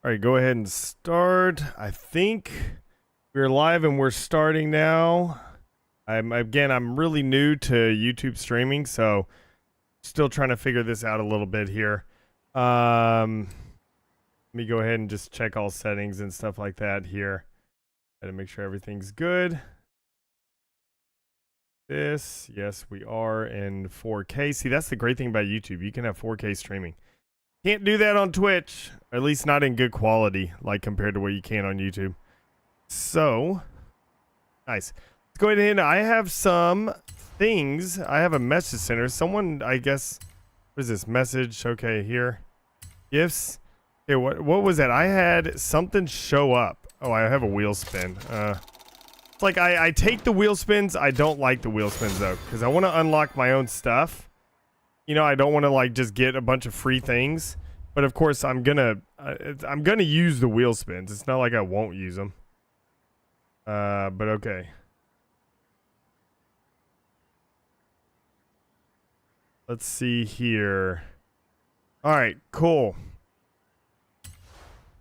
All right, go ahead and start. I think we're live and we're starting now. I'm really new to YouTube streaming, so still trying to figure this out a little bit here. Let me go ahead and just check all settings and stuff like that here. Gotta make sure everything's good. Yes, we are in 4K. See, that's the great thing about YouTube. You can have 4K streaming. Can't do that on Twitch, at least not in good quality, like compared to what you can on YouTube. So, nice. Let's go ahead and I have some things. I have a message center. Someone, I guess, what is this message? Okay, here. Gifts. Okay, what was that? I had something show up. Oh, I have a wheel spin. It's like I take the wheel spins. I don't like the wheel spins though, because I want to unlock my own stuff. You know, I don't want to like just get a bunch of free things, but of course I'm gonna use the wheel spins. It's not like I won't use them. But okay. Let's see here. All right, cool.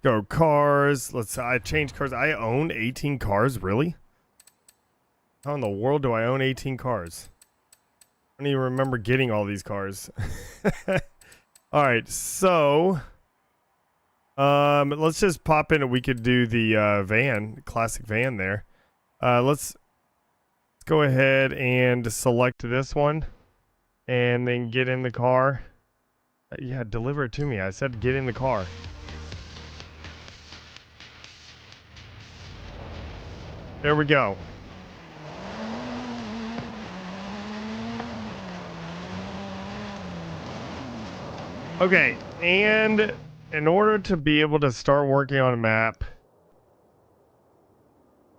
Go cars. I change cars. I own 18 cars, really? How in the world do I own 18 cars? I don't even remember getting all these cars. All right, so let's just pop in and we could do the classic van there. Let's go ahead and select this one and then get in the car. Yeah, deliver it to me. I said get in the car. There we go. Okay, and in order to be able to start working on a map,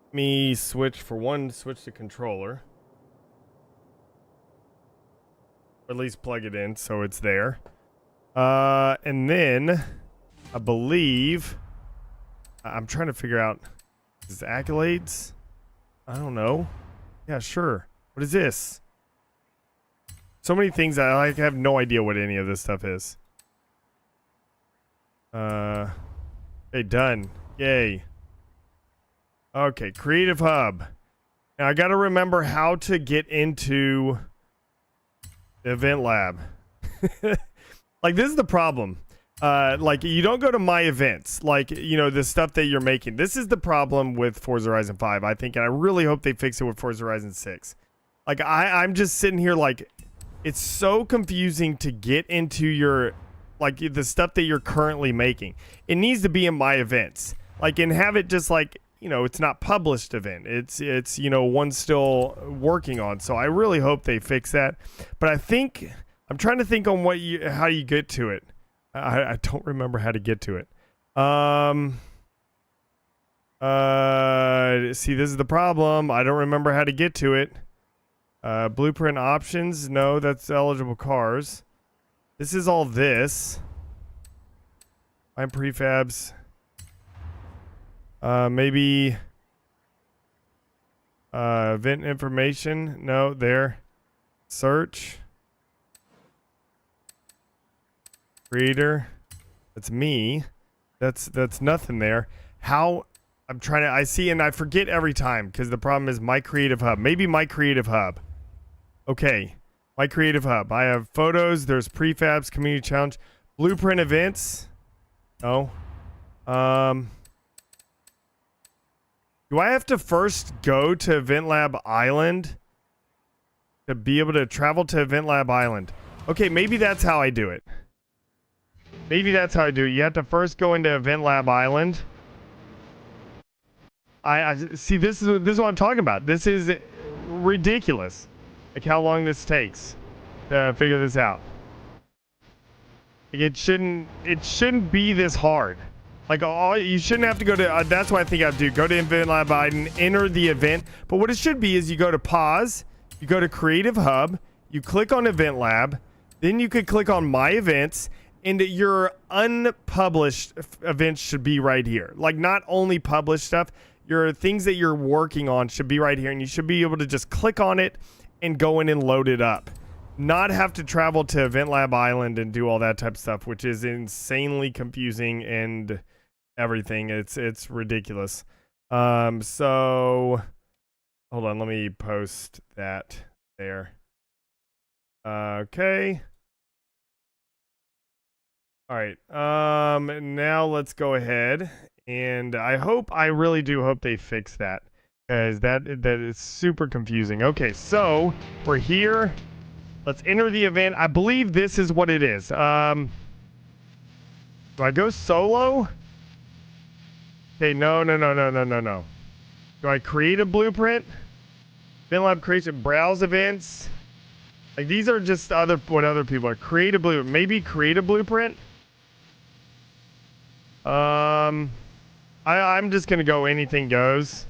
let me switch the controller. Or at least plug it in so it's there. And then I believe I'm trying to figure out is accolades? I don't know. Yeah, sure. What is this? So many things I have no idea what any of this stuff is. Okay, done. Yay. Okay, Creative Hub. Now I gotta remember how to get into the EventLab. Like, this is the problem. Like, you don't go to my events, like, you know, the stuff that you're making. This is the problem with Forza Horizon 5, I think, and I really hope they fix it with Forza Horizon 6. Like, I'm just sitting here like, it's so confusing to get into your, like, the stuff that you're currently making. It needs to be in my events, like, and have it just like, you know, it's not published event. It's you know, one still working on. So I really hope they fix that. But I think I'm trying to think on how you get to it. I don't remember how to get to it. See, this is the problem. I don't remember how to get to it. Blueprint options. No, that's eligible cars. This is all this. Find prefabs. Maybe event information. No, there. Search. Creator. That's me. That's nothing there. How I'm trying to I see and I forget every time because the problem is my Creative Hub. Maybe my Creative Hub. Okay. My Creative Hub. I have photos, there's prefabs, community challenge, blueprint events. No. Do I have to first go to EventLab Island to be able to travel to EventLab Island? Okay, maybe that's how I do it. Maybe that's how I do it. You have to first go into EventLab Island. I see. This is what I'm talking about. This is ridiculous. Like how long this takes to figure this out. Like, it shouldn't be this hard. Like, you shouldn't have to go to. That's what I think I have to do. Go to EventLab Island, enter the event. But what it should be is you go to pause, you go to Creative Hub, you click on EventLab, then you could click on My Events. And your unpublished events should be right here. Like, not only published stuff, your things that you're working on should be right here. And you should be able to just click on it and go in and load it up. Not have to travel to EventLab Island and do all that type of stuff, which is insanely confusing and everything. It's ridiculous. So hold on, let me post that there. Okay. All right. Now let's go ahead, and I really do hope they fix that, because that is super confusing. Okay, so we're here. Let's enter the event. I believe this is what it is. Do I go solo? Okay, no. Do I create a blueprint? EventLab creation, browse events. Like, these are just what other people are. Create a blueprint. Maybe create a blueprint. I'm just gonna go anything goes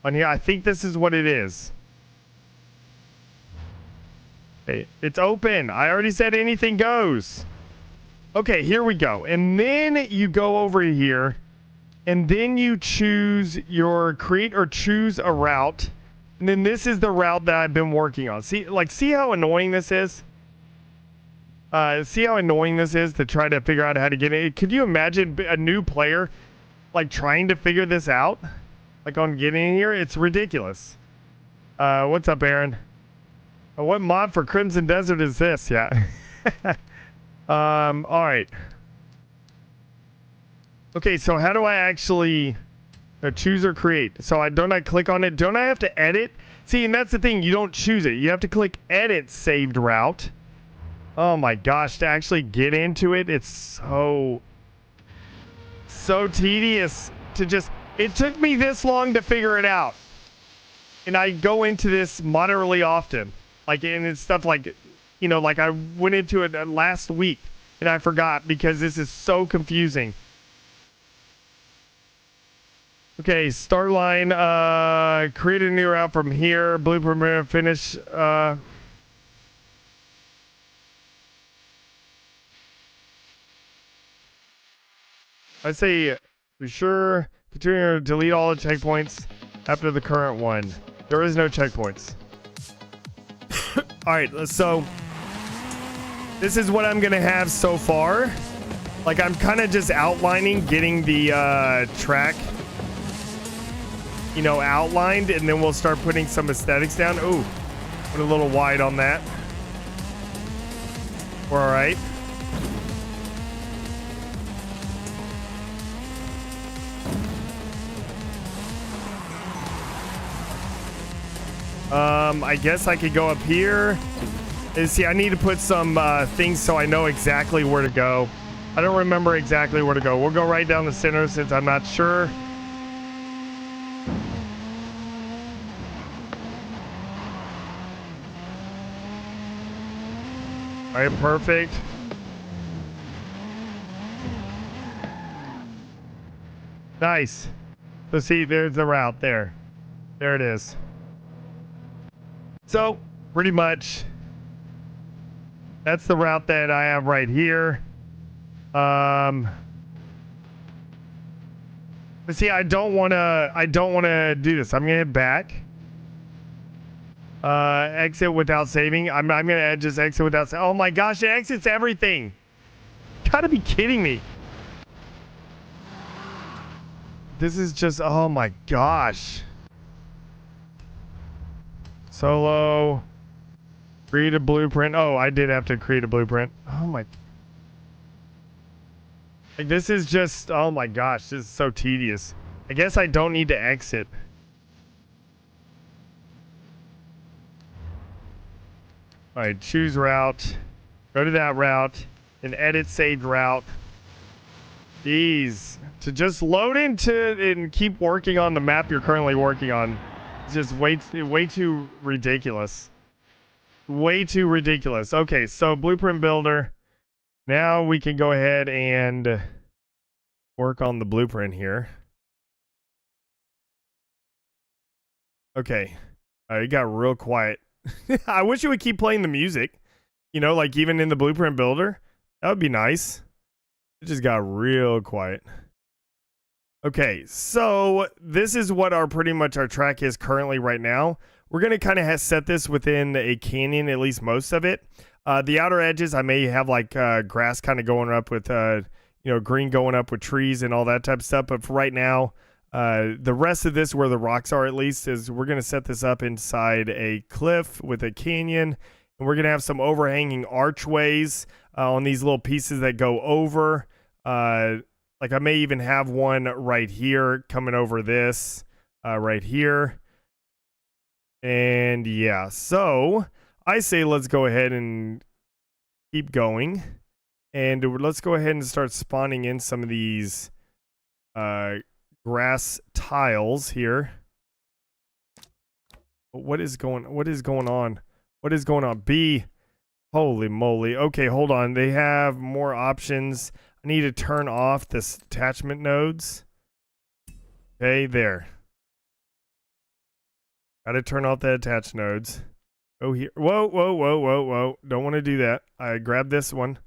on here. I think this is what it is. Okay, it's open. I already said anything goes. Okay, here we go. And then you go over here, and then you choose your create or choose a route. And then this is the route that I've been working on. See how annoying this is? See how annoying this is to try to figure out how to get it? Could you imagine a new player like trying to figure this out? Like on getting in here? It's ridiculous. What's up, Aaron? What mod for Crimson Desert is this? Yeah. Alright. Okay, so how do I actually choose or create? So I click on it? Don't I have to edit? See, and that's the thing, you don't choose it. You have to click edit saved route. Oh my gosh, to actually get into it, it's so tedious to just... It took me this long to figure it out. And I go into this moderately often. Like, and it's stuff like, you know, like I went into it last week and I forgot because this is so confusing. Okay, start line, create a new route from here, blueprint, finish, I say, be sure, continue to delete all the checkpoints after the current one. There is no checkpoints. Alright, so this is what I'm gonna have so far. Like, I'm kind of just outlining, getting the track, you know, outlined, and then we'll start putting some aesthetics down. Ooh, put a little wide on that. We're alright. I guess I could go up here. And see, I need to put some things so I know exactly where to go. I don't remember exactly where to go. We'll go right down the center since I'm not sure. All right, perfect. Nice. So see, there's the route there. There it is. So, pretty much, that's the route that I have right here. But see, I don't want to do this. I'm going to hit back. Exit without saving. I'm going to just exit without saving. Oh my gosh, it exits everything. Gotta be kidding me. This is just, oh my gosh. Solo. Create a blueprint. Oh, I did have to create a blueprint. Oh my. Like, this is just, oh my gosh, this is so tedious. I guess I don't need to exit. Alright, choose route. Go to that route. And edit saved route. Jeez. To just load into and keep working on the map you're currently working on. It's just way too ridiculous. Way too ridiculous. Okay, so blueprint builder. Now we can go ahead and work on the blueprint here. Okay. It got real quiet. I wish it would keep playing the music. You know, like even in the blueprint builder. That would be nice. It just got real quiet. Okay, so this is what pretty much our track is currently right now. We're going to kind of set this within a canyon, at least most of it. The outer edges, I may have like grass kind of going up with, you you know, green going up with trees and all that type of stuff. But for right now, the rest of this, where the rocks are at least, is we're going to set this up inside a cliff with a canyon. And we're going to have some overhanging archways on these little pieces that go over. Like I may even have one right here coming over this right here. And yeah, so I say let's go ahead and keep going. And let's go ahead and start spawning in some of these grass tiles here. What is going on? What is going on? B. Holy moly. Okay, hold on. They have more options. I need to turn off this attachment nodes. Okay, there. Gotta turn off the attach nodes. Oh, here. Whoa, whoa, whoa, whoa, whoa. Don't want to do that. I grabbed this one.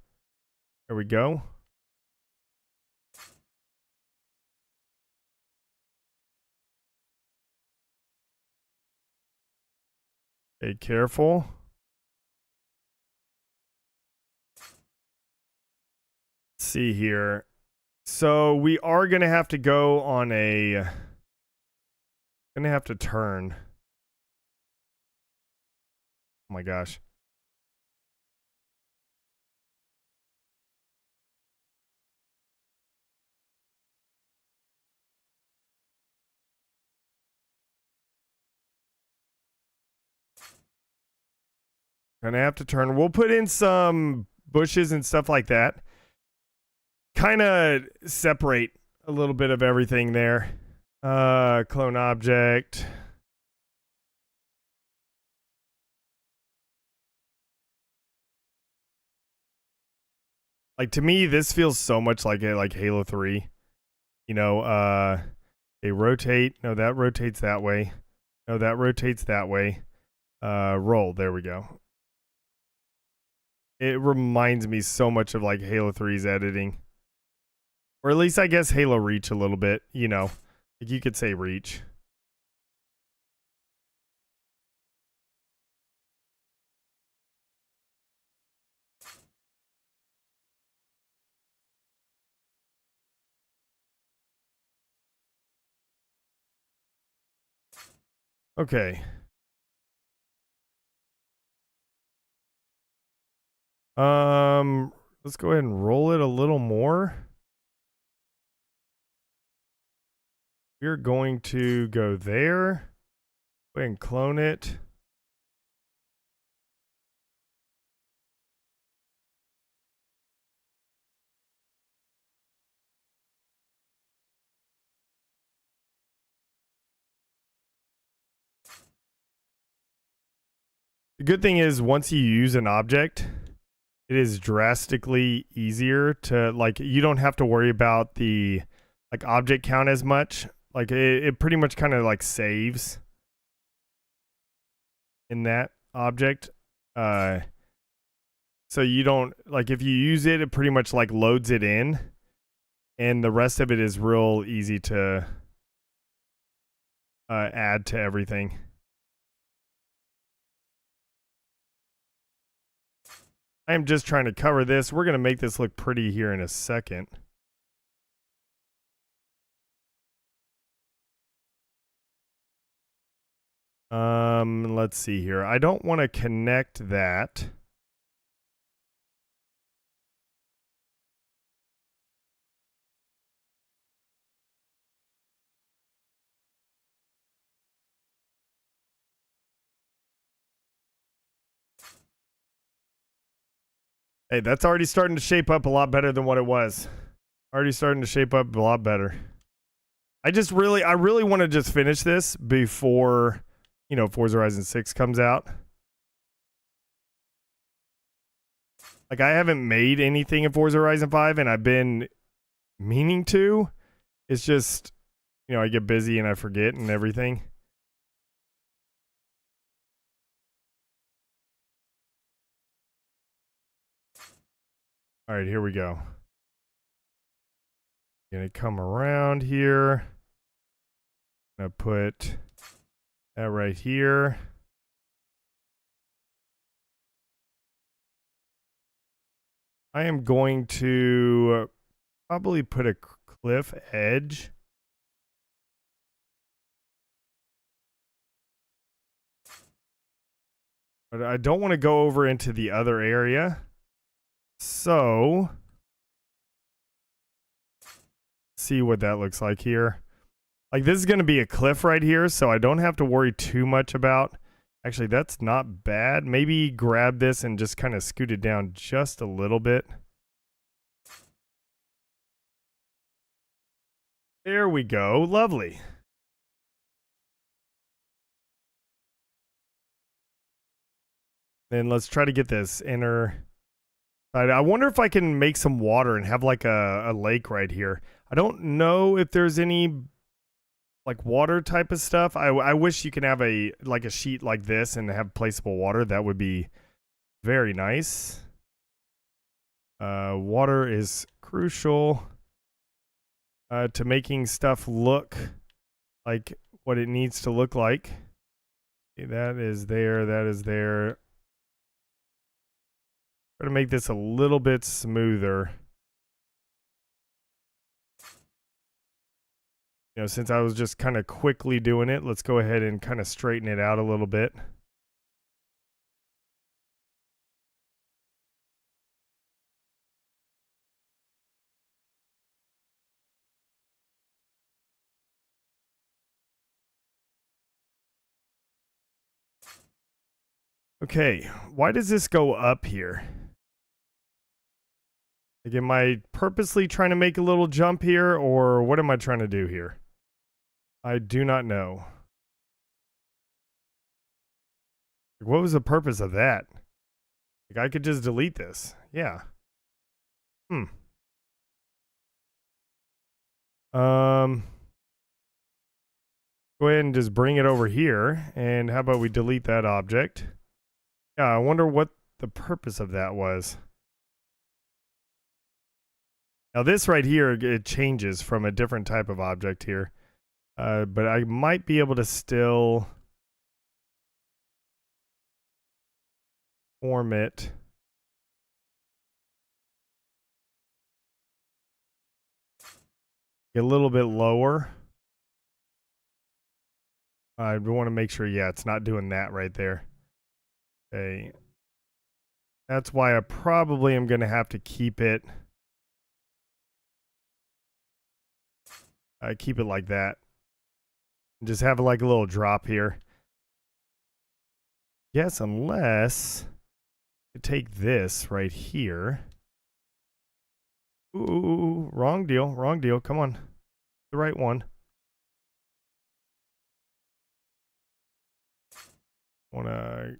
There we go. Be careful. Let's see here. So we are going to have to go on a... Going to have to turn. Oh my gosh. Gonna have to turn. We'll put in some bushes and stuff like that. Kind of separate a little bit of everything there. Clone object. Like to me, this feels so much like Halo 3. You know, they rotate. No, that rotates that way. No, that rotates that way. Roll. There we go. It reminds me so much of like Halo 3's editing. Or at least I guess Halo Reach a little bit, you know. Like you could say Reach. Okay. Let's go ahead and roll it a little more. We're going to go there. Go ahead and clone it. The good thing is once you use an object, it is drastically easier to like you don't have to worry about the like object count as much. Like it pretty much kind of like saves in that object. So you don't like if you use it, it pretty much like loads it in, and the rest of it is real easy to add to everything. I am just trying to cover this. We're gonna make this look pretty here in a second. Let's see here. I don't want to connect that. Hey, that's already starting to shape up a lot better than what it was. Already starting to shape up a lot better. I really want to just finish this before, you know, Forza Horizon 6 comes out. Like, I haven't made anything in Forza Horizon 5, and I've been meaning to. It's just, you know, I get busy and I forget and everything. All right, here we go. Gonna come around here. Gonna put that right here. I am going to probably put a cliff edge. But I don't want to go over into the other area. So, see what that looks like here. Like, this is going to be a cliff right here, so I don't have to worry too much about. Actually, that's not bad. Maybe grab this and just kind of scoot it down just a little bit. There we go. Lovely. Then let's try to get this inner side. I wonder if I can make some water and have like a lake right here. I don't know if there's any like water type of stuff. I wish you can have a sheet like this and have placeable water. That would be very nice. Water is crucial to making stuff look like what it needs to look like. Okay, that is there. That is there. Try to make this a little bit smoother. You know, since I was just kind of quickly doing it, let's go ahead and kind of straighten it out a little bit. Okay, why does this go up here? Like, am I purposely trying to make a little jump here, or what am I trying to do here? I do not know. Like, what was the purpose of that? Like, I could just delete this. Yeah. Um, go ahead and just bring it over here. And how about we delete that object? Yeah, I wonder what the purpose of that was. Now this right here, it changes from a different type of object here. But I might be able to still form it. A little bit lower. I want to make sure, yeah, it's not doing that right there. Okay. That's why I probably am going to have to keep it like that. Just have like a little drop here. Yes, unless I take this right here. Ooh, wrong deal, wrong deal. Come on. The right one. Wanna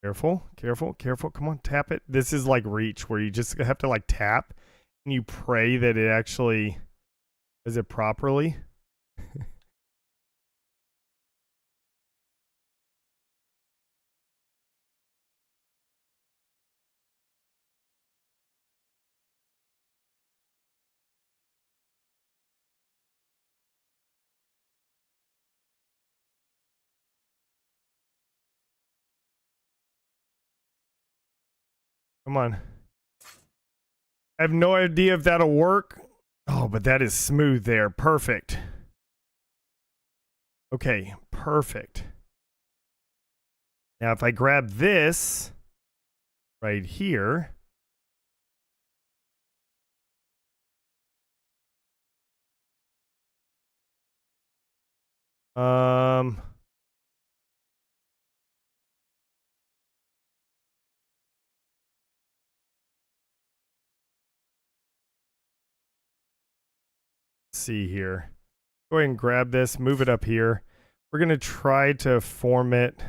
careful, careful, careful. Come on, tap it. This is like Reach, where you just have to like tap and you pray that it actually does it properly. Come on. I have no idea if that'll work. Oh, but that is smooth there. Perfect. Okay, perfect. Now, if I grab this right here, um, let's see here. Go ahead and grab this, move it up here. We're going to try to form it.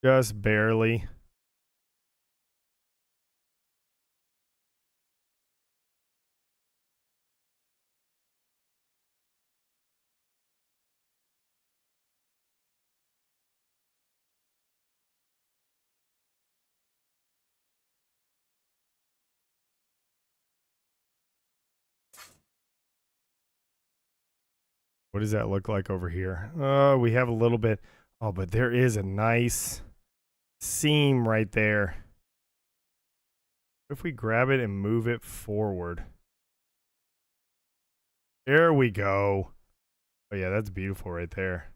Just barely. What does that look like over here? Oh, we have a little bit. Oh, but there is a nice seam right there. What if we grab it and move it forward? There we go. Oh yeah, that's beautiful right there.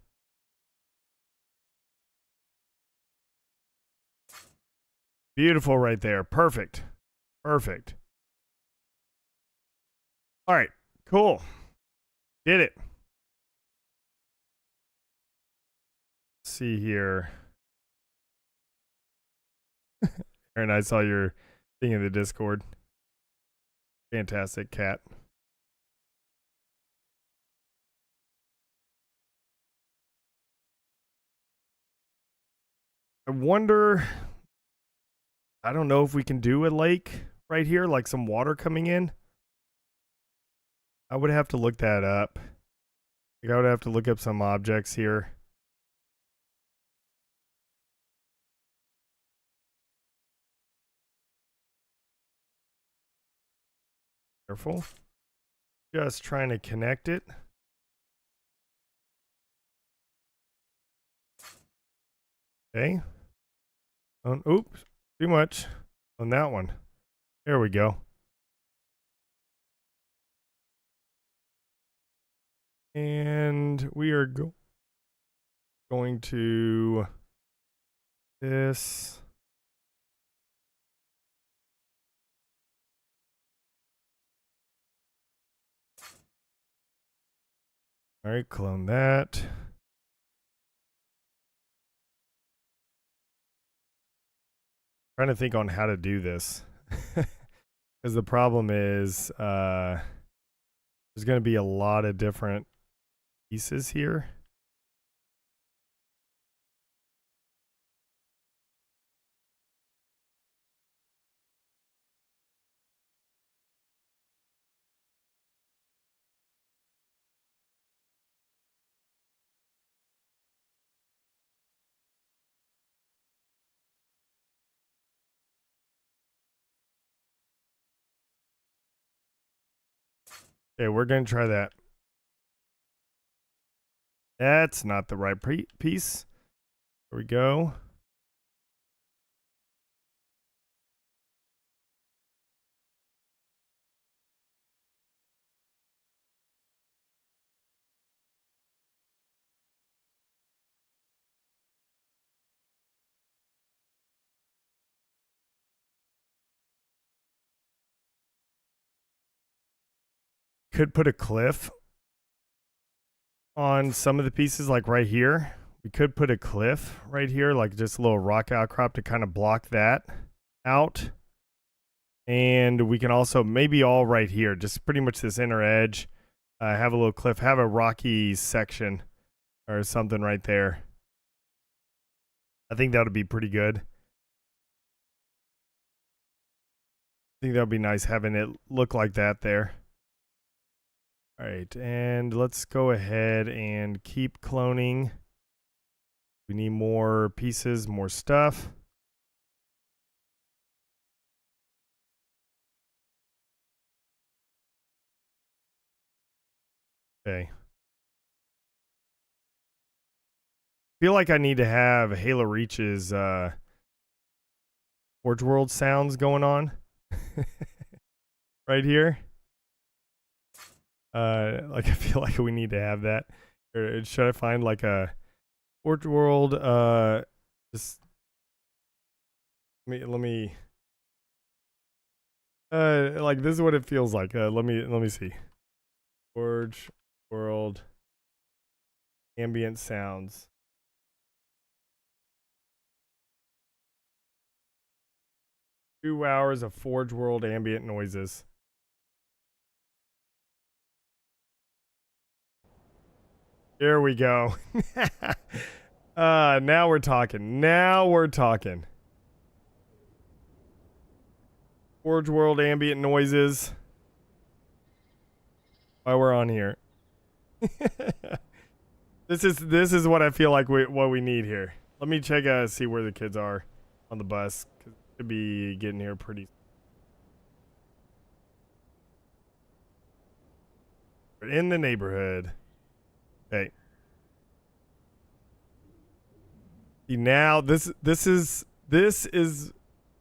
Beautiful right there. Perfect. Perfect. All right. Cool. Did it. Let's see here. Aaron, I saw your thing in the Discord. Fantastic cat. I wonder, I don't know if we can do a lake right here, like some water coming in. I would have to look that up. I would have to look up some objects here. Careful. Just trying to connect it. Okay. Oops. Too much on that one. There we go. And we are going to this. All right, clone that. Trying to think on how to do this. Because the problem is there's going to be a lot of different pieces here. Okay, we're going to try that. That's not the right piece. There we go. Could put a cliff on some of the pieces, like right here. We could put a cliff right here, like just a little rock outcrop to kind of block that out. And we can also, maybe all right here, just pretty much this inner edge, have a little cliff, have a rocky section or something right there. I think that would be pretty good. I think that would be nice having it look like that there. All right, and let's go ahead and keep cloning. We need more pieces, more stuff. Okay. Feel like I need to have Halo Reach's Forge World sounds going on right here. Like I feel like we need to have that. Or should I find like a Forge World? Just let me. Like this is what it feels like. Let me see. Forge World ambient sounds. Two hours of Forge World ambient noises. There we go. Now we're talking. Now we're talking. Forge World ambient noises. While we're on here. This is what I feel like what we need here. Let me check see where the kids are on the bus. Cause could be getting here pretty. We're in the neighborhood. Okay. See, now this is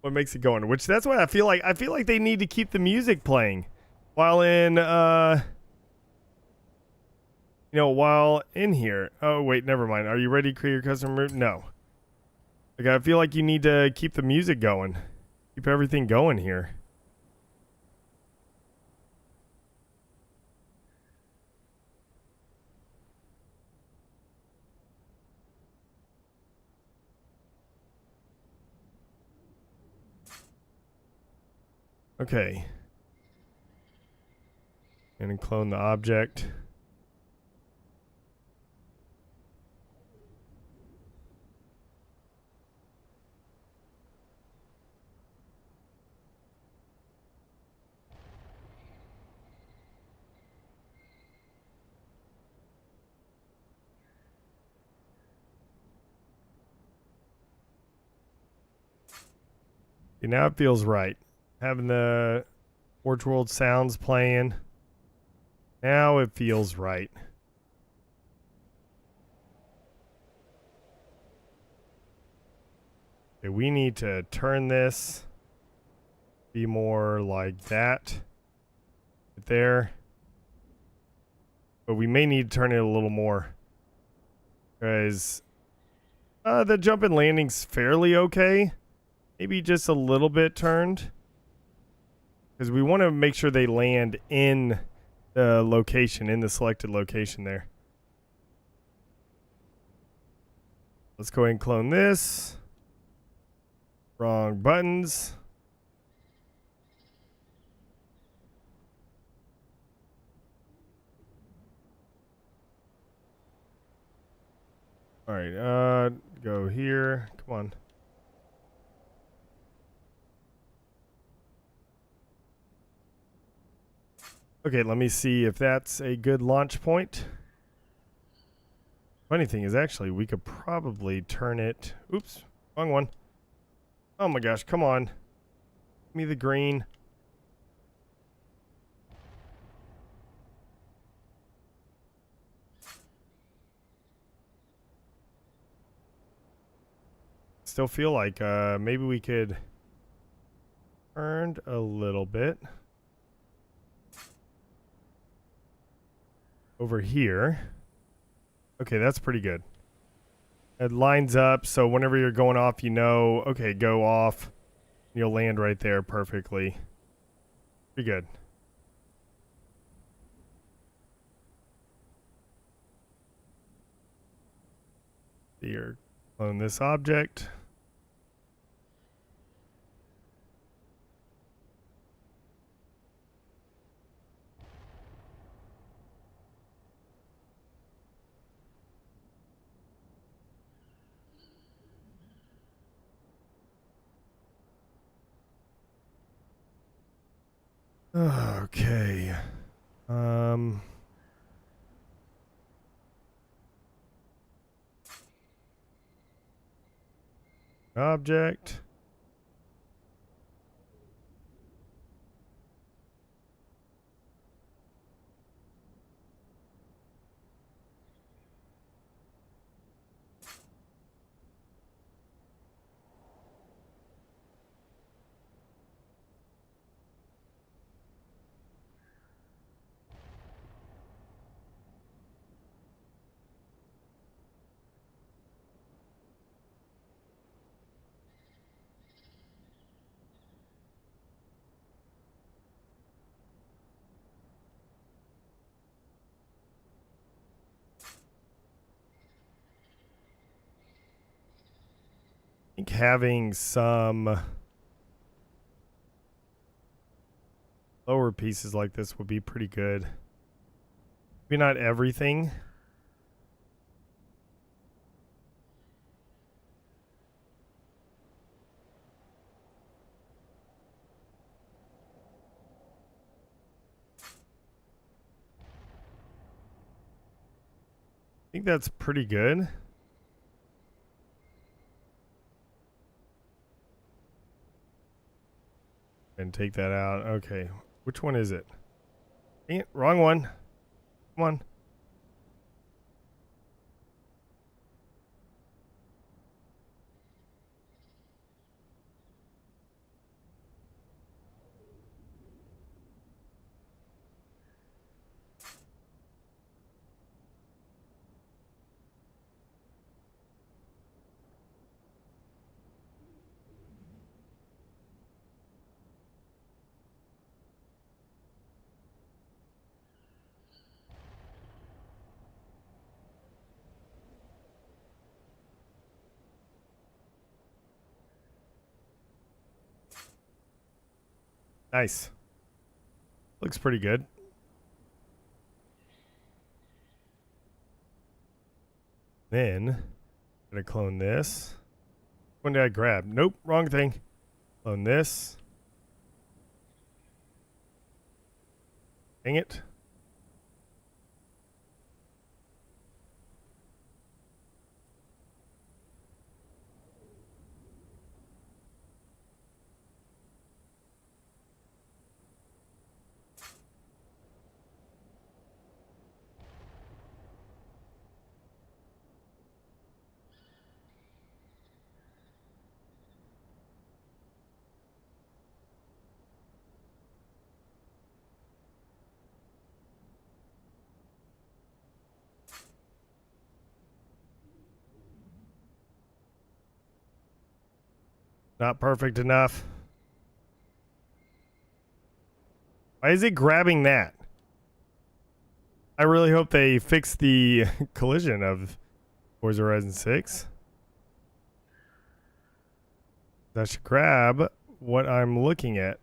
what makes it going. Which that's why I feel like they need to keep the music playing while in while in here. Oh wait, never mind. Are you ready to create your custom route? No. Like I feel like you need to keep the music going. Keep everything going here. Okay. And clone the object. See, now it feels right. Having the Forge World sounds playing. Now it feels right. Okay, we need to turn this. Be more like that. There. But we may need to turn it a little more. Because the jump and landing's fairly okay. Maybe just a little bit turned. Because we want to make sure they land in the location, in the selected location there. Let's go ahead and clone this. Wrong buttons. All right, go here. Come on. Okay, let me see if that's a good launch point. Funny thing is, actually, we could probably turn it. Oops, wrong one. Oh my gosh, come on. Give me the green. Still feel like maybe we could turn a little bit over here. Okay, that's pretty good. It lines up, so whenever you're going off, you know, okay, go off. You'll land right there perfectly. Pretty good. Here, clone this object. Okay. Object. I think having some lower pieces like this would be pretty good. Maybe not everything. I think that's pretty good. And take that out. Okay. Which one is it? Wrong one. Come on. Nice. Looks pretty good. Then, I'm gonna clone this. When did I grab? Nope, wrong thing. Clone this. Dang it. Not perfect enough. Why is it grabbing that? I really hope they fix the collision of Forza Horizon 6. That should grab what I'm looking at.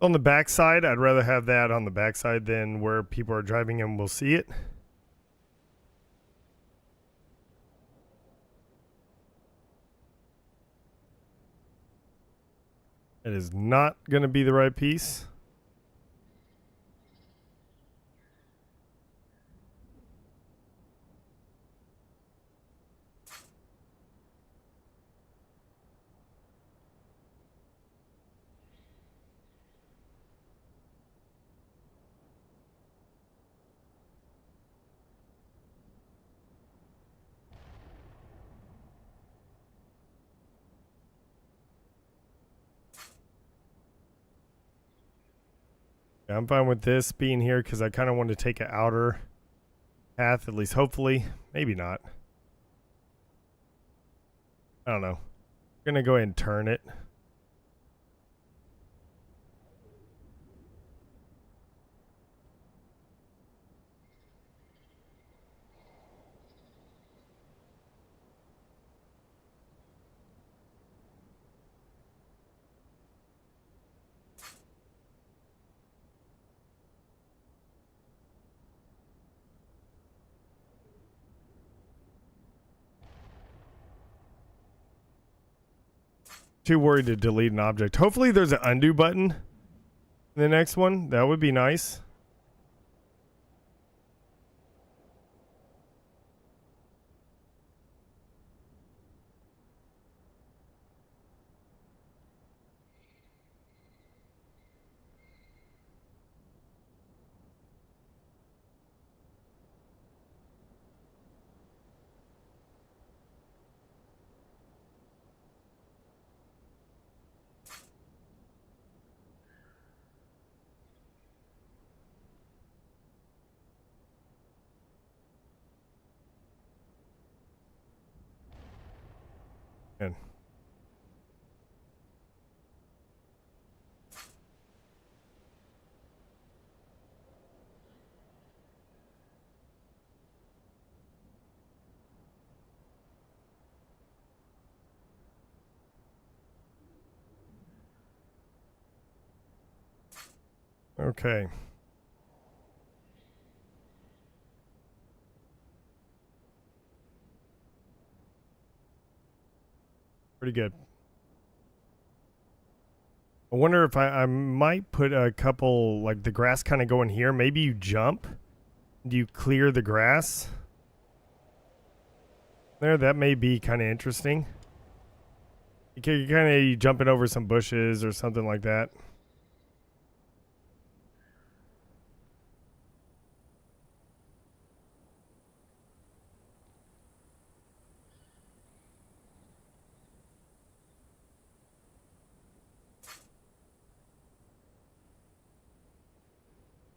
On the backside, I'd rather have that on the backside than where people are driving and will see it. It is not going to be the right piece. Yeah, I'm fine with this being here because I kind of want to take an outer path, at least hopefully. Maybe not. I don't know. I'm going to go ahead and turn it. Too worried to delete an object. Hopefully there's an undo button in the next one. That would be nice. Good. Okay. Pretty good. I wonder if I might put a couple, like the grass kind of going here. Maybe you jump. Do you clear the grass? There, that may be kind of interesting. You kind of jumping over some bushes or something like that.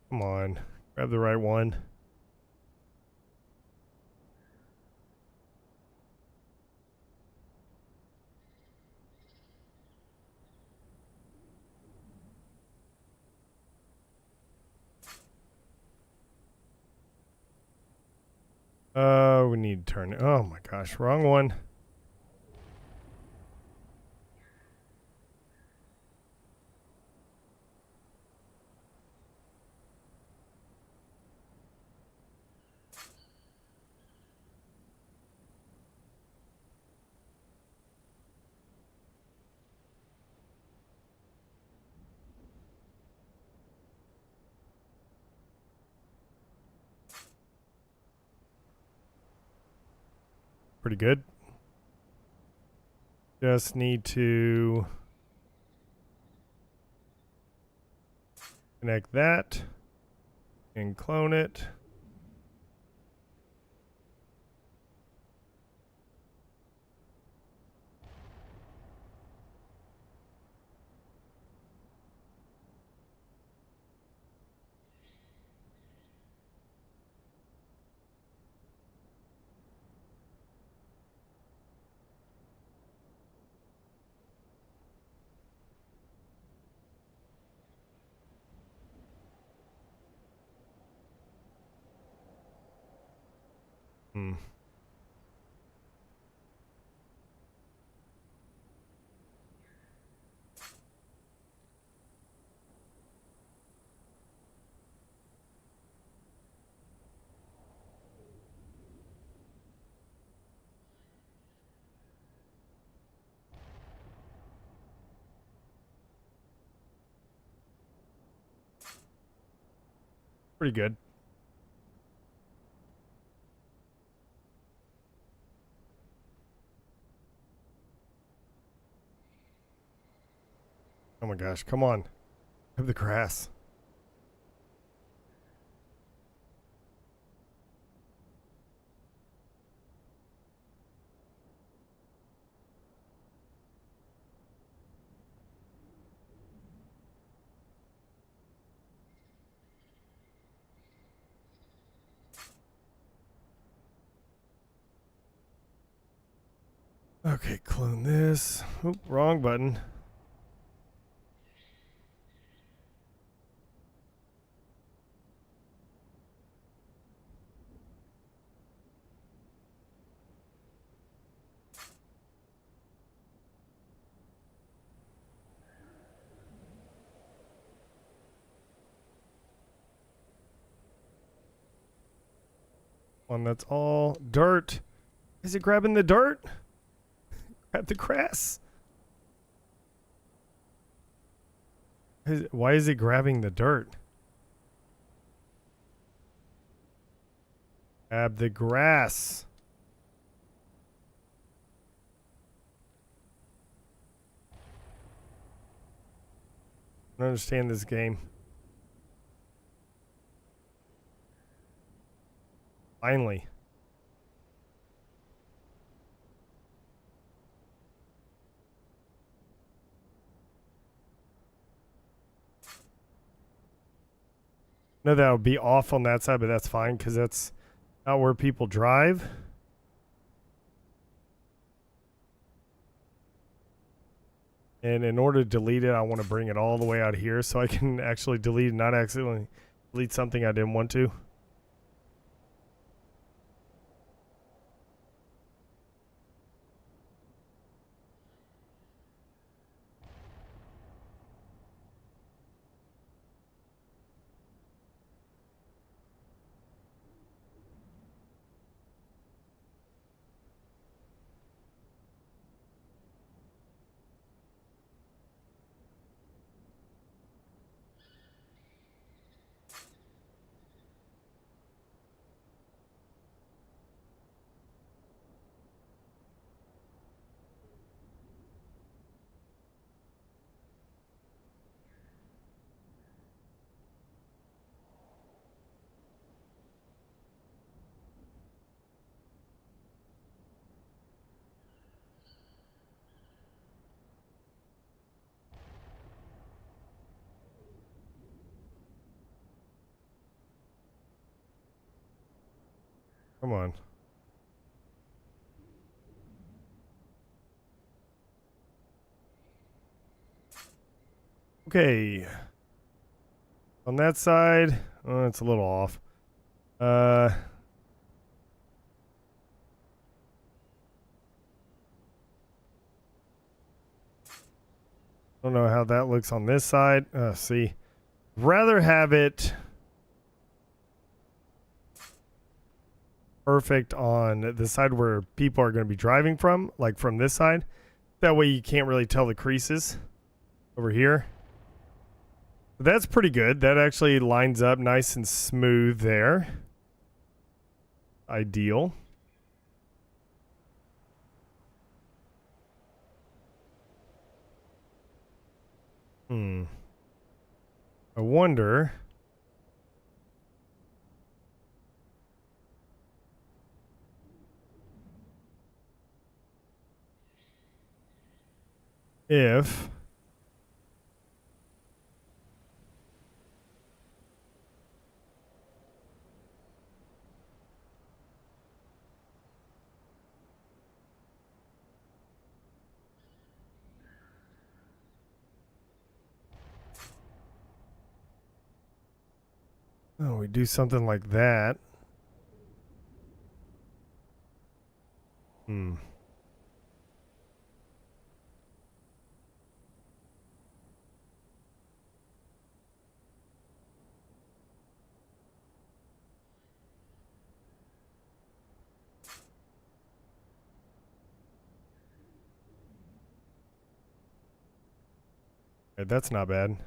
Come on, grab the right one. We need to turn. Oh my gosh, wrong one. Pretty good. Just need to connect that and clone it. Hmm. Pretty good. Oh my gosh, come on. Have the grass. Okay, clone this. Oop, wrong button. One that's all dirt. Is it grabbing the dirt? Grab the grass. Why is it grabbing the dirt? Grab the grass. I don't understand this game. Finally. No, that would be off on that side, but that's fine because that's not where people drive. And in order to delete it, I want to bring it all the way out here so I can actually delete, not accidentally delete something I didn't want to. Come on. Okay. On that side, oh, it's a little off. Don't know how that looks on this side. See, rather have it perfect on the side where people are going to be driving from, like from this side. That way you can't really tell the creases over here. But that's pretty good. That actually lines up nice and smooth there. Ideal. I wonder if we do something like that. Okay, that's not bad.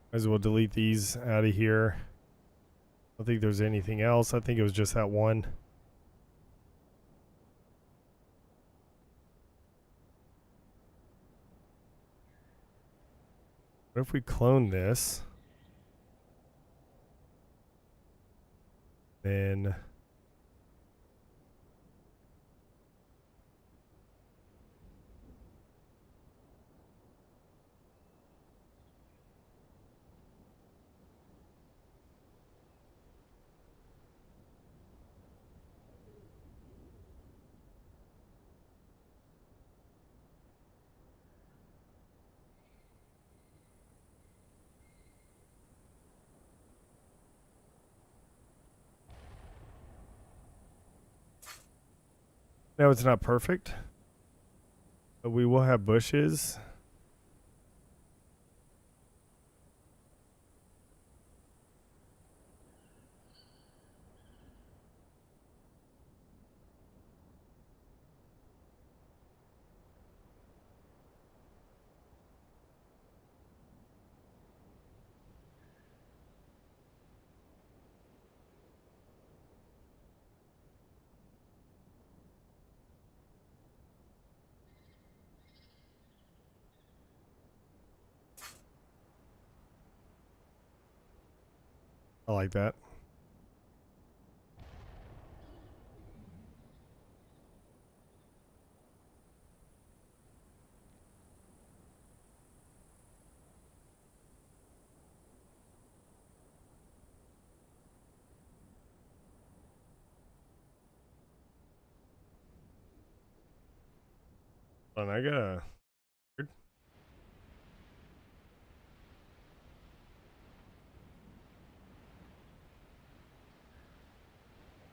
Might as well delete these out of here. I don't think there's anything else. I think it was just that one. What if we clone this? Then no, it's not perfect. But we will have bushes. I like that. Hold on, I gotta.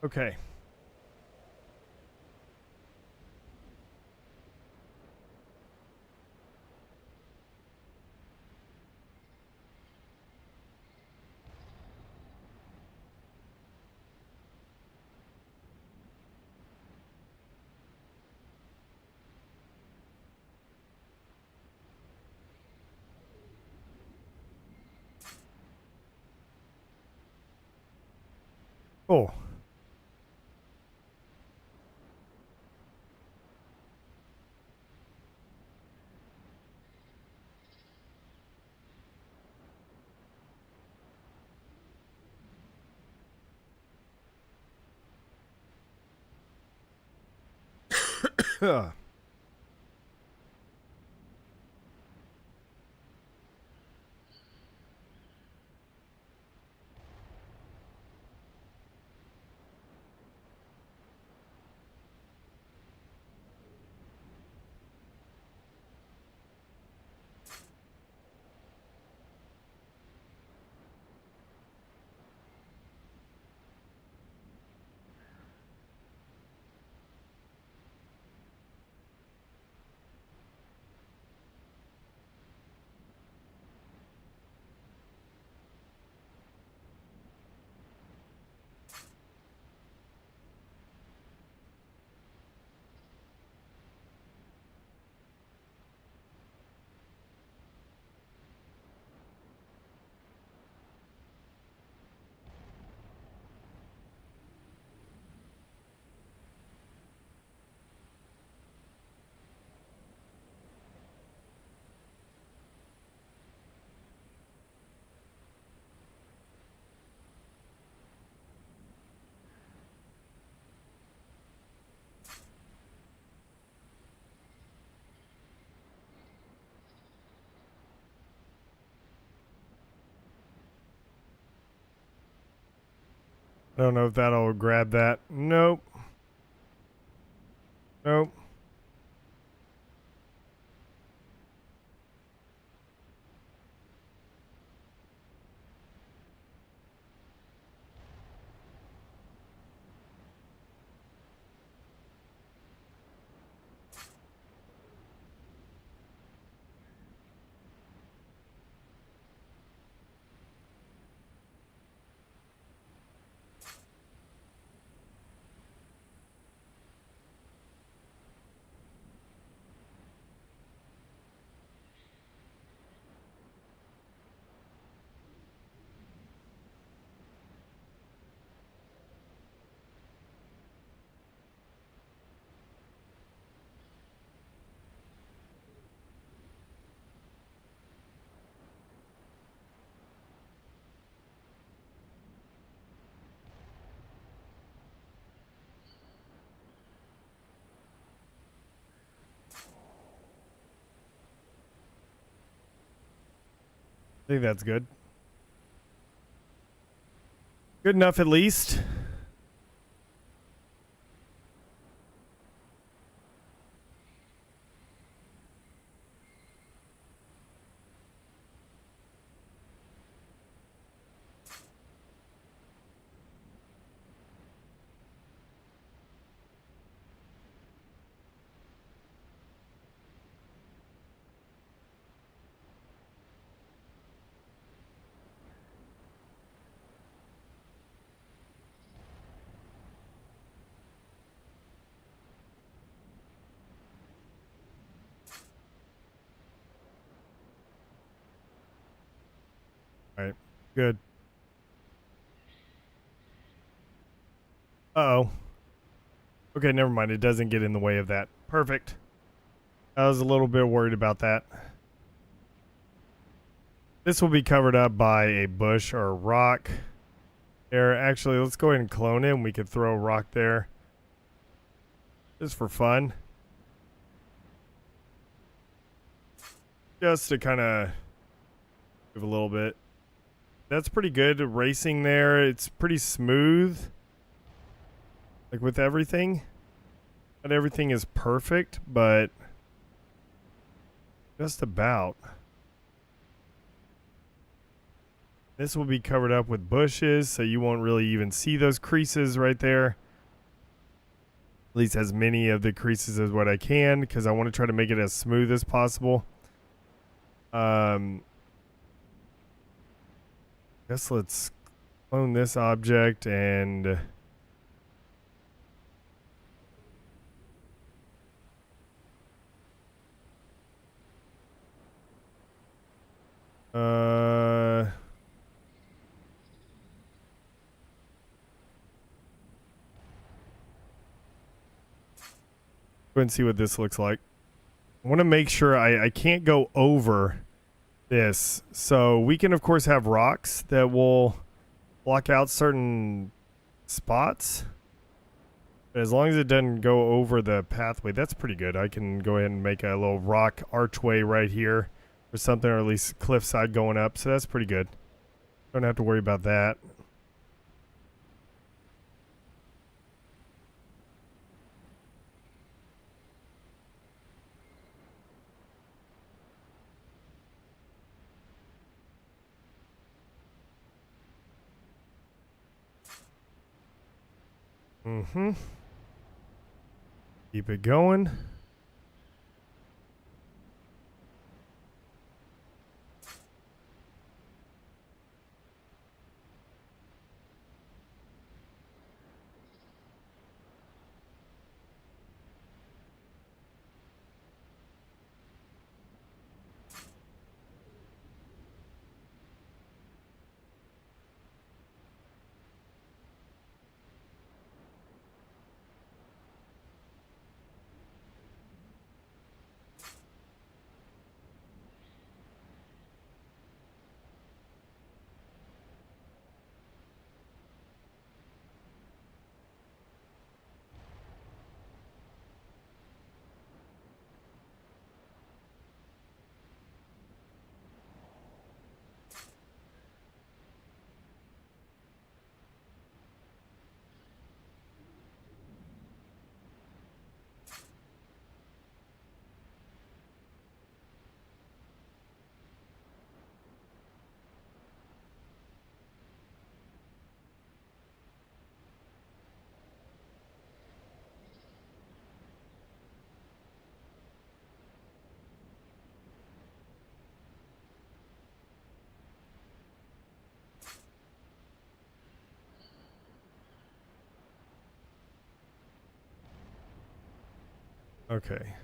Okay. Cool. I don't know if that'll grab that. Nope. Nope. I think that's good. Good enough at least. All right. Good. Uh-oh. Okay, never mind. It doesn't get in the way of that. Perfect. I was a little bit worried about that. This will be covered up by a bush or a rock. There, actually, let's go ahead and clone it, and we could throw a rock there. Just for fun. Just to kind of give a little bit. That's pretty good. Racing there, it's pretty smooth. Like with everything. Not everything is perfect, but just about. This will be covered up with bushes, so you won't really even see those creases right there. At least as many of the creases as what I can, because I want to try to make it as smooth as possible. Guess let's clone this object and go ahead and see what this looks like. I want to make sure I can't go over this. So we can, of course, have rocks that will block out certain spots. But as long as it doesn't go over the pathway, that's pretty good. I can go ahead and make a little rock archway right here or something, or at least cliffside going up. So that's pretty good. Don't have to worry about that. Mm-hmm. Keep it going. Okay.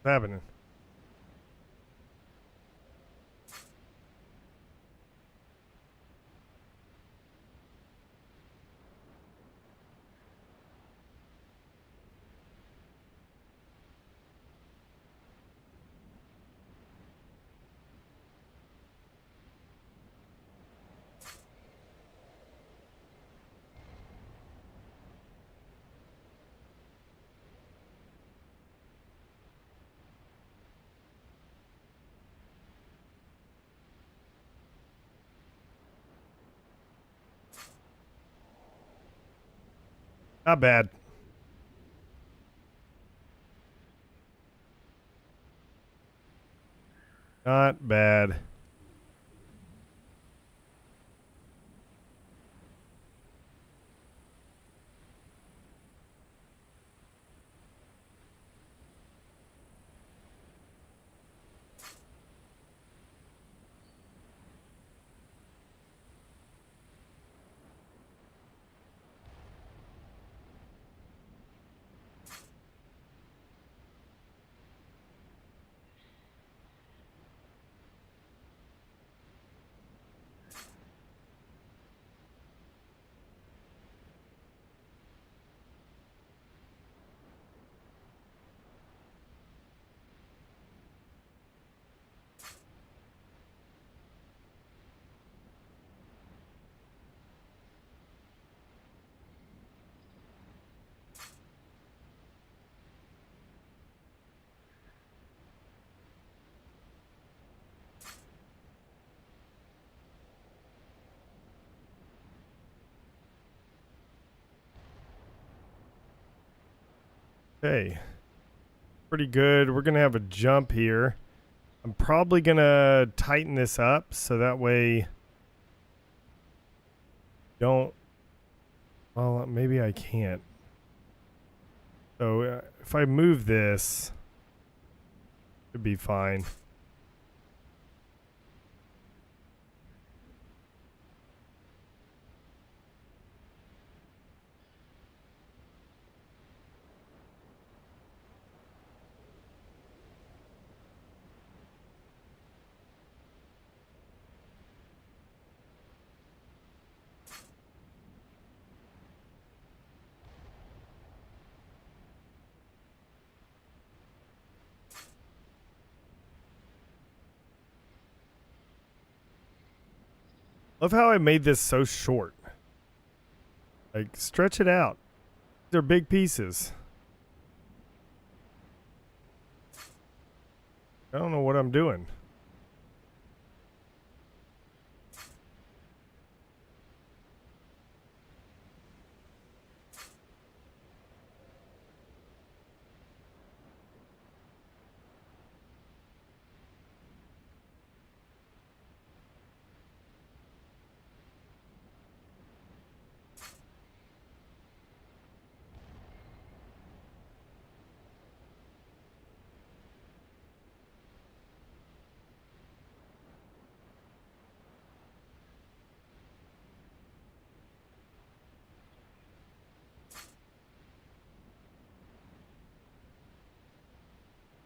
What's happening? Not bad. Not bad. Okay. Pretty good. We're going to have a jump here. I'm probably going to tighten this up so that way don't. Well, maybe I can't. So if I move this, it'd be fine. Love how I made this so short. Like, stretch it out. They're big pieces. I don't know what I'm doing.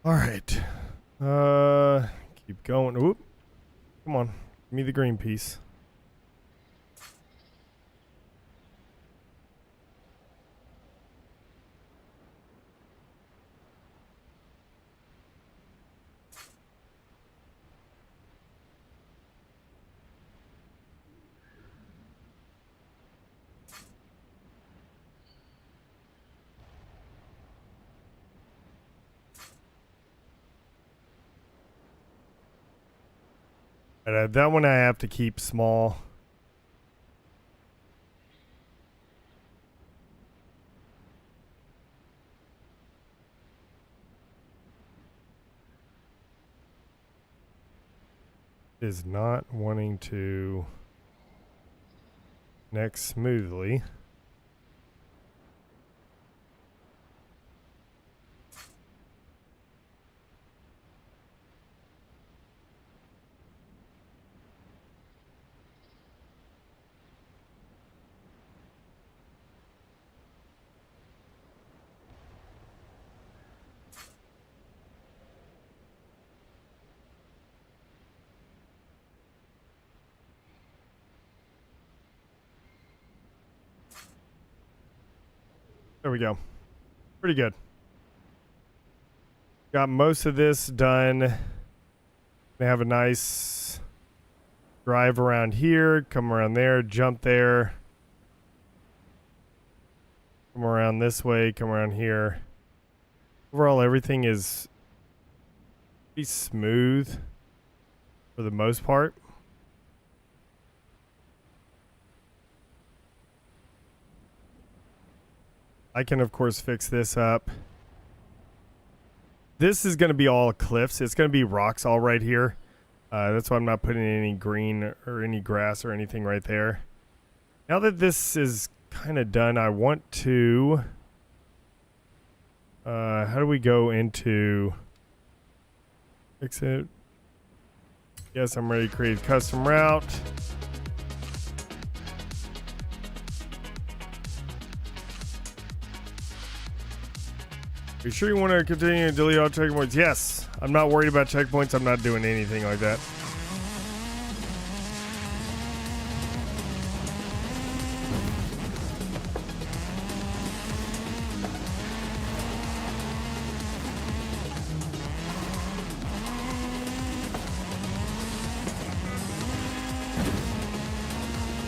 All right. Keep going. Oop. Come on. Give me the green piece. That one I have to keep small. Is not wanting to connect smoothly. There we go. Pretty good. Got most of this done. They have a nice drive around here, come around there, jump there. Come around this way, come around here. Overall, everything is pretty smooth for the most part. I can, of course, fix this up. This is going to be all cliffs. It's going to be rocks all right here. That's why I'm not putting any green or any grass or anything right there. Now that this is kind of done, I want to... how do we go into... Fix it. Yes, I'm ready to create a custom route. Are you sure you want to continue to delete all checkpoints? Yes. I'm not worried about checkpoints. I'm not doing anything like that.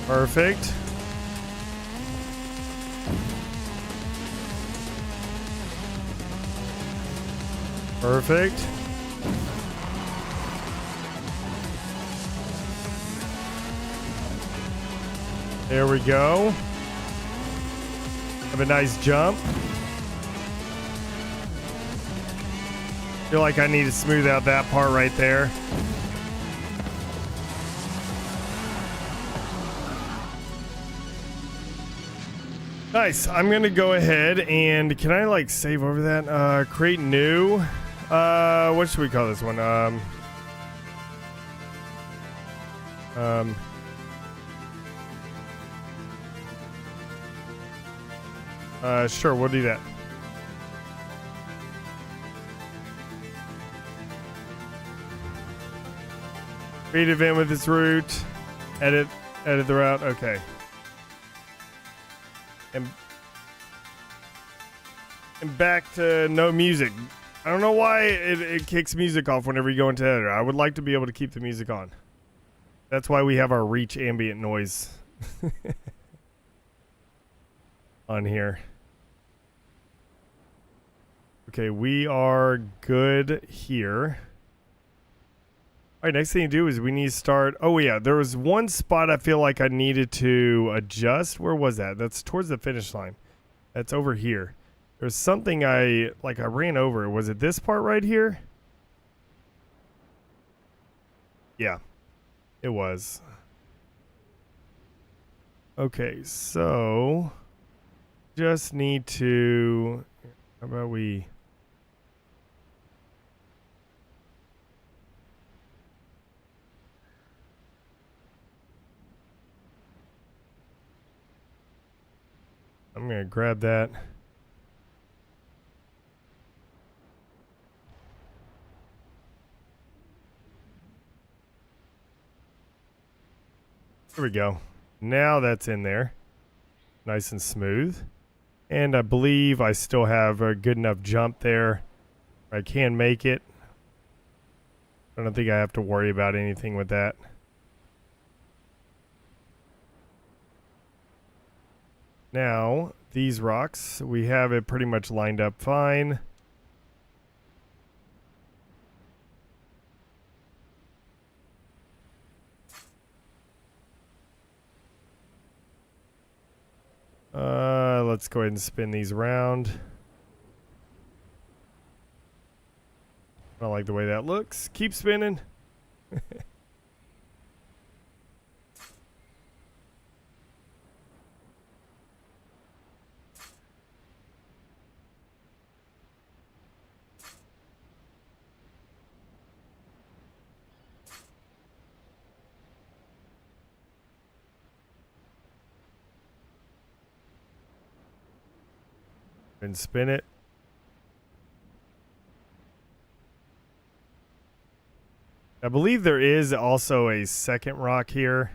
Perfect. Perfect. There we go. Have a nice jump. Feel like I need to smooth out that part right there. Nice. I'm gonna go ahead and can I like save over that? Create new. What should we call this one? Sure, we'll do that. Create event with this route. Edit the route. Okay. And back to no music. I don't know why it kicks music off whenever you go into editor. I would like to be able to keep the music on. That's why we have our reach ambient noise on here. Okay, we are good here. All right, next thing to do is we need to start. Oh, yeah, there was one spot I feel like I needed to adjust. Where was that? That's towards the finish line. That's over here. There's something I ran over. Was it this part right here? Yeah, it was. Okay, so just need to, how about we, I'm going to grab that. There we go. Now that's in there. Nice and smooth. And I believe I still have a good enough jump there. I can make it. I don't think I have to worry about anything with that. Now, these rocks, we have it pretty much lined up fine. let's go ahead and spin these around. I don't like the way that looks. Keep spinning. And spin it. I believe there is also a second rock here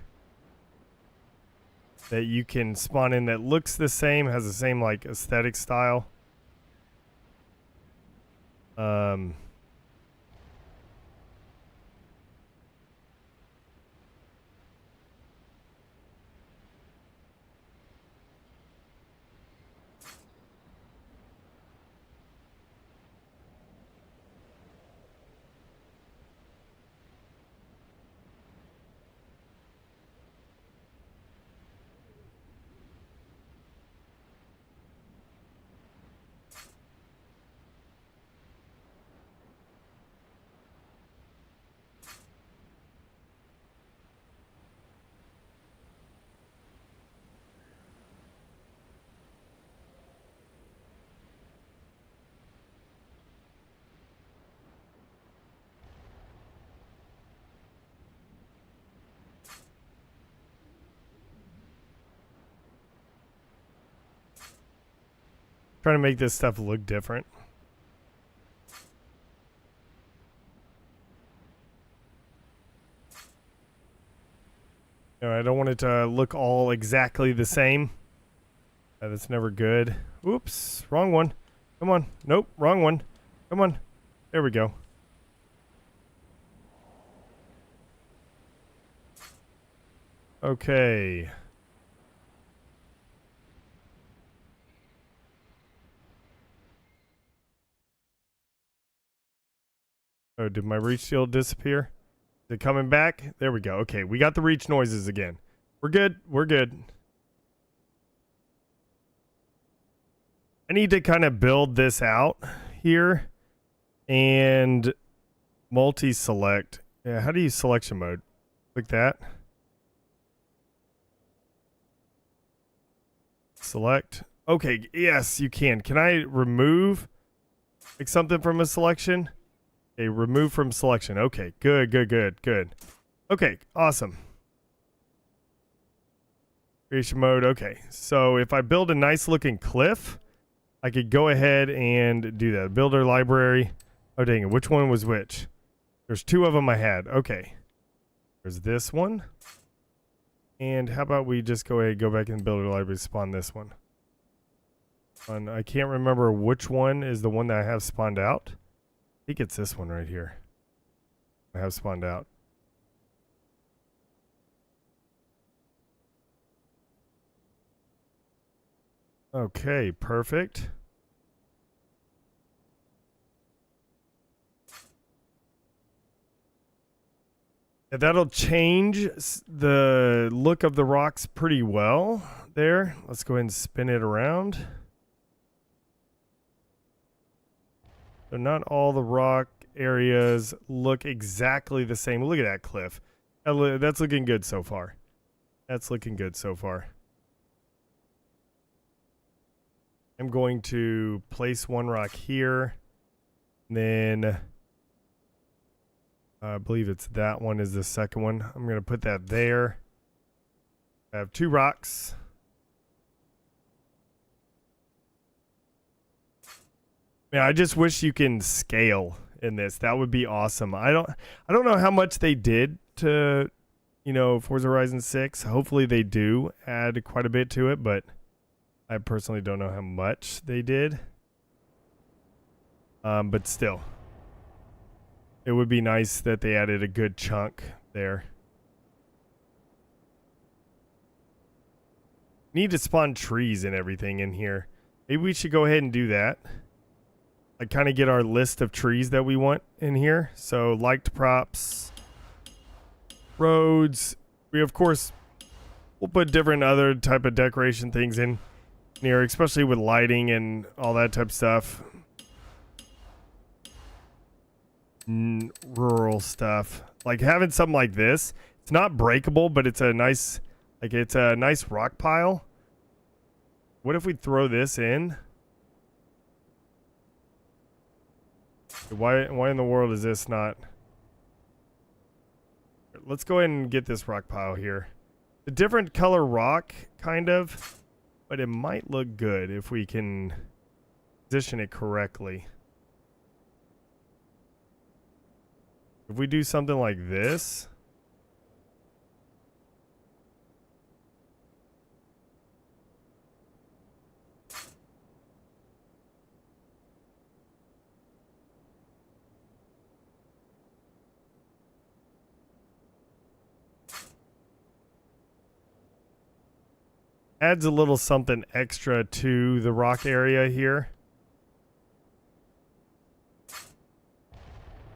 that you can spawn in that looks the same, has the same like aesthetic style. Trying to make this stuff look different. No, I don't want it to look all exactly the same. That's never good. Oops, wrong one. Come on. Nope, wrong one. Come on. There we go. Okay. Oh, did my reach shield disappear? Is it coming back? There we go. Okay, we got the reach noises again. We're good. We're good. I need to kind of build this out here and multi-select. Yeah, how do you selection mode? Click that. Select. Okay, yes, you can. Can I remove like something from a selection? Okay, remove from selection. Okay, good. Okay, awesome. Creation mode. Okay, so if I build a nice looking cliff, I could go ahead and do that. Builder library. Oh, dang it. Which one was which? There's two of them I had. Okay. There's this one. And how about we just go ahead and go back in the builder library, spawn this one. And I can't remember which one is the one that I have spawned out. I think it's this one right here. I have spawned out. Okay, perfect. Yeah, that'll change the look of the rocks pretty well there. Let's go ahead and spin it around. So not all the rock areas look exactly the same. Look at that cliff. That's looking good so far. That's looking good so far. I'm going to place one rock here. Then I believe it's that one is the second one. I'm going to put that there. I have two rocks. Yeah, I just wish you can scale in this. That would be awesome. I don't know how much they did to, Forza Horizon 6. Hopefully they do add quite a bit to it, but I personally don't know how much they did. But still, it would be nice that they added a good chunk there. Need to spawn trees and everything in here. Maybe we should go ahead and do that. Like kind of get our list of trees that we want in here. So liked props, roads. We of course we'll put different other type of decoration things in. near, especially with lighting and all that type of stuff. Rural stuff. Like having something like this, it's not breakable, but it's a nice, like it's a nice rock pile. What if we throw this in? Why in the world is this not? Let's go ahead and get this rock pile here. A different color rock, kind of, but it might look good if we can position it correctly. If we do something like this. Adds a little something extra to the rock area here.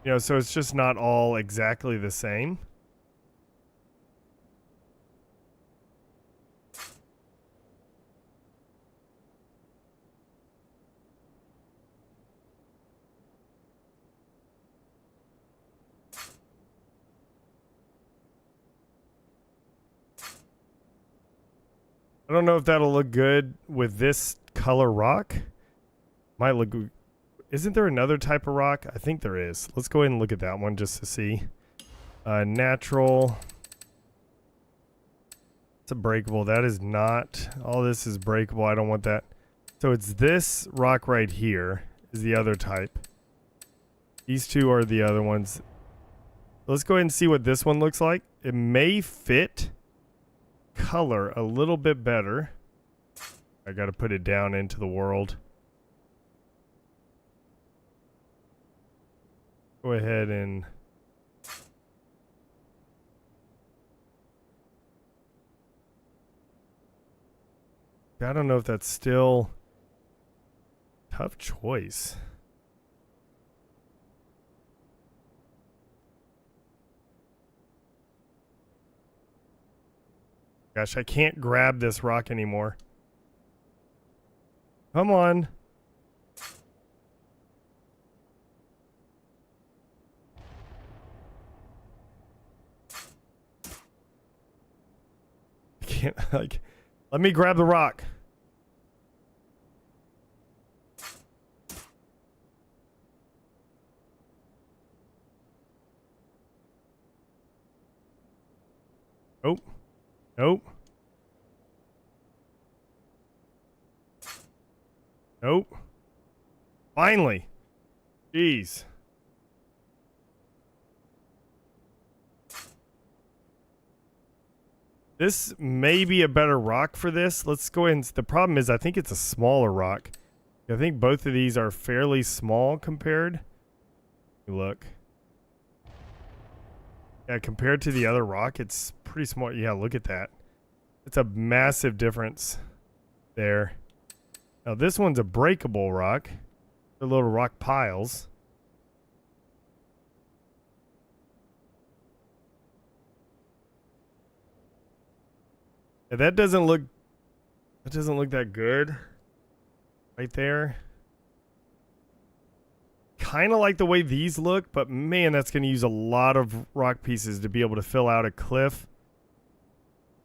You know, so it's just not all exactly the same. I don't know if that'll look good with this color rock. Might look. Isn't there another type of rock? I think there is. Let's go ahead and look at that one just to see. Natural. It's a breakable. That is not. All this is breakable. I don't want that. So it's this rock right here is the other type. These two are the other ones. Let's go ahead and see what this one looks like. It may fit color a little bit better. I got to put it down into the world. Go ahead and I don't know if that's still tough choice. Gosh, I can't grab this rock anymore. Come on. I can't, like, let me grab the rock. Nope. Nope. Nope. Finally. Jeez. This may be a better rock for this. Let's go ahead and... The problem is I think it's a smaller rock. I think both of these are fairly small compared. Look. Yeah, compared to the other rock, it's pretty small. Yeah, look at that. It's a massive difference there. Now this one's a breakable rock. They're little rock piles. Yeah, that doesn't look that good right there. Kind of like the way these look, but man, that's going to use a lot of rock pieces to be able to fill out a cliff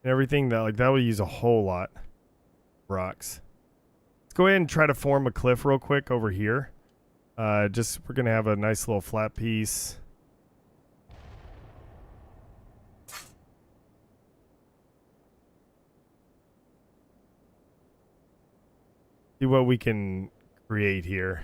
and everything. That will use a whole lot of rocks. Let's go ahead and try to form a cliff real quick over here. We're going to have a nice little flat piece. See what we can create here.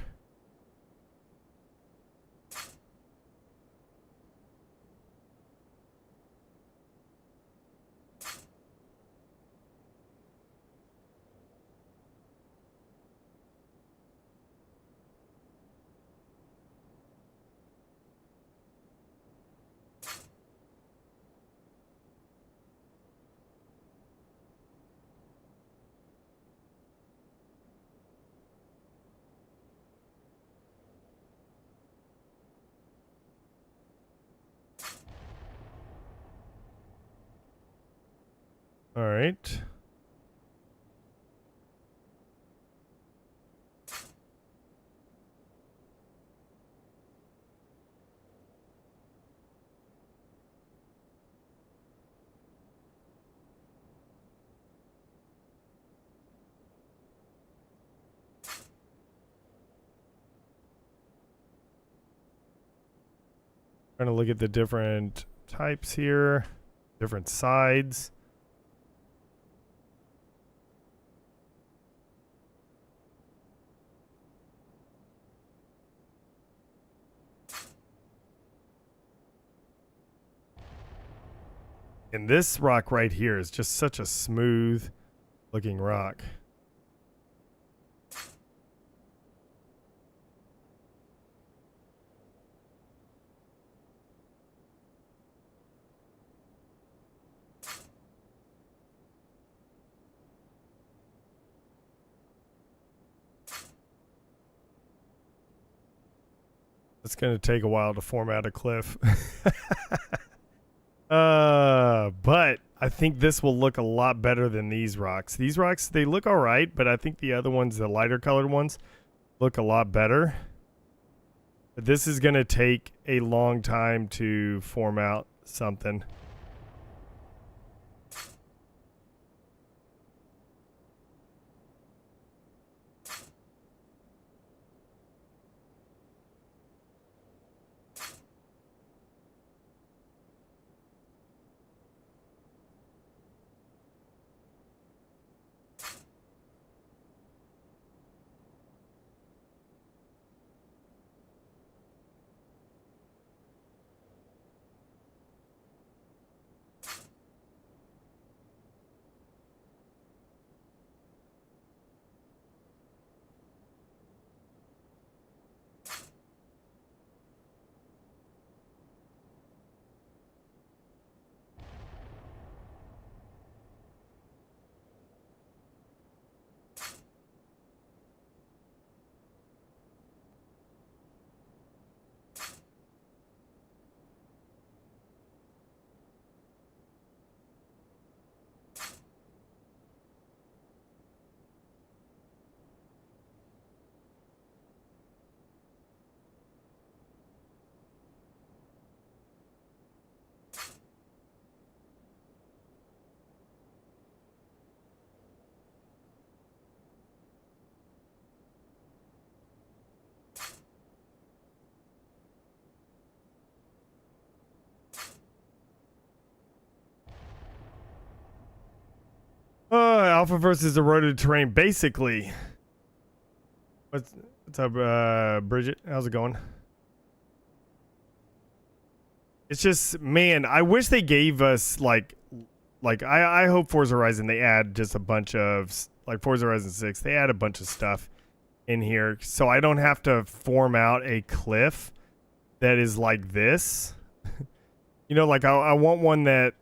All right. Trying to look at the different types here, different sides. And this rock right here is just such a smooth looking rock. It's going to take a while to format a cliff. But I think this will look a lot better than these rocks. These rocks, they look all right, but I think the other ones, the lighter colored ones, look a lot better. But this is going to take a long time to form out something. Alpha versus eroded terrain, basically. What's up, Bridget? How's it going? It's just, man, I wish they gave us like I hope Forza Horizon they add just a bunch of like Forza Horizon 6. They add a bunch of stuff in here so I don't have to form out a cliff that is like this. You know, like I want one that,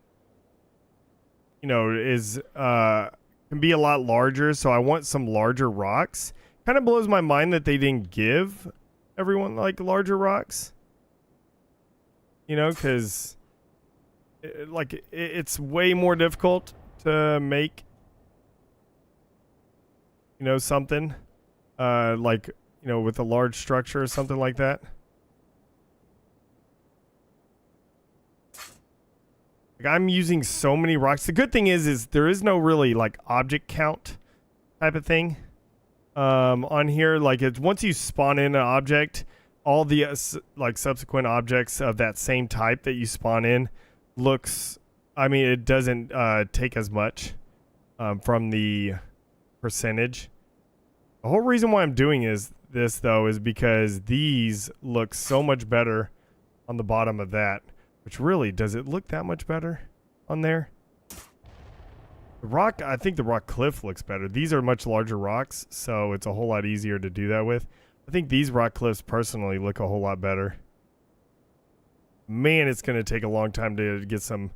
you know, is can be a lot larger, so I want some larger rocks. Kind of blows my mind that they didn't give everyone like larger rocks. You know, because it's way more difficult to make, you know, something like, you know, with a large structure or something like that. Like, I'm using so many rocks. The good thing is there is no really like object count type of thing on here. Like, it's once you spawn in an object, all the like subsequent objects of that same type that you spawn in looks, I mean, it doesn't take as much from the percentage. The whole reason why I'm doing this though is because these look so much better on the bottom of that. Which really, does it look that much better on there? The rock, I think the rock cliff looks better. These are much larger rocks, so it's a whole lot easier to do that with. I think these rock cliffs personally look a whole lot better. Man, it's going to take a long time to get some.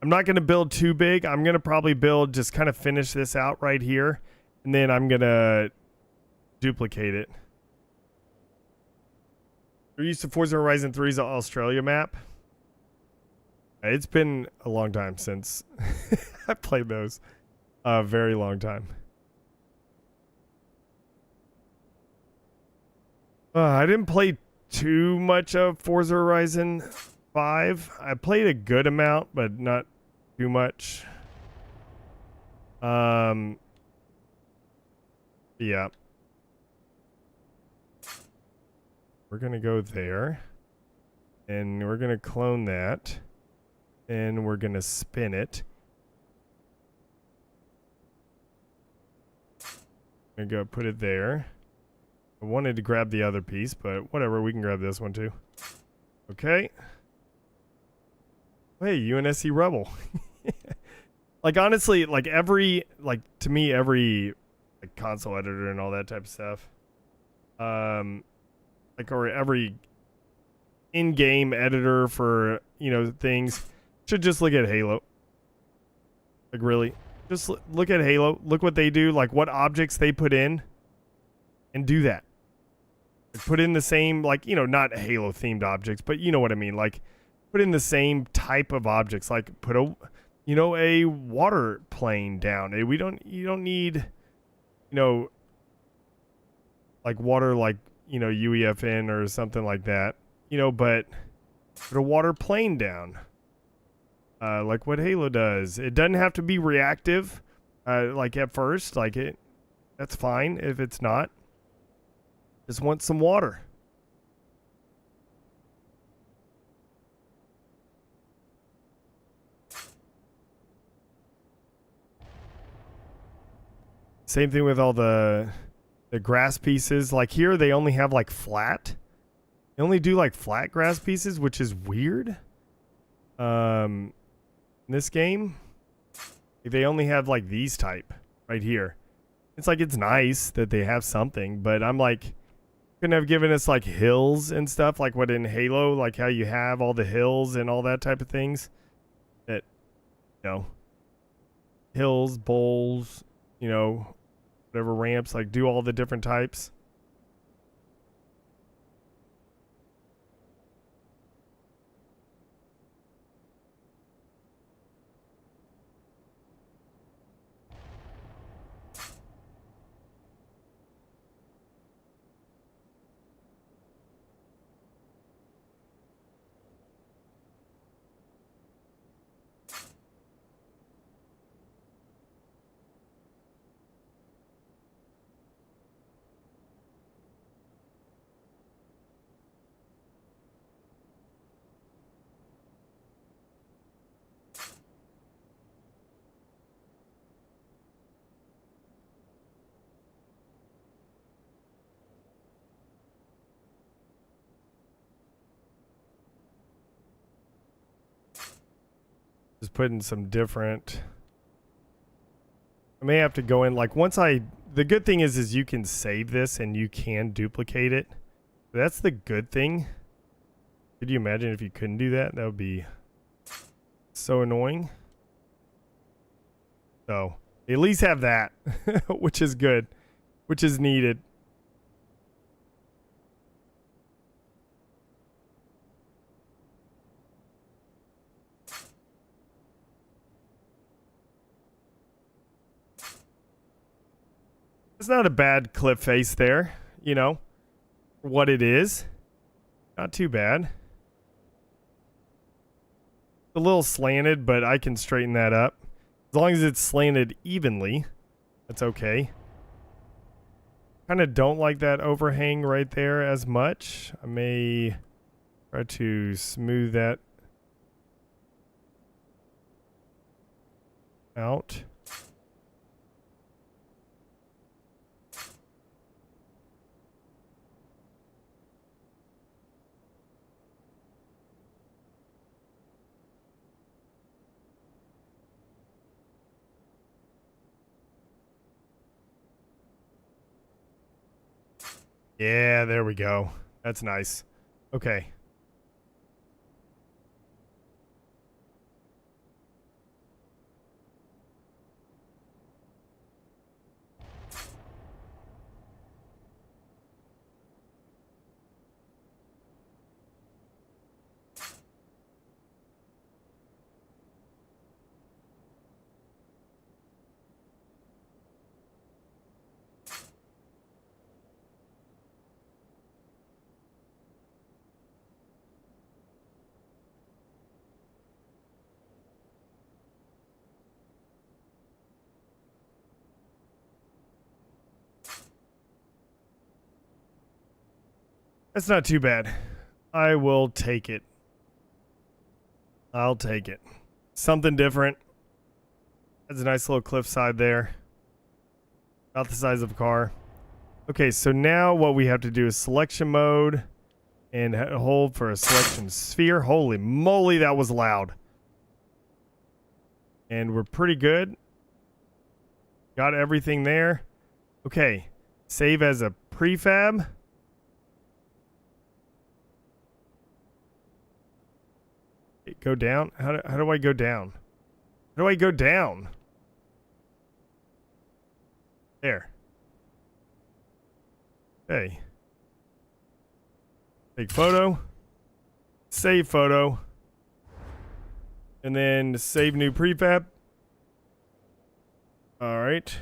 I'm not going to build too big. I'm going to probably build, just kind of finish this out right here, and then I'm going to duplicate it. You're used to Forza Horizon 3's Australia map. It's been a long time since I played those. A very long time. I didn't play too much of Forza Horizon 5. I played a good amount, but not too much. Yeah. We're going to go there. And we're going to clone that. And we're going to spin it. I'm going to go put it there. I wanted to grab the other piece, but whatever. We can grab this one too. Okay. Hey, UNSC Rebel. Like, honestly, like, to me, every, like, console editor and all that type of stuff, like, or every in-game editor for, you know, things, should just look at Halo. Like, really. Just look at Halo. Look what they do, like, what objects they put in, and do that. Like, put in the same, like, you know, not Halo-themed objects, but you know what I mean, like, put in the same type of objects, like, put a... You know, a water plane down. You don't need, you know, like water, like, you know, UEFN or something like that. You know, but put a water plane down. Like what Halo does. It doesn't have to be reactive, like at first. Like that's fine if it's not. Just want some water. Same thing with all the grass pieces. Like here, they only have like flat. They only do like flat grass pieces, which is weird. In this game, they only have like these type right here. It's like it's nice that they have something, but I'm like, couldn't have given us like hills and stuff like what in Halo, like how you have all the hills and all that type of things. That, you know, hills, bowls, you know, whatever ramps, like do all the different types. Just putting some different. I may have to go in like once the good thing is you can save this and you can duplicate it. That's the good thing. Could you imagine if you couldn't do that? That would be so annoying. So they at least have that, which is good, which is needed. It's not a bad clip face there, you know, for what it is. Not too bad. A little slanted, but I can straighten that up. As long as it's slanted evenly, that's okay. Kind of don't like that overhang right there as much. I may try to smooth that out. Yeah, there we go. That's nice. Okay. That's not too bad. I will take it. I'll take it. Something different. That's a nice little cliffside there. About the size of a car. Okay, so now what we have to do is selection mode and hold for a selection sphere. Holy moly, that was loud. And we're pretty good. Got everything there. Okay, save as a prefab. Go down. How do I go down? How do I go down? There. Hey. Take photo. Save photo. And then save new prefab. All right.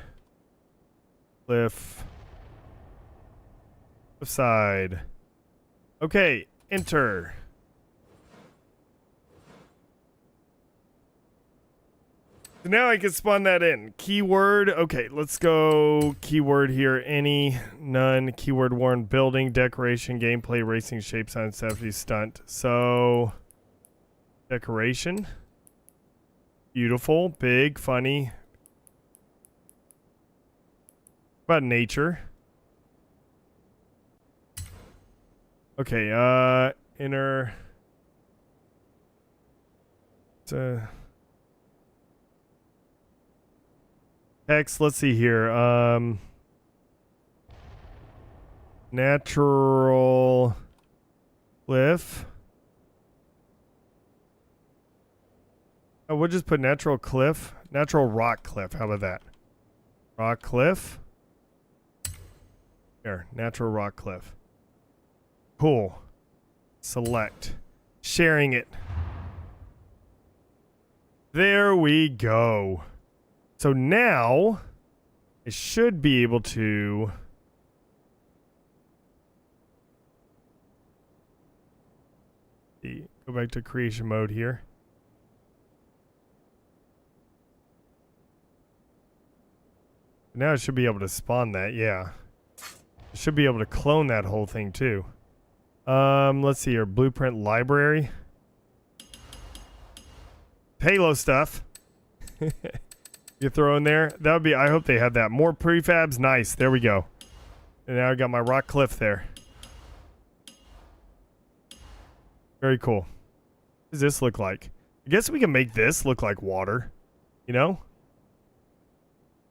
Cliff side. Okay, enter. So now I can spawn that in. Keyword. Okay, let's go keyword here. Any, none, keyword worn, building, decoration, gameplay, racing, shape, sign, safety, stunt. So, decoration. Beautiful, big, funny. About nature. Okay, inner. Text, let's see here. Natural cliff. Oh, we'll just put natural cliff. Natural rock cliff. How about that? Rock cliff. There, natural rock cliff. Cool. Select. Sharing it. There we go. So now I should be able to go back to creation mode here. Now I should be able to spawn that, yeah. I should be able to clone that whole thing too. Let's see here. Blueprint library. Halo stuff. You throw in there. That would be, I hope they have that. More prefabs. Nice. There we go. And now I got my rock cliff there. Very cool. What does this look like? I guess we can make this look like water. You know?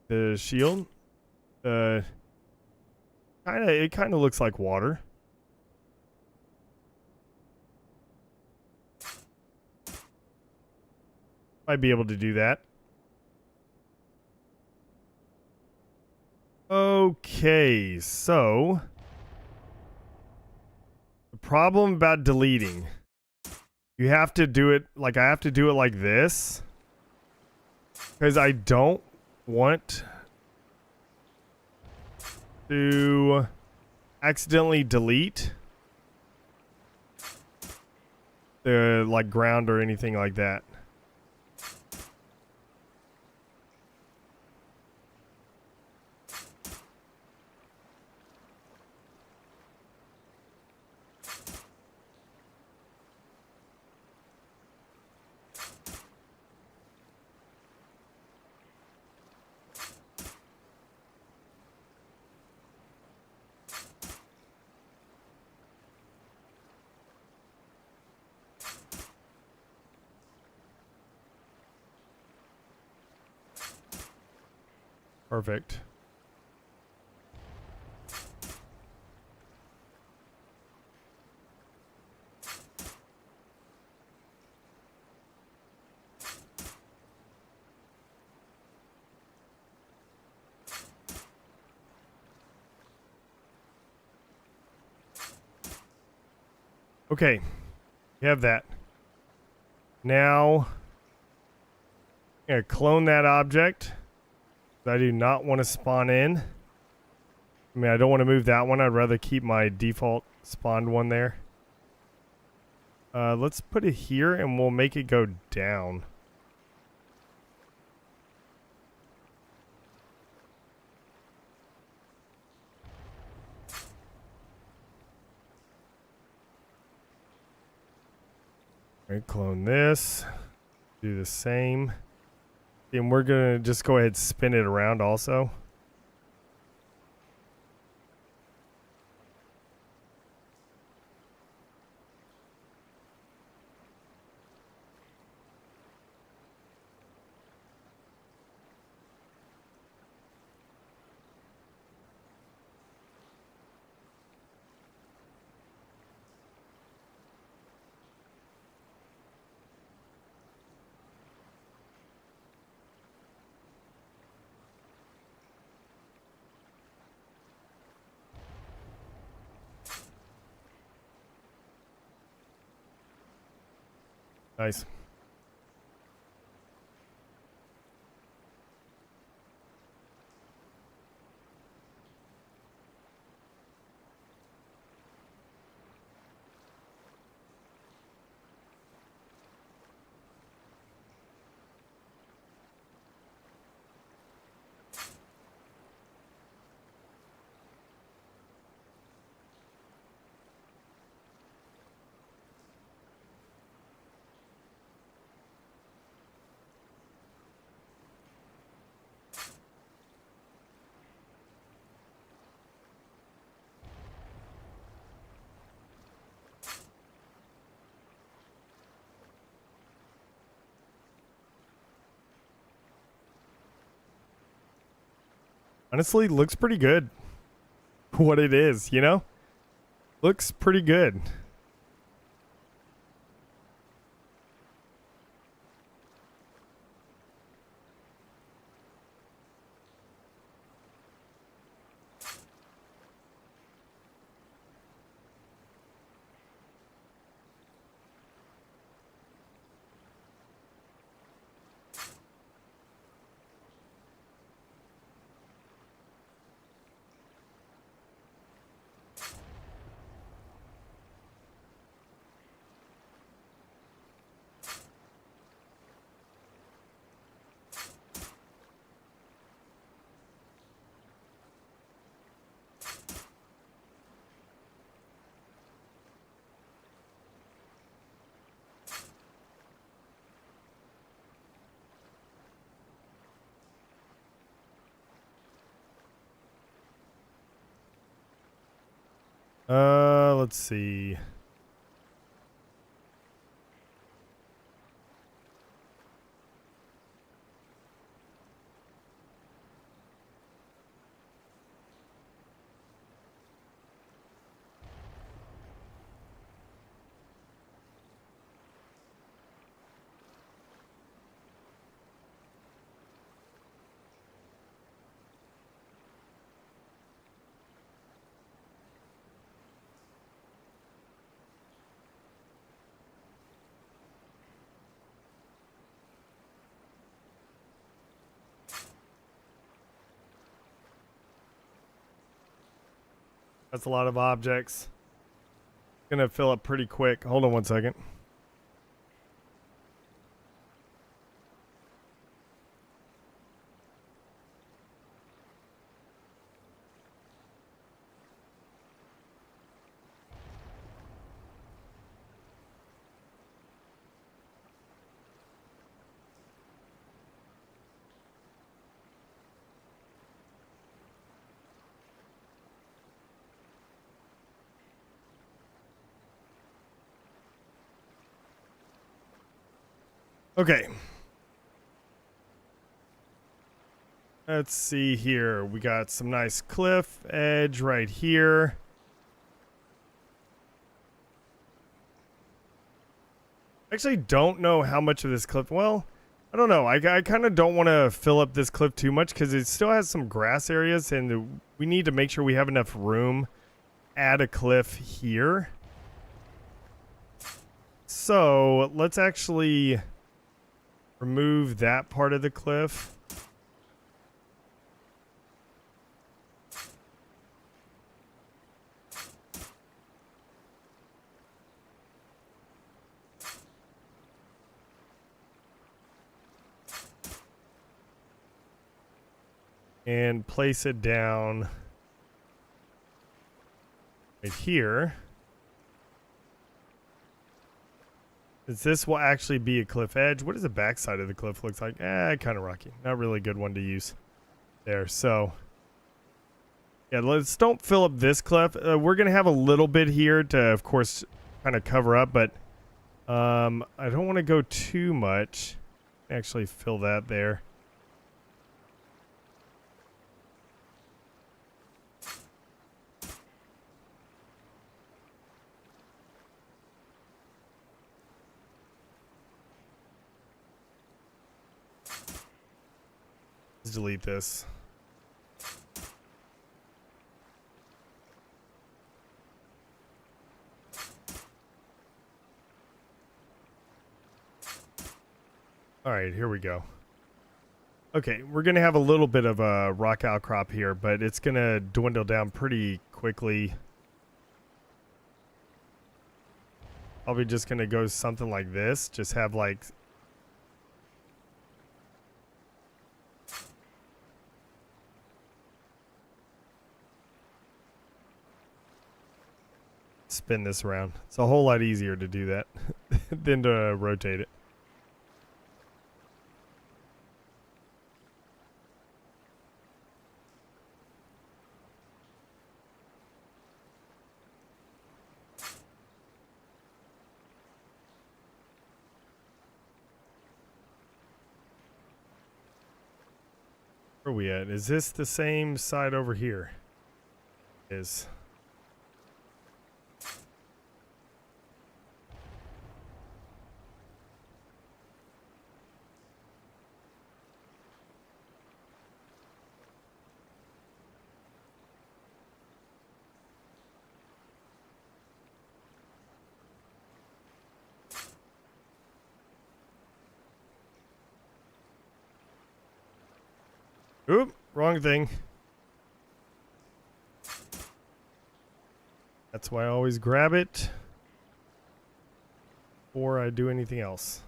The shield. It kind of looks like water. Might be able to do that. Okay, so the problem about deleting, you have to do it like I have to do it like this because I don't want to accidentally delete the like ground or anything like that. Perfect. Okay, you have that. Now, I'm gonna clone that object. I do not want to spawn in. I mean, I don't want to move that one. I'd rather keep my default spawned one there. Let's put it here and we'll make it go down. All right, clone this. Do the same. And we're going to just go ahead and spin it around also. Nice. Honestly, looks pretty good. What it is, you know? Looks pretty good. Let's see. That's a lot of objects. Gonna fill up pretty quick. Hold on one second. Okay. Let's see here. We got some nice cliff edge right here. Actually, don't know how much of this cliff. Well, I don't know. I kind of don't want to fill up this cliff too much because it still has some grass areas, and we need to make sure we have enough room. Add a cliff here. So let's actually remove that part of the cliff. And place it down right here. Since this will actually be a cliff edge, what does the backside of the cliff looks like? Kind of rocky. Not really a good one to use there. So, yeah, let's don't fill up this cliff. We're going to have a little bit here to, of course, kind of cover up, but I don't want to go too much. Actually fill that there. Let's delete this. All right, here we go. Okay, we're going to have a little bit of a rock outcrop here, but it's going to dwindle down pretty quickly. Probably just going to go something like this. Just have like... spin this around. It's a whole lot easier to do that than to rotate it. Where are we at? Is this the same side over here? It is. Oop, wrong thing. That's why I always grab it before I do anything else.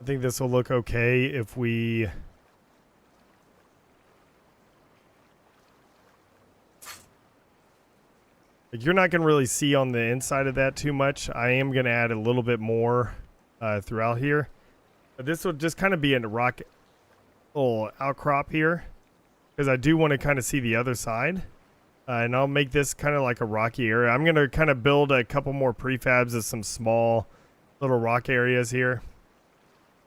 I think this will look okay if we... like, you're not going to really see on the inside of that too much. I am going to add a little bit more throughout here. But this will just kind of be a rock little outcrop here, because I do want to kind of see the other side. And I'll make this kind of like a rocky area. I'm going to kind of build a couple more prefabs of some small little rock areas here.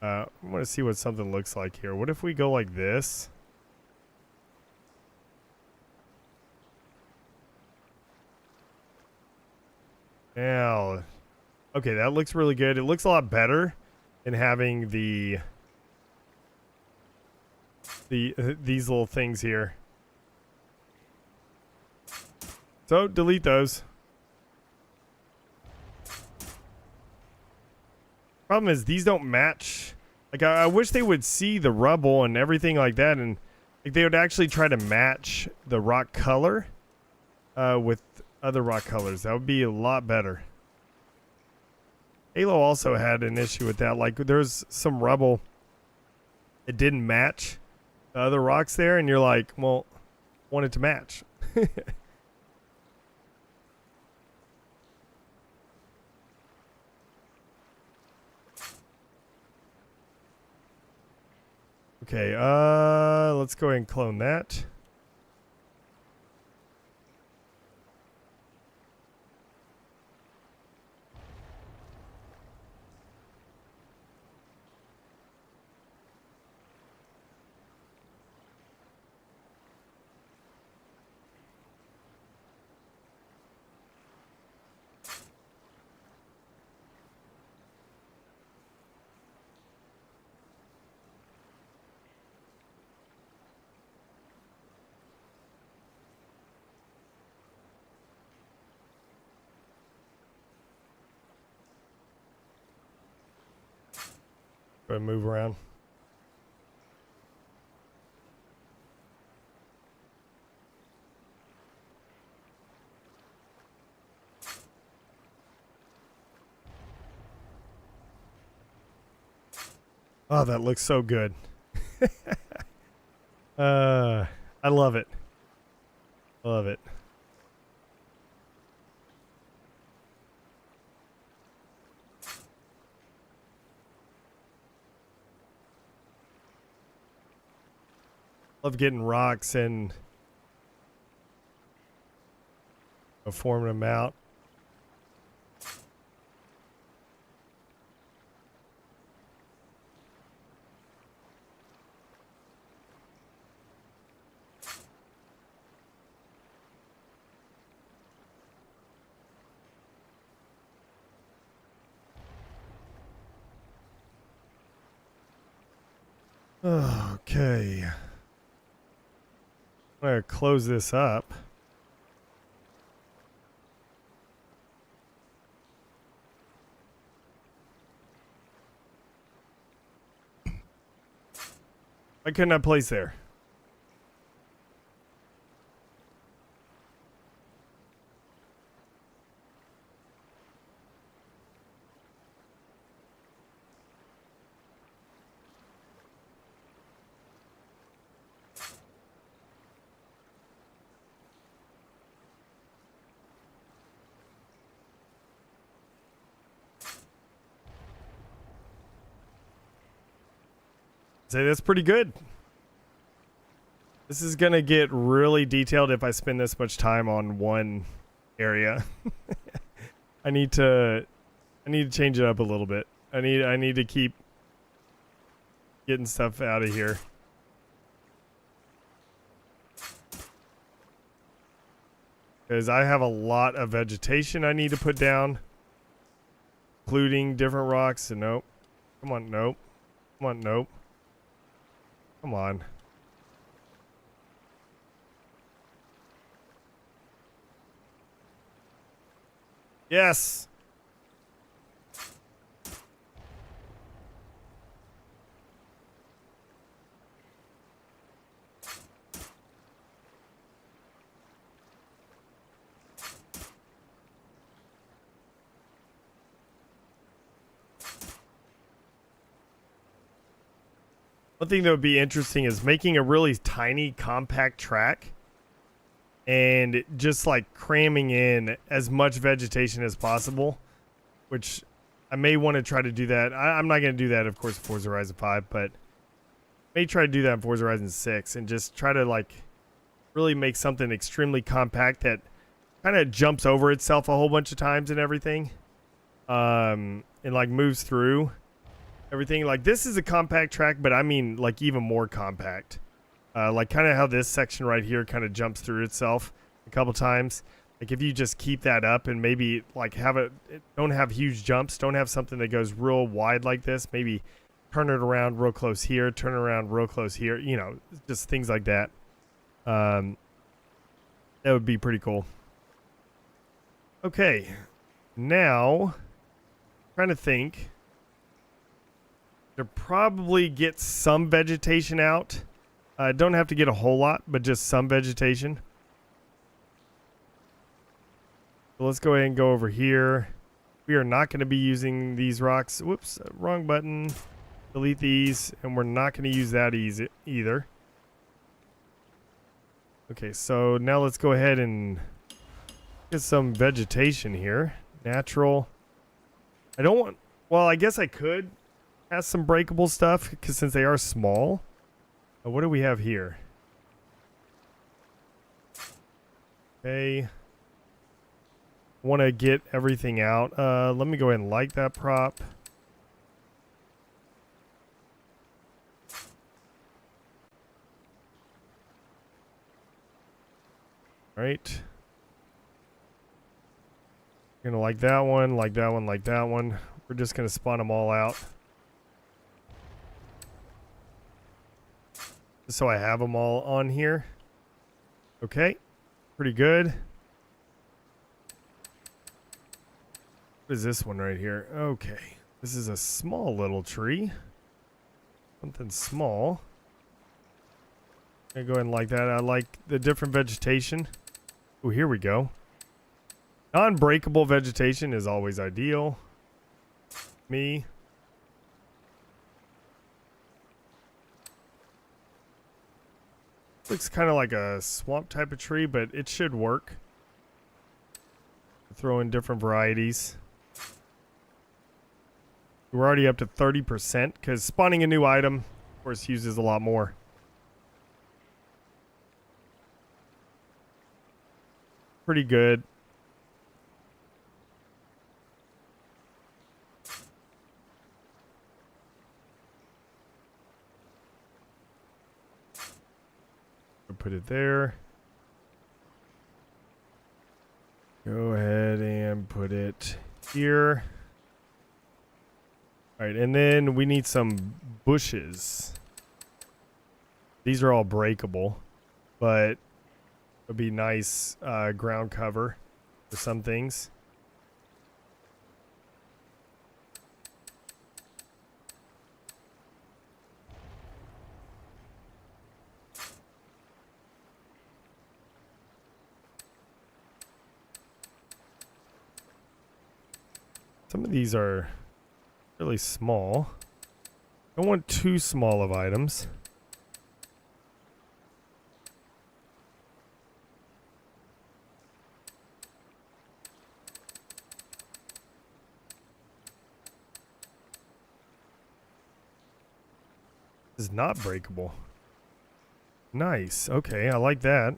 I want to see what something looks like here. What if we go like this? Now, okay, that looks really good. It looks a lot better than having these little things here. So delete those. Problem is these don't match. Like I wish they would see the rubble and everything like that, and like they would actually try to match the rock color with other rock colors. That would be a lot better. Halo also had an issue with that. Like there's some rubble, it didn't match the other rocks there, and you're like, well, want it to match. Okay, let's go ahead and clone that. Go ahead and move around. Oh, that looks so good. I love it. Love it. Love getting rocks and forming them out. Okay. I'm going to close this up. Why couldn't I place there? Say that's pretty good. This is gonna get really detailed if I spend this much time on one area. I need to change it up a little bit. I need to keep getting stuff out of here. Because I have a lot of vegetation I need to put down, including different rocks. And nope. Come on, nope. Come on, nope. Come on. Yes. One thing that would be interesting is making a really tiny, compact track and just like cramming in as much vegetation as possible, which I may want to try to do that. I'm not going to do that, of course, in Forza Horizon 5, but may try to do that in Forza Horizon 6 and just try to like really make something extremely compact that kind of jumps over itself a whole bunch of times and everything, and like moves through everything. Like this is a compact track, but I mean like even more compact. Like kind of how this section right here kind of jumps through itself a couple times. Like if you just keep that up and maybe like have it, don't have huge jumps, don't have something that goes real wide like this. Maybe turn it around real close here, turn it around real close here. You know, just things like that. That would be pretty cool. Okay, now trying to think. To probably get some vegetation out. Don't have to get a whole lot, but just some vegetation. So let's go ahead and go over here. We are not going to be using these rocks. Whoops, wrong button. Delete these, and we're not going to use that either. Okay, so now let's go ahead and get some vegetation here. Natural. I don't want... Well, I guess I could have some breakable stuff, because since they are small. What do we have here? Okay. Want to get everything out. Let me go ahead and like that prop. All right. Gonna like that one, like that one, like that one. We're just gonna spawn them all out. So I have them all on here. Okay, pretty good. What is this one right here? Okay, this is a small little tree. Something small. I'm gonna go ahead and like that. I like the different vegetation. Oh, here we go. Non-breakable vegetation is always ideal. Me. Looks kind of like a swamp type of tree, but it should work. Throw in different varieties. We're already up to 30% because spawning a new item, of course, uses a lot more. pretty good. I'll put it there. Go ahead and put it here. All right, and then we need some bushes. These are all breakable, but it'll be nice ground cover for some things. Some of these are really small. I don't want too small of items. This is not breakable. Nice. Okay, I like that.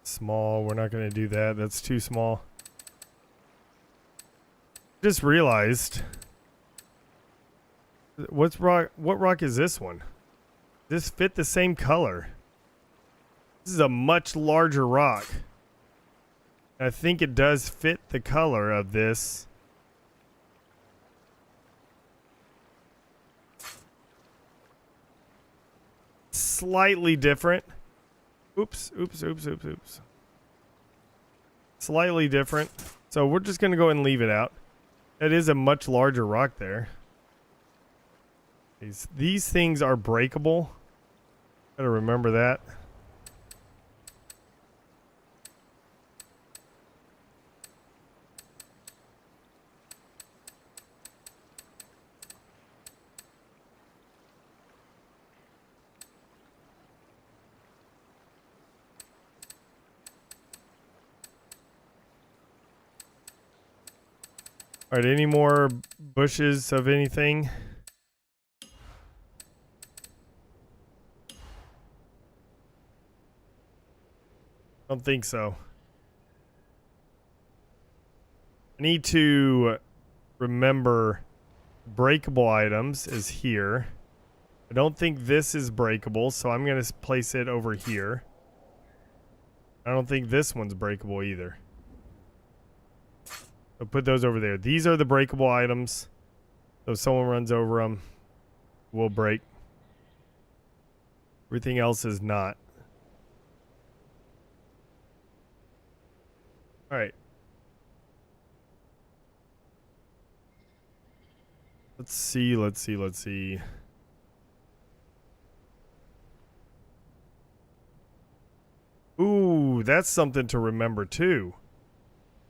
Small. We're not going to do that. That's too small. Just realized. What rock is this one? Does this fit the same color? This is a much larger rock. I think it does fit the color of this. Slightly different. Oops. Slightly different. So we're just going to go ahead and leave it out. That is a much larger rock there. These things are breakable. Gotta remember that. All right, any more bushes of anything? Don't think so. I need to remember breakable items is here. I don't think this is breakable, so I'm going to place it over here. I don't think this one's breakable either. So put those over there. These are the breakable items. So if someone runs over them, we'll break. Everything else is not. All right. Let's see. Ooh, that's something to remember too.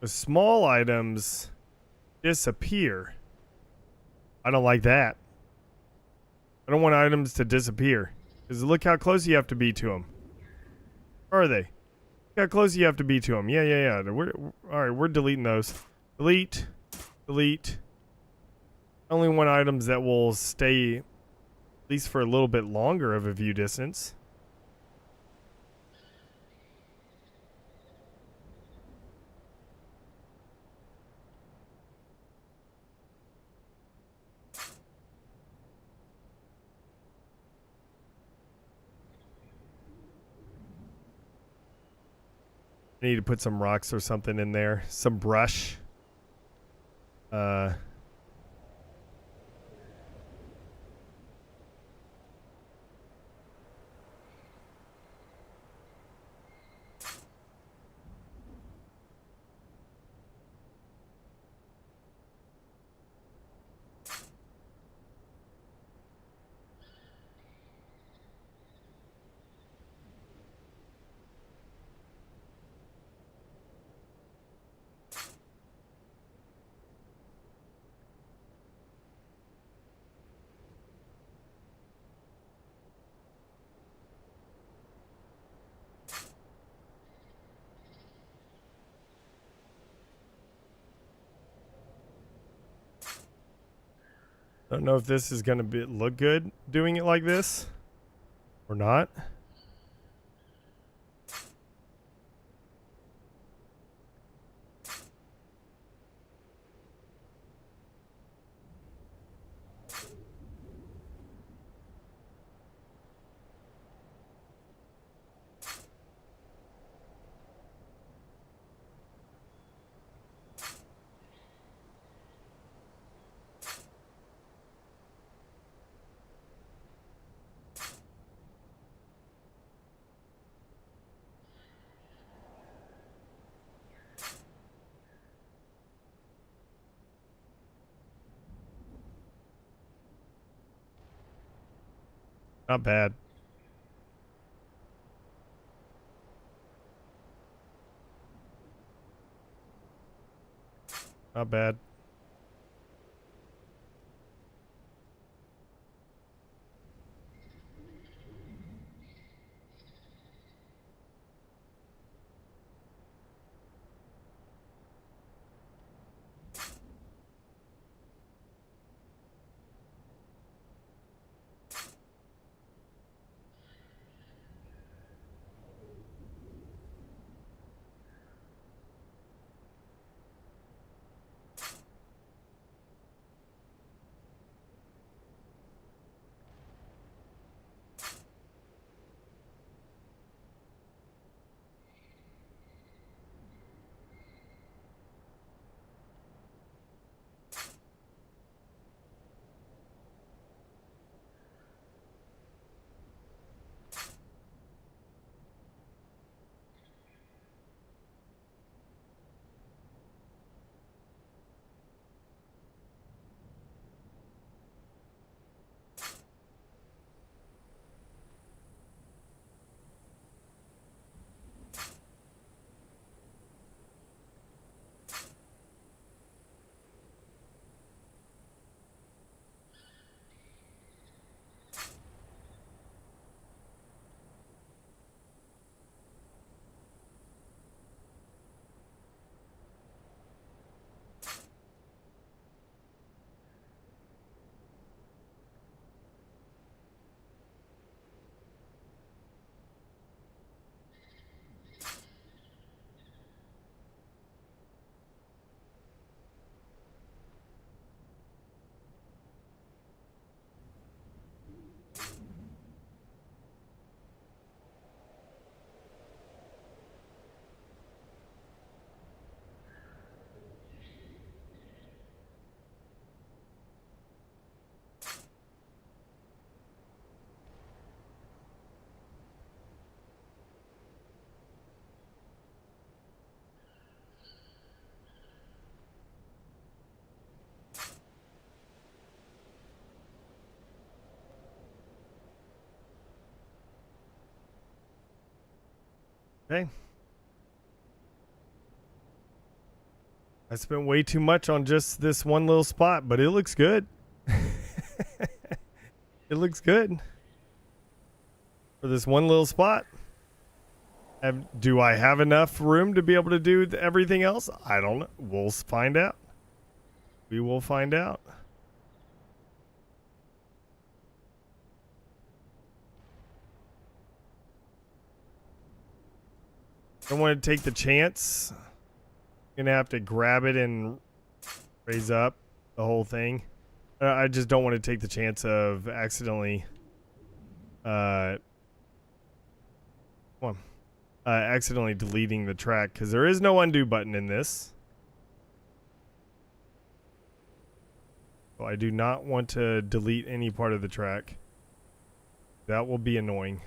The small items disappear. I don't like that. I don't want items to disappear. Because look how close you have to be to them. Where are they? Look how close you have to be to them. Yeah. Alright, we're deleting those. Delete. I only want items that will stay at least for a little bit longer of a view distance. I need to put some rocks or something in there. Some brush. I don't know if this is going to look good doing it like this or not. Not bad. Not bad. Okay. I spent way too much on just this one little spot, but it looks good. It looks good for this one little spot. Do I have enough room to be able to do everything else? I don't know. We'll find out. We will find out. Don't want to take the chance. Gonna have to grab it and raise up the whole thing. I just don't want to take the chance of accidentally come on, accidentally deleting the track, because there is no undo button in this. So I do not want to delete any part of the track. That will be annoying.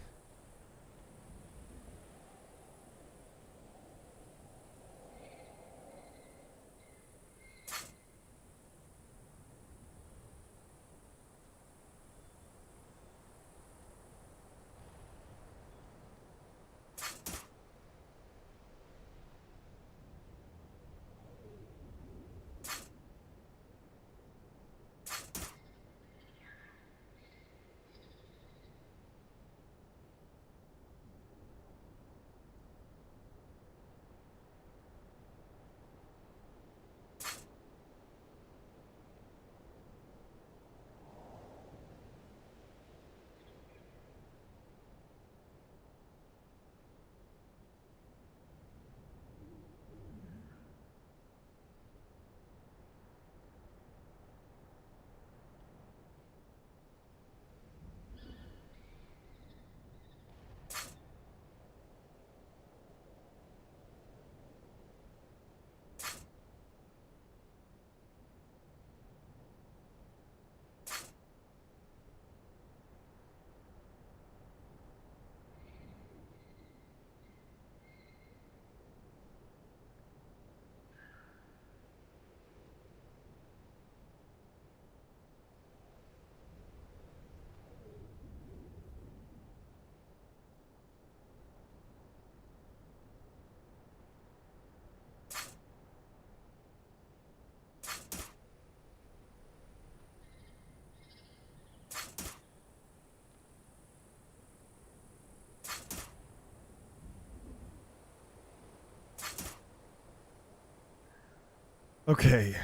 Okay.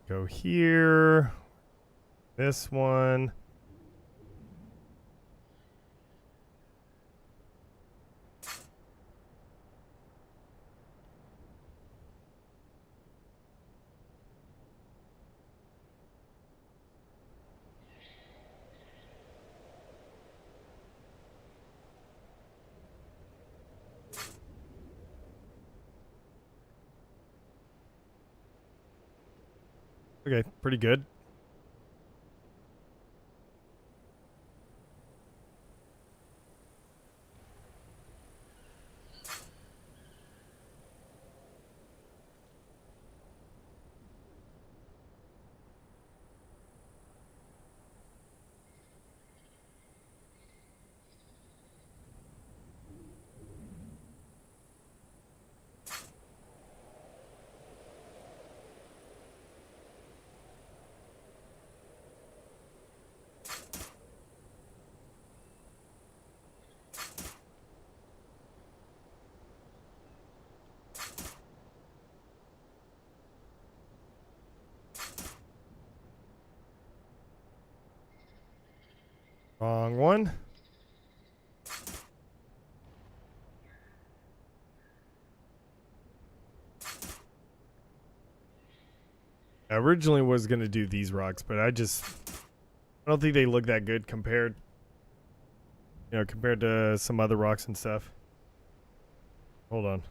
Go here. This one. Okay, pretty good. Wrong one. I originally was going to do these rocks, but I don't think they look that good compared to some other rocks and stuff. Hold on.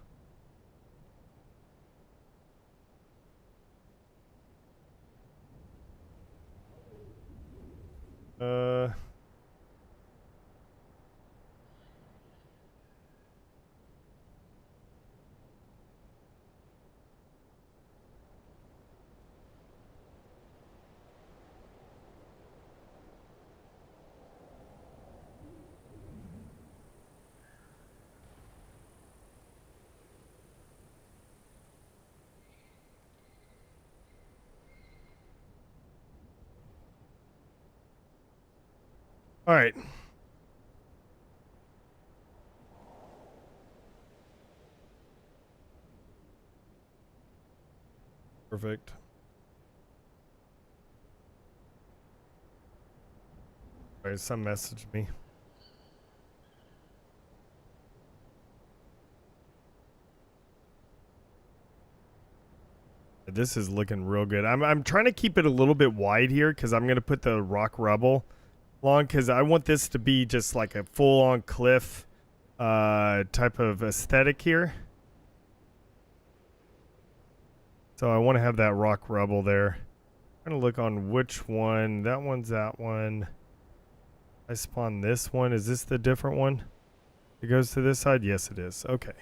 Uh all right. Perfect. All right, some messaged me. This is looking real good. I'm trying to keep it a little bit wide here because I'm gonna put the rock rubble along because I want this to be just like a full on cliff type of aesthetic here. So I want to have that rock rubble there. I'm gonna look on which one. That one's that one. I spawned this one. Is this the different one? It goes to this side? Yes, it is. Okay.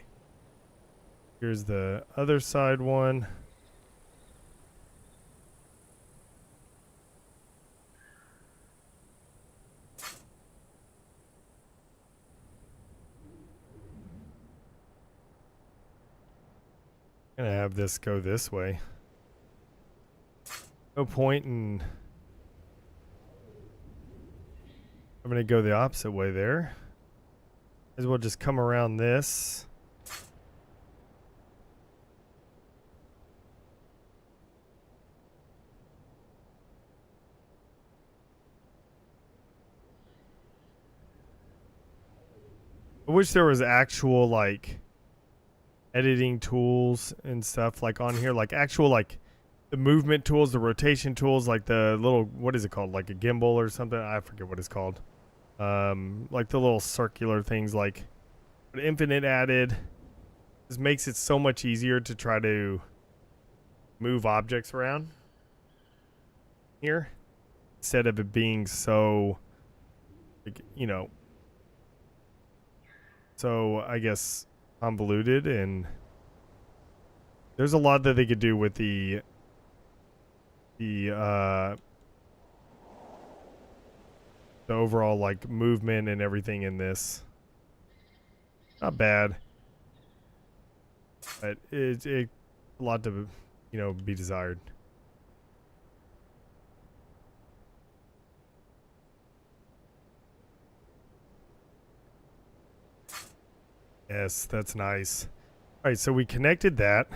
Here's the other side one. Gonna have this go this way. No point in I'm gonna go the opposite way there. Might as well just come around this. I wish there was actual like editing tools and stuff like on here, like actual like the movement tools, the rotation tools, like the little, what is it called, like a gimbal or something? I forget what it's called. Like the little circular things, like what Infinite added. This makes it so much easier to try to move objects around here instead of it being so, like, so I guess convoluted. And there's a lot that they could do with the overall like movement and everything in this. Not bad, but it's a lot to be desired. Yes, that's nice. All right, so we connected that.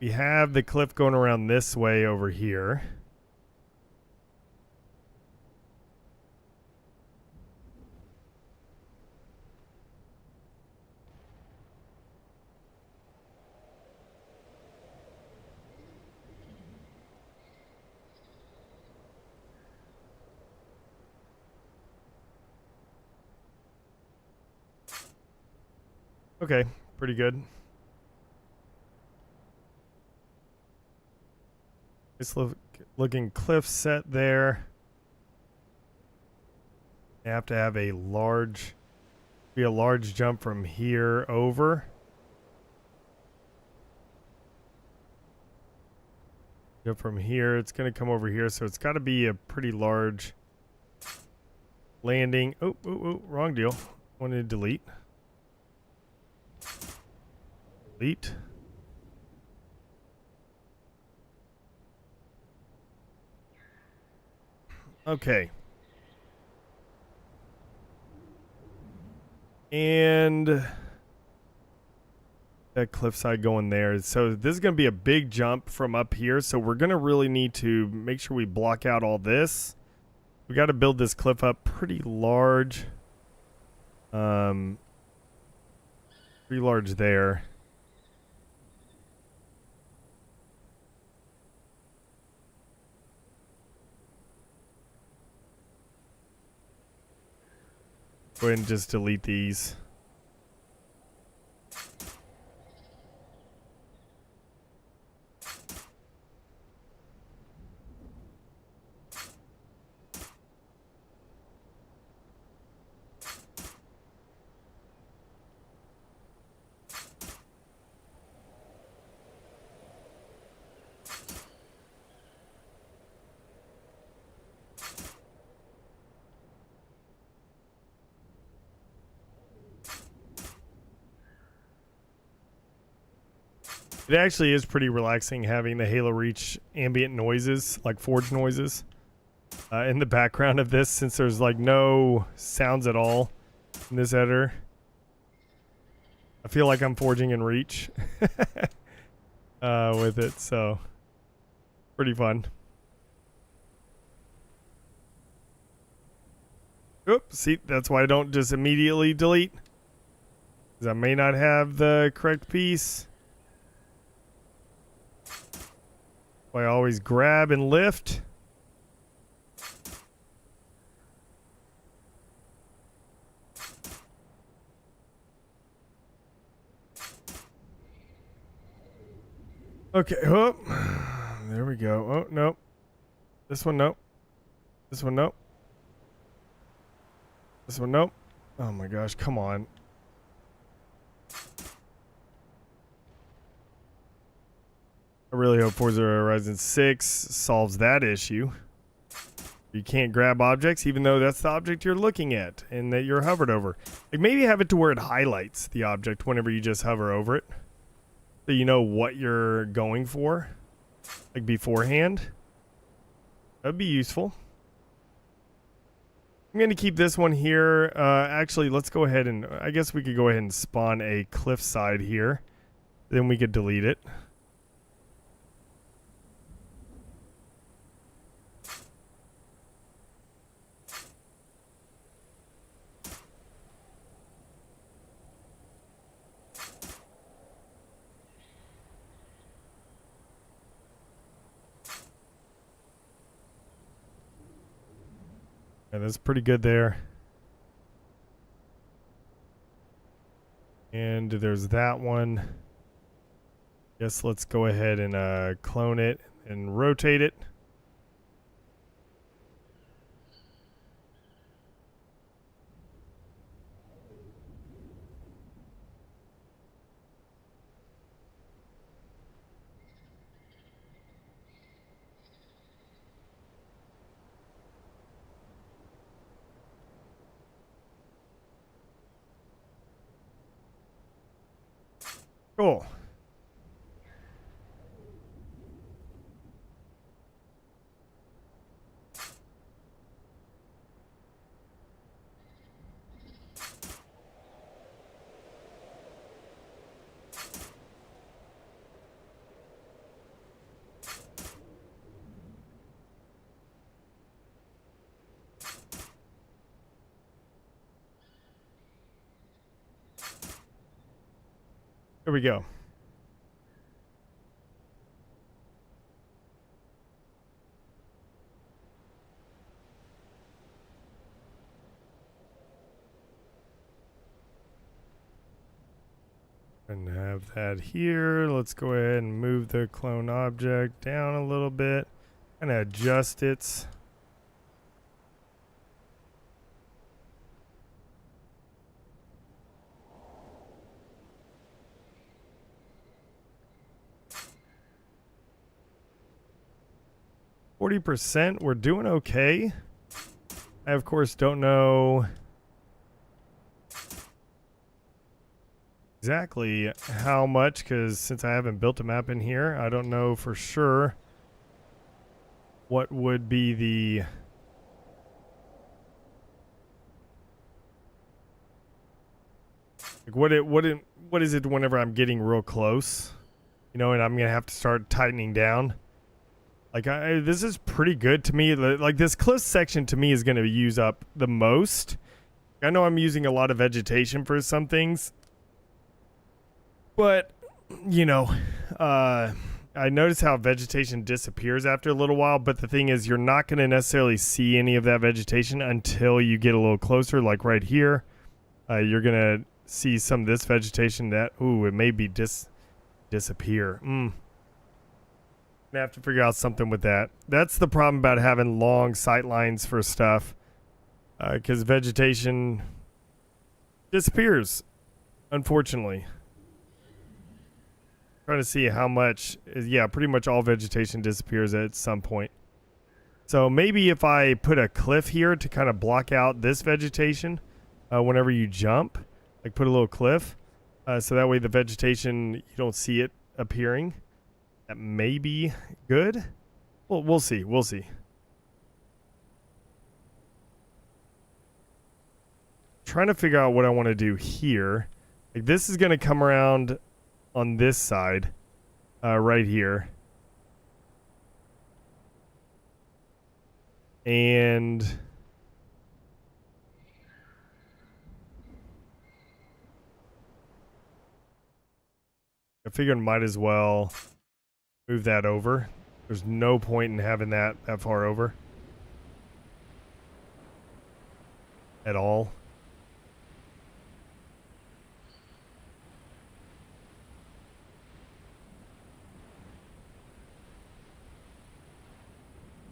we have the cliff going around this way over here. Okay, pretty good. Nice looking cliff set there. You have to have a large jump from here over. Jump from here, it's going to come over here, so it's got to be a pretty large landing. Oh, wrong deal. Wanted to delete. Delete. Okay. And that cliffside going there. So this is going to be a big jump from up here. So we're going to really need to make sure we block out all this. We got to build this cliff up pretty large. Pretty large there. Go ahead and just delete these. It actually is pretty relaxing having the Halo Reach ambient noises, like forge noises, in the background of this, since there's like no sounds at all in this editor. I feel like I'm forging in Reach with it, so pretty fun. Oops, see, that's why I don't just immediately delete, because I may not have the correct piece. I always grab and lift. Okay, oh, there we go. Oh, no. This one, nope. This one, nope. This one, nope. Oh my gosh, come on. I really hope Forza Horizon 6 solves that issue. You can't grab objects even though that's the object you're looking at and that you're hovered over. Like maybe have it to where it highlights the object whenever you just hover over it, so you know what you're going for, like beforehand. That'd be useful. I'm going to keep this one here. Actually, let's go ahead and, I guess we could go ahead and spawn a cliffside here. Then we could delete it. Yeah, that's pretty good there. And there's that one. Guess let's go ahead and clone it and rotate it. Cool. Here we go. And have that here. Let's go ahead and move the clone object down a little bit and adjust its. %. We're doing okay. I of course don't know exactly how much, because since I haven't built a map in here, I don't know for sure what would be the like what is it whenever I'm getting real close, you know, and I'm gonna have to start tightening down. Like this is pretty good to me. Like this cliff section to me is gonna use up the most. I know I'm using a lot of vegetation for some things, but you know, I notice how vegetation disappears after a little while, but the thing is you're not going to necessarily see any of that vegetation until you get a little closer, like right here. You're going to see some of this vegetation that, ooh, it may be disappear. Gonna have to figure out something with that. That's the problem about having long sight lines for stuff, because vegetation disappears, unfortunately. Trying to see how much. Yeah, pretty much all vegetation disappears at some point. So maybe if I put a cliff here to kind of block out this vegetation whenever you jump, like put a little cliff, so that way the vegetation, you don't see it appearing. That may be good. Well, we'll see. We'll see. Trying to figure out what I want to do here. Like this is going to come around on this side, right here. And I figured might as well move that over. There's no point in having that far over at all.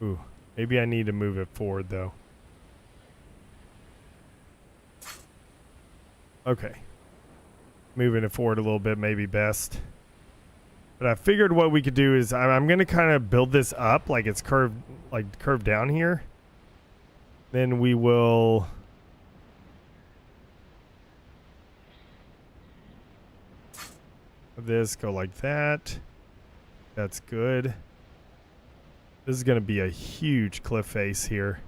Ooh, maybe I need to move it forward though. Okay. Moving it forward a little bit may be best. But I figured what we could do is I'm going to kind of build this up like it's curved down here. Then we will this go like that. That's good. This is going to be a huge cliff face here.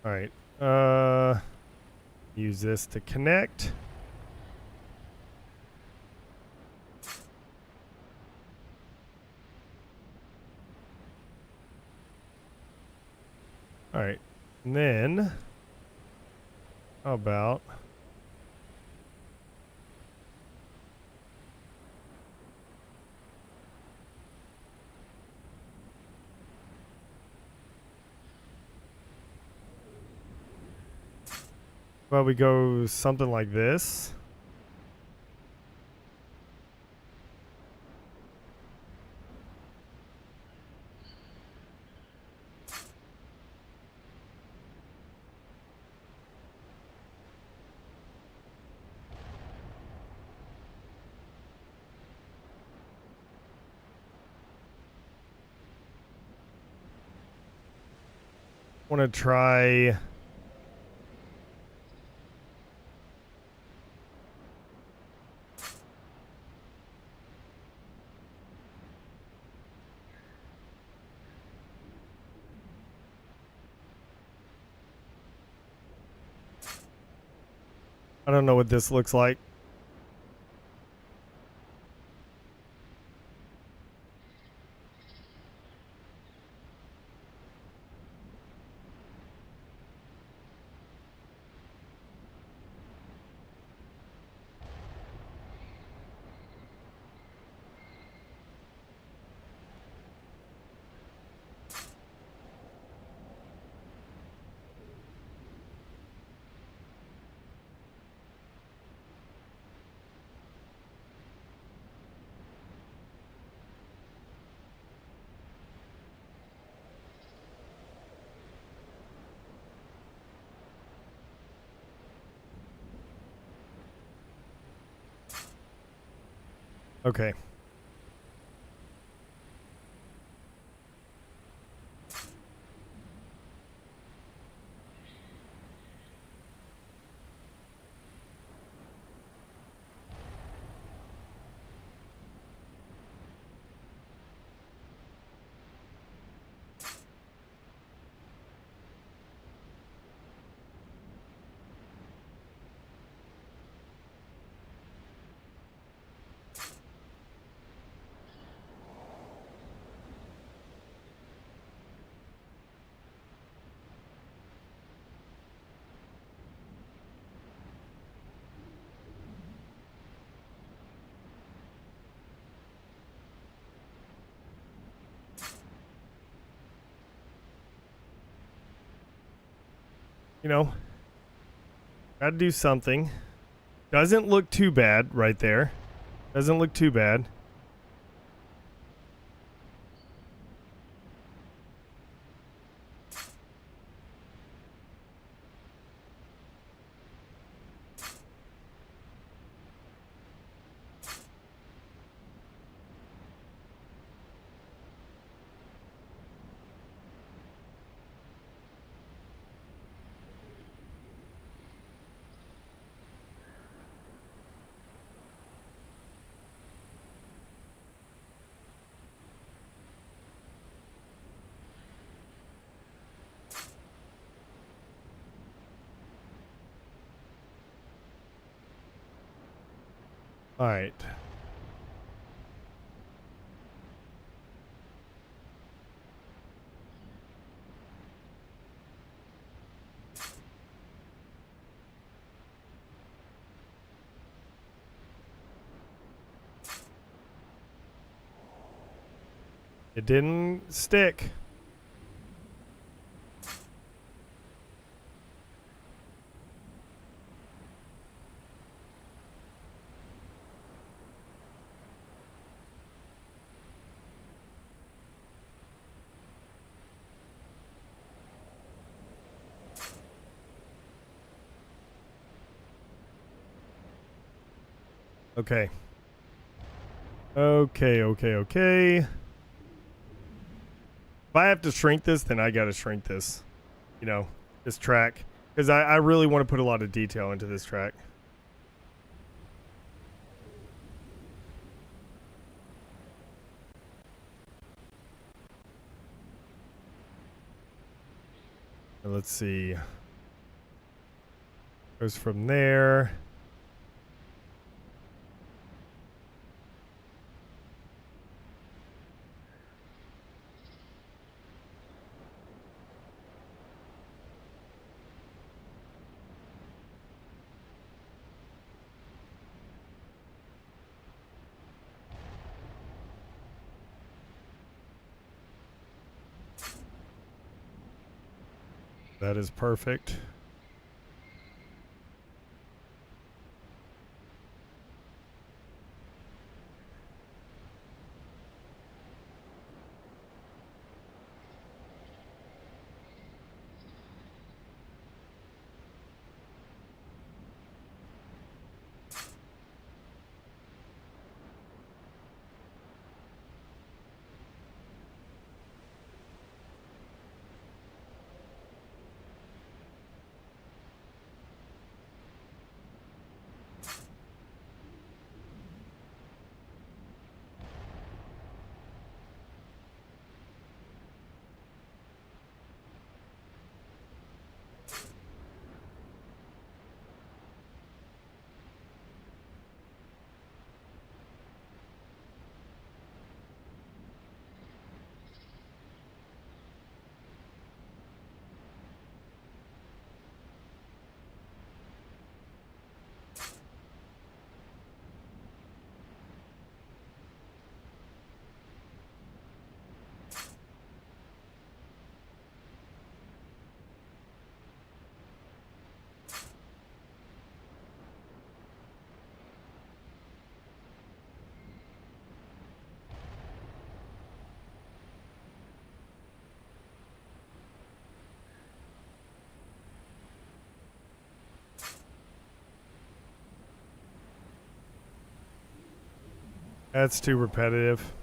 All right. Use this to connect. All right. And then how about we go something like this. Want to try I don't know what this looks like. Okay. You know, gotta do something. Doesn't look too bad right there. Doesn't look too bad. All right. It didn't stick. Okay. Okay. If I have to shrink this, then I gotta shrink this. You know, this track. Because I really want to put a lot of detail into this track. Let's see. Goes from there. That is perfect. That's too repetitive.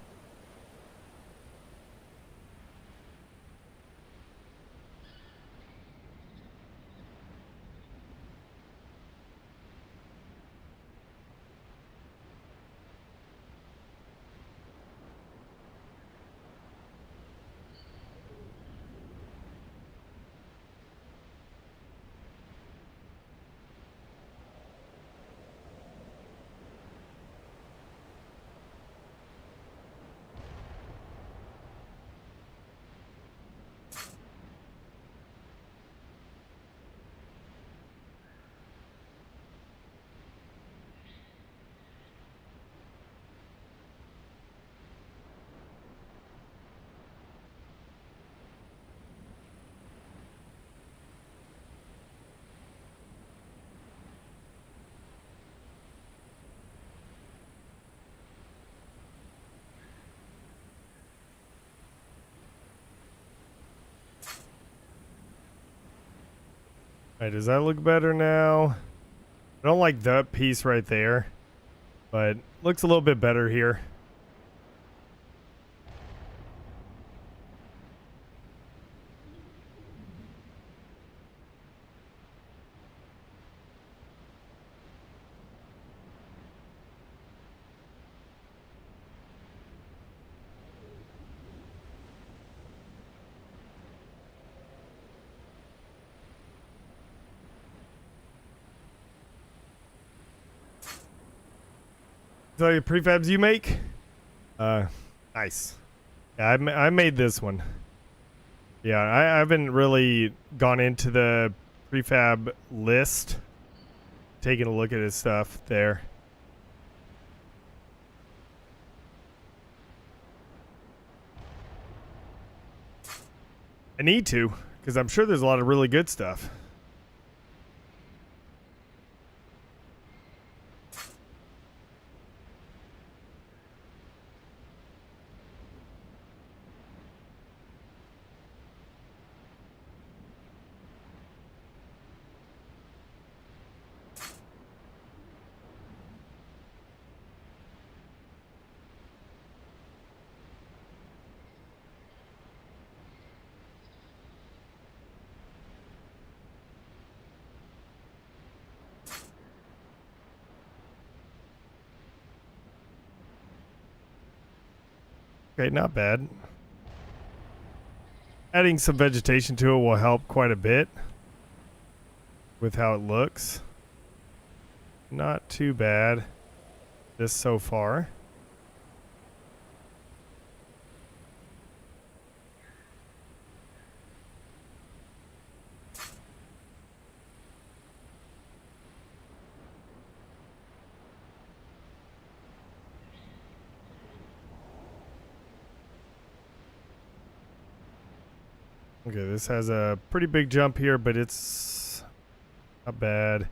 Alright, does that look better now? I don't like that piece right there, but looks a little bit better here. So your prefabs you make? Nice. Yeah, I made this one. Yeah, I haven't really gone into the prefab list, taking a look at his stuff there. I need to, because I'm sure there's a lot of really good stuff. Okay, not bad. Adding some vegetation to it will help quite a bit with how it looks. Not too bad this so far. Okay, this has a pretty big jump here, but it's not bad.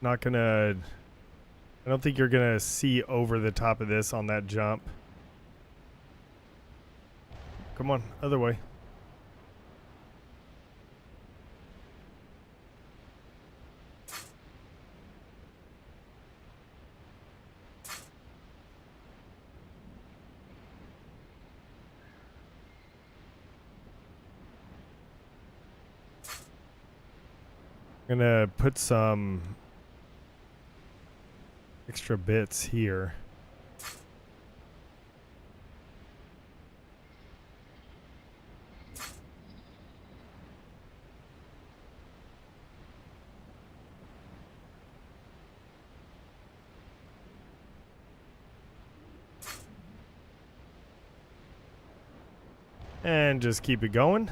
Not gonna... I don't think you're gonna see over the top of this on that jump. Come on, other way. I'm gonna put some extra bits here. And just keep it going.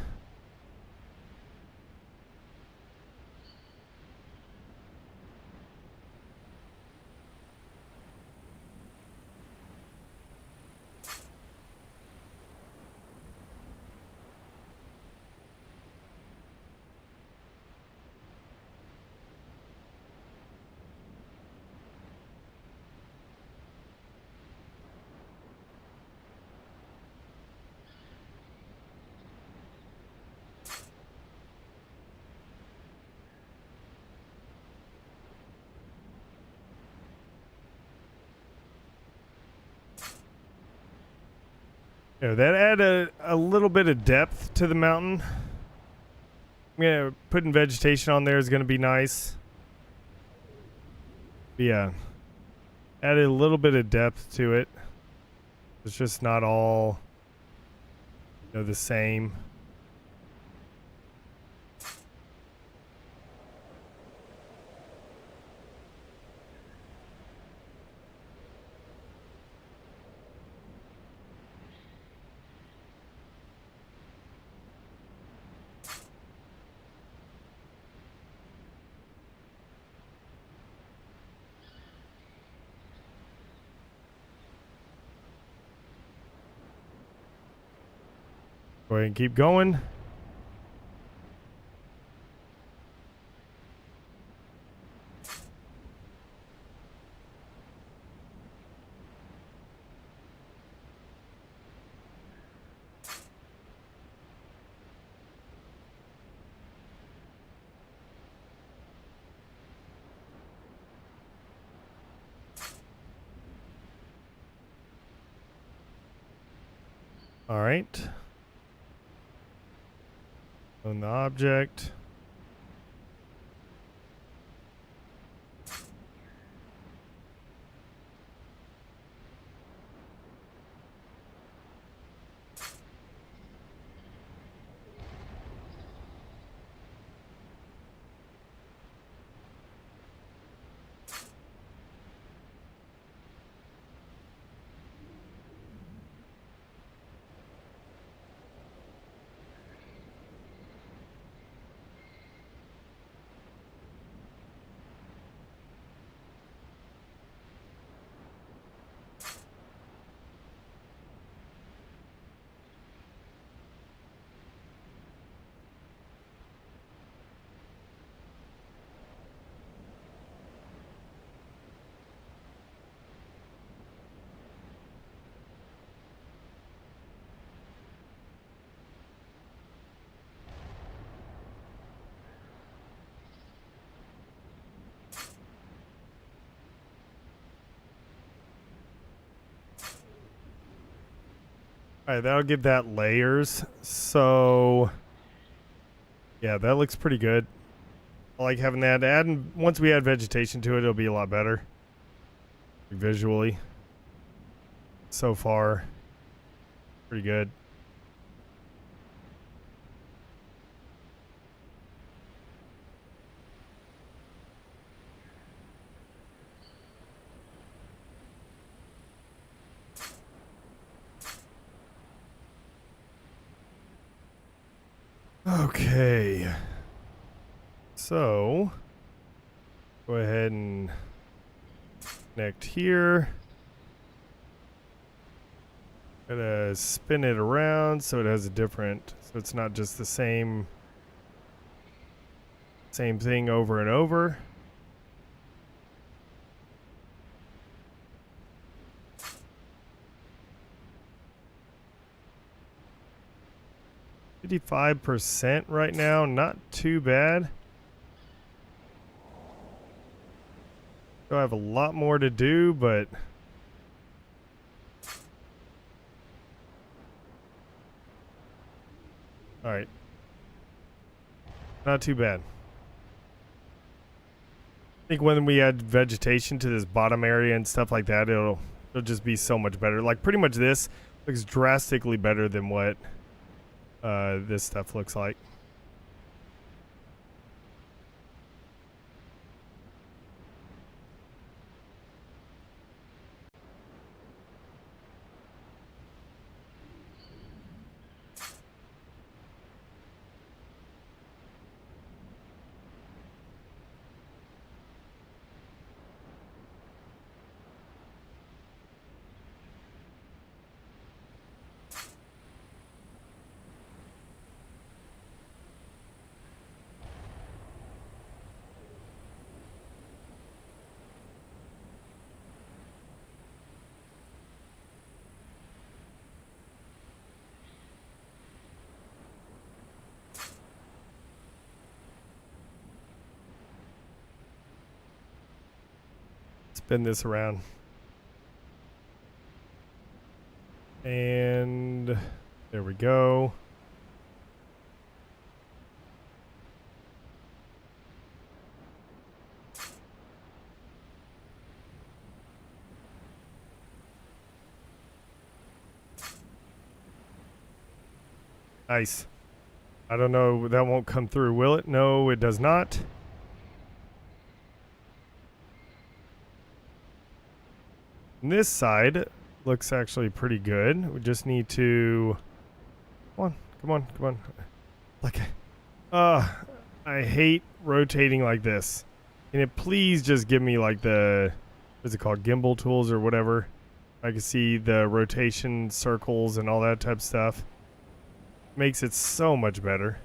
Yeah, that add a little bit of depth to the mountain. Yeah, putting vegetation on there is going to be nice. But yeah, added a little bit of depth to it. It's just not all, the same. Go ahead and keep going. All right. On the object. All right, that'll give that layers. So, yeah, that looks pretty good. I like having that. Once we add vegetation to it, it'll be a lot better visually. So far, pretty good. Okay. So, go ahead and connect here. Gotta spin it around so it has a different, so it's not just the same thing over and over. %55 right now, not too bad. Still have a lot more to do, but all right, not too bad. I think when we add vegetation to this bottom area and stuff like that, it'll just be so much better. Like pretty much this looks drastically better than what this stuff looks like. Spin this around. And there we go. Nice. I don't know, that won't come through, will it? No, it does not. And this side looks actually pretty good. We just need to... Come on. Like, I hate rotating like this. Can it please just give me like the, what's it called, gimbal tools or whatever? I can see the rotation circles and all that type of stuff. Makes it so much better.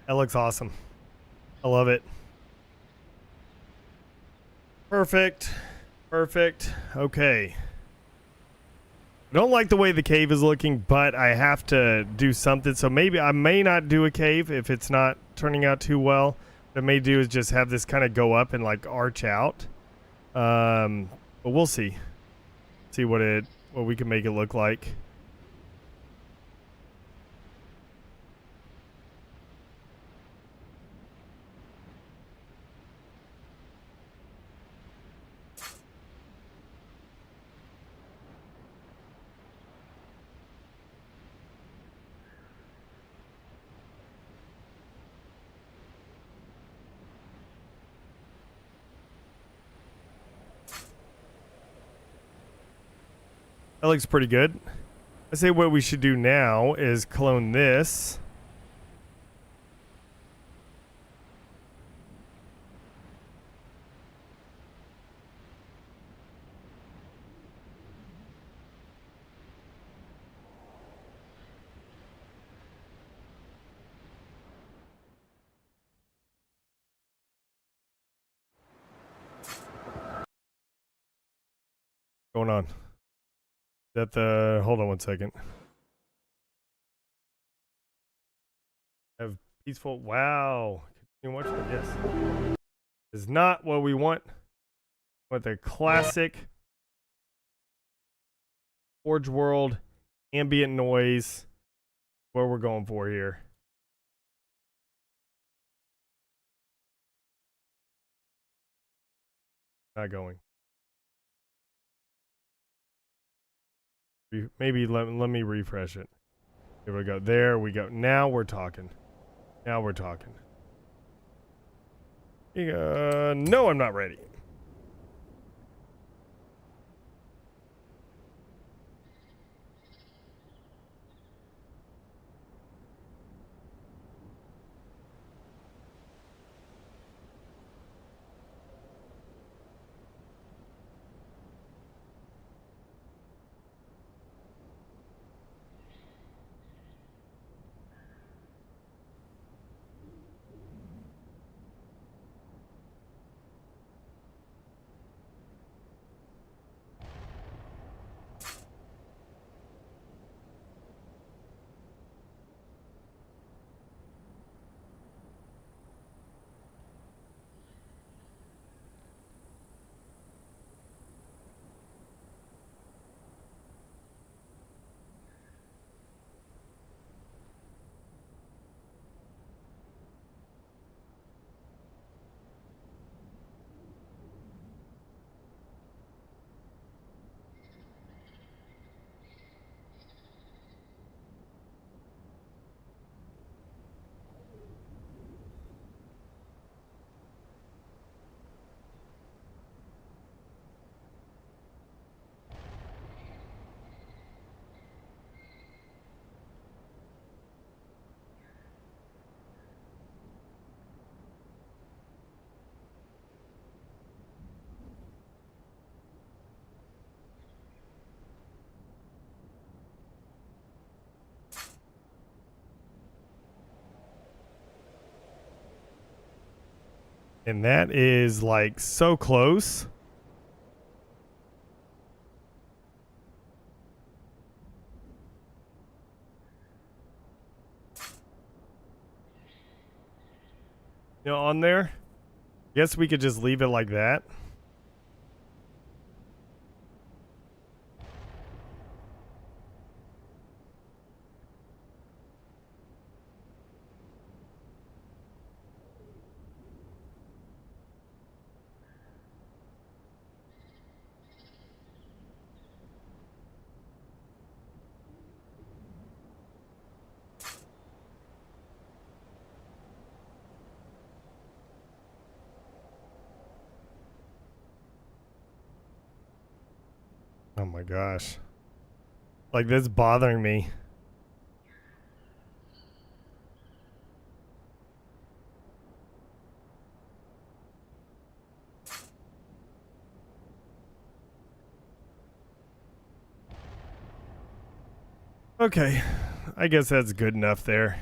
That looks awesome. I love it. Perfect. Okay. I don't like the way the cave is looking, but I have to do something. So maybe I may not do a cave if it's not turning out too well. What I may do is just have this kind of go up and like arch out. But we'll see. See what we can make it look like. That looks pretty good. I say what we should do now is clone this. Going on. That the hold on one second. Have peaceful. Wow. Continue watching. Yes. Is not what we want. But the classic Forge World ambient noise. What we're going for here. Not going. Maybe let me refresh it. Here we go. There we go. Now we're talking. Now we're talking. No, I'm not ready. And that is like so close. You know, on there. Guess we could just leave it like that. Oh my gosh. Like, this bothering me. Okay. I guess that's good enough there.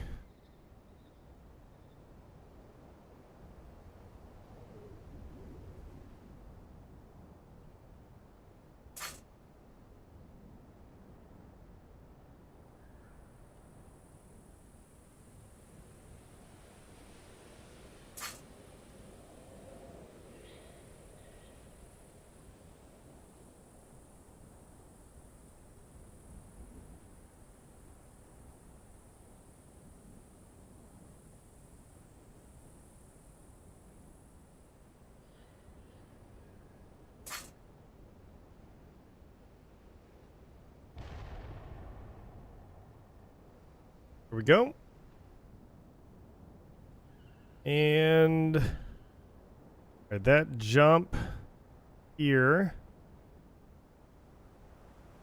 Here we go. And that jump here.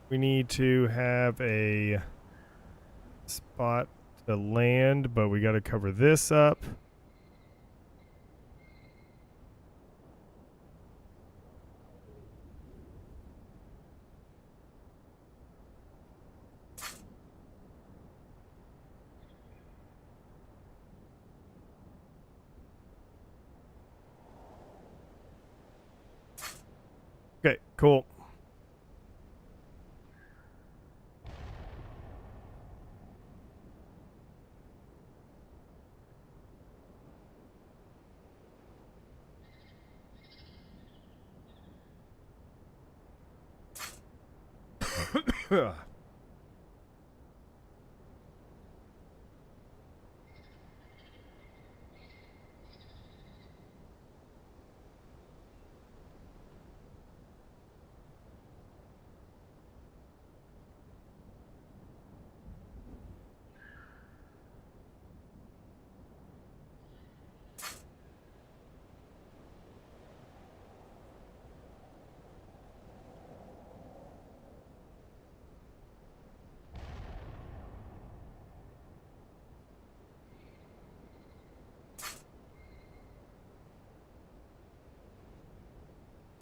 We need to have a spot to land, but we got to cover this up. Okay, cool.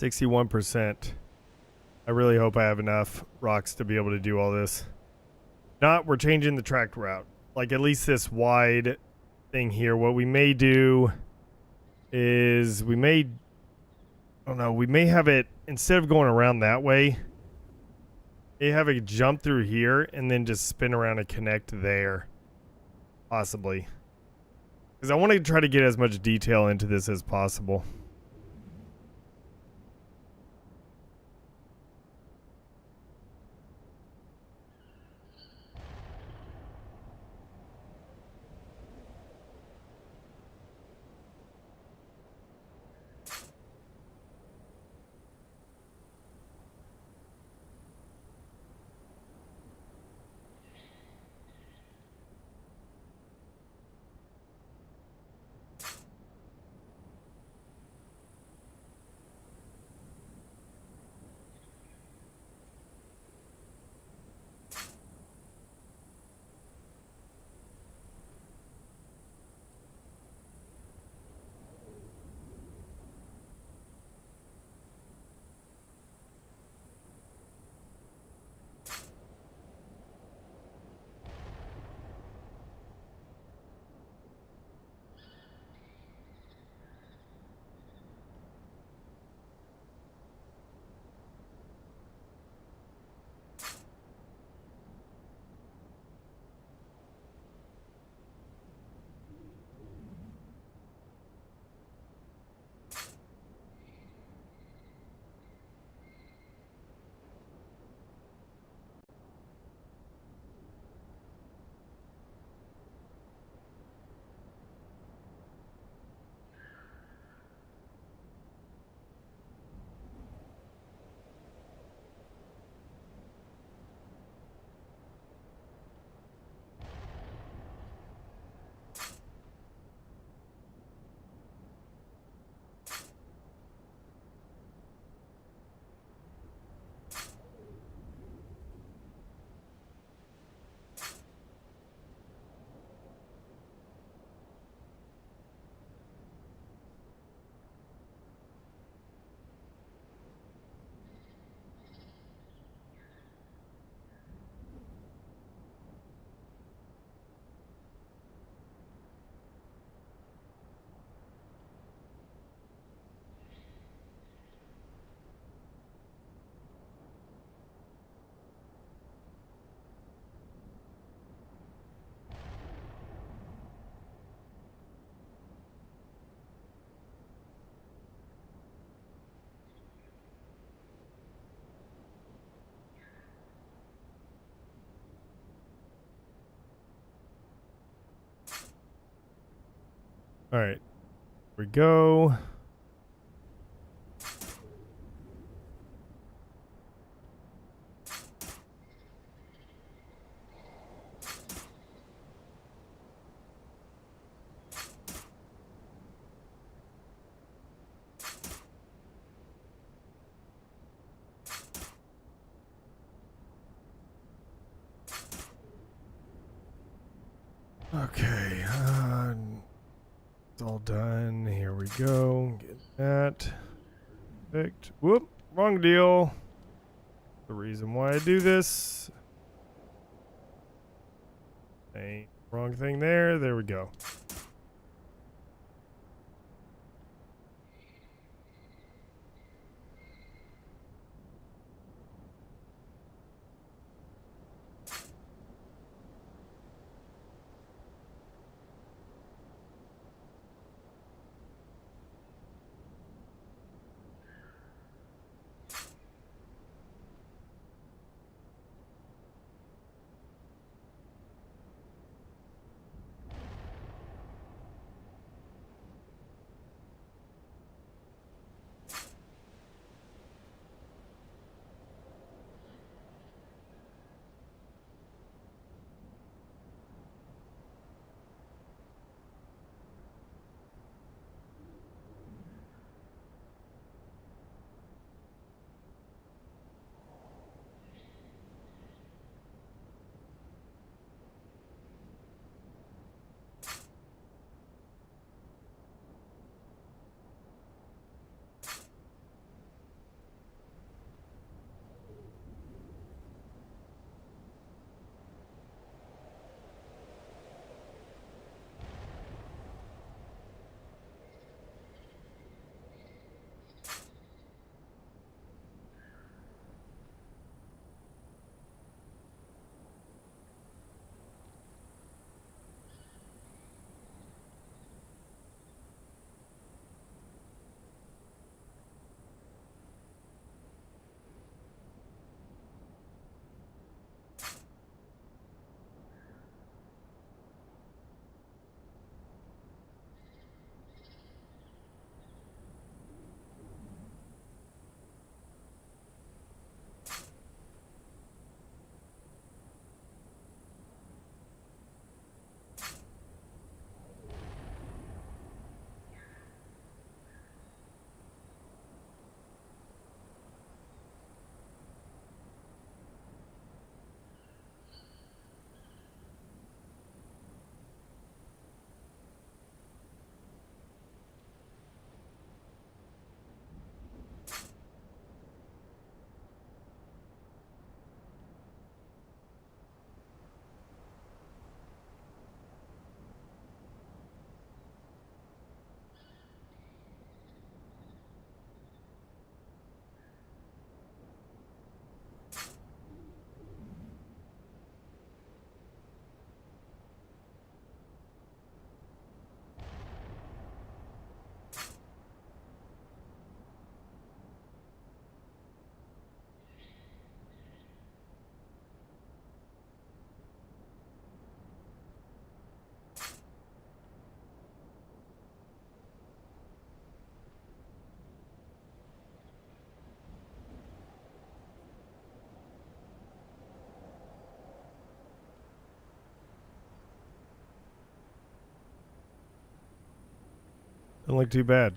61%. I really hope I have enough rocks to be able to do all this. Not, we're changing the track route. Like at least this wide thing here. What we may do is we may, I don't know, we may have it, instead of going around that way, they have it jump through here and then just spin around and connect there. Possibly. Because I want to try to get as much detail into this as possible. All right, here we go. Okay, it's all done. Here we go. Get that. Perfect. Whoop, wrong deal. The reason why I do this. Hey, wrong thing there. There we go. Doesn't look too bad.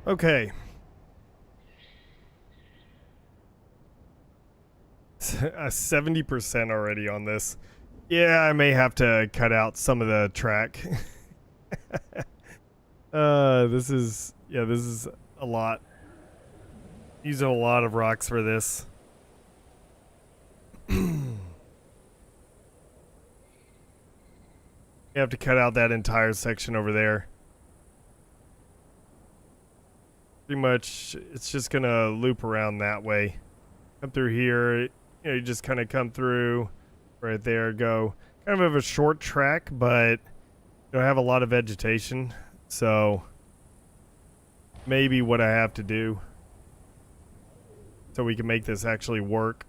Okay. A 70% already on this. Yeah, I may have to cut out some of the track. This is a lot. Using a lot of rocks for this. You have to cut out that entire section over there. Pretty much, it's just gonna loop around that way. Come through here. You just kind of come through right there. Go kind of a short track, but you don't have a lot of vegetation, so maybe what I have to do so we can make this actually work.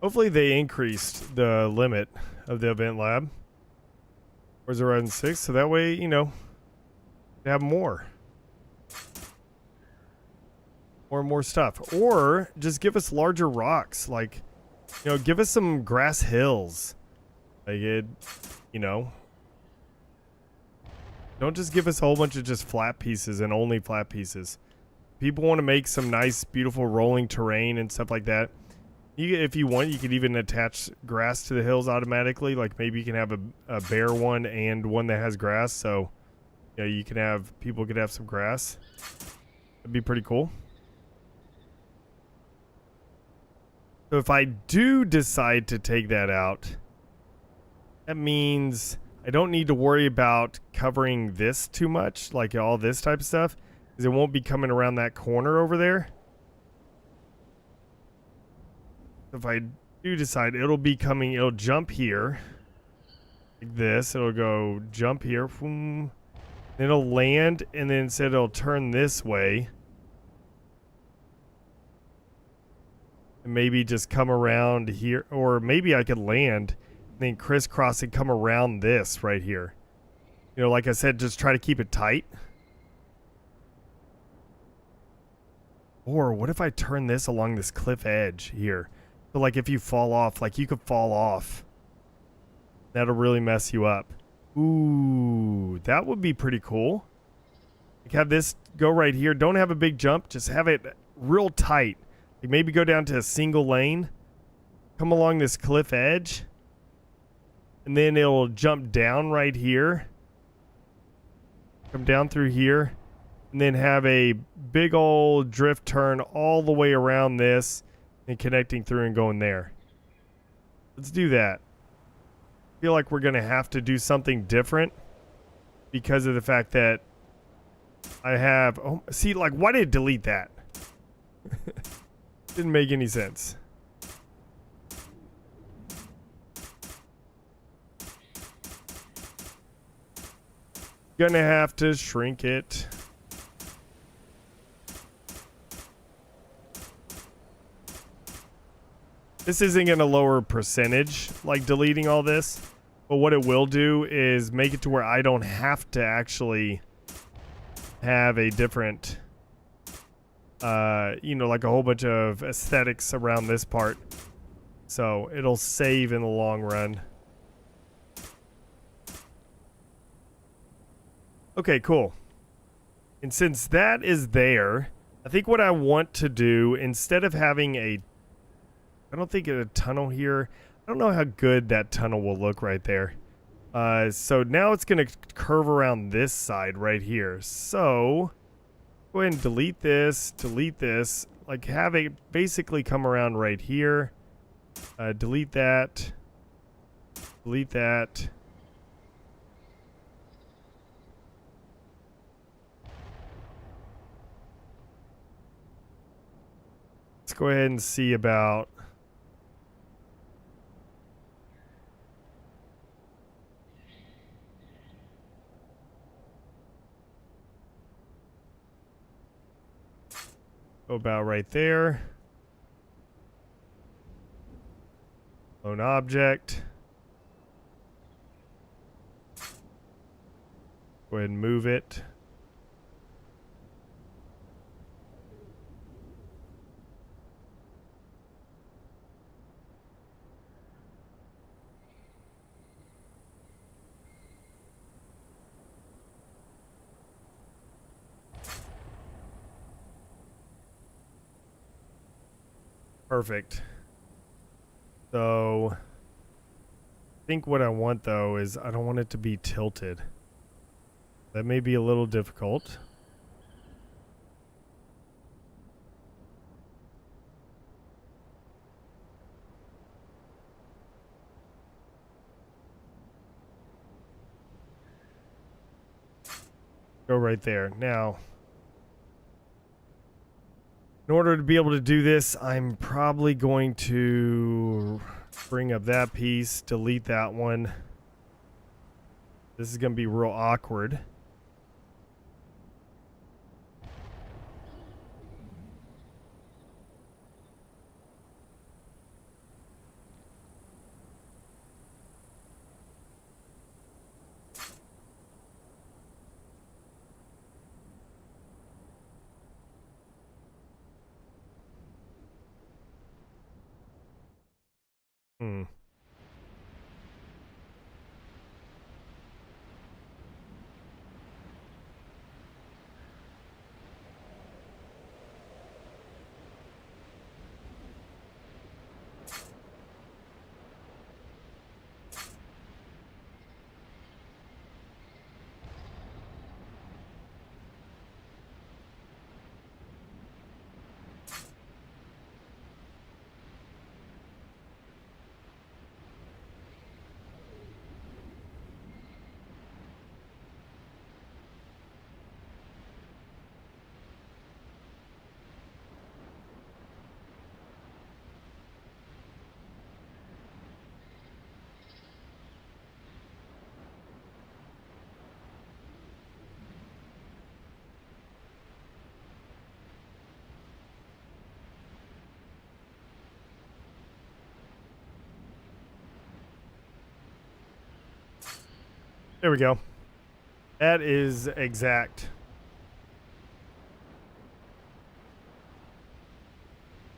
Hopefully they increased the limit of the EventLab. Forza Horizon 6, so that way, you know, have more and more stuff. Or just give us larger rocks, like, you know, give us some grass hills. Like it, you know, don't just give us a whole bunch of just flat pieces and only flat pieces. People want to make some nice, beautiful rolling terrain and stuff like that. If you want, you could even attach grass to the hills automatically. Like maybe you can have a bare one and one that has grass. So, you know, you can have, people could have some grass. That'd be pretty cool. So if I do decide to take that out, that means I don't need to worry about covering this too much, like all this type of stuff, because it won't be coming around that corner over there. If I do decide, it'll be coming, it'll jump here like this, it'll go jump here, boom, then it'll land, and then instead it'll turn this way and maybe just come around here, or maybe I could land and then crisscross and come around this right here. You know, like I said, just try to keep it tight. Or what if I turn this along this cliff edge here? So like if you fall off, like you could fall off. That'll really mess you up. Ooh, that would be pretty cool. Like have this go right here. Don't have a big jump. Just have it real tight. Like maybe go down to a single lane. Come along this cliff edge. And then it'll jump down right here. Come down through here. And then have a big old drift turn all the way around this. And connecting through and going there. Let's do that. I feel like we're going to have to do something different because of the fact that I have... Oh, see, like, why did it delete that? Didn't make any sense. Gonna have to shrink it. This isn't going to lower percentage, like deleting all this, but what it will do is make it to where I don't have to actually have a different, you know, like a whole bunch of aesthetics around this part. So it'll save in the long run. Okay, cool. And since that is there, I think what I want to do, instead of having I don't think a tunnel here. I don't know how good that tunnel will look right there. So now it's going to curve around this side right here. So go ahead and delete this, like have it basically come around right here. Delete that, delete that. Let's go ahead and see about... Go about right there. Lone object. Go ahead and move it. Perfect. So, I think what I want though is I don't want it to be tilted. That may be a little difficult. Go right there. Now, in order to be able to do this, I'm probably going to bring up that piece, delete that one. This is going to be real awkward. Hmm. There we go. That is exact.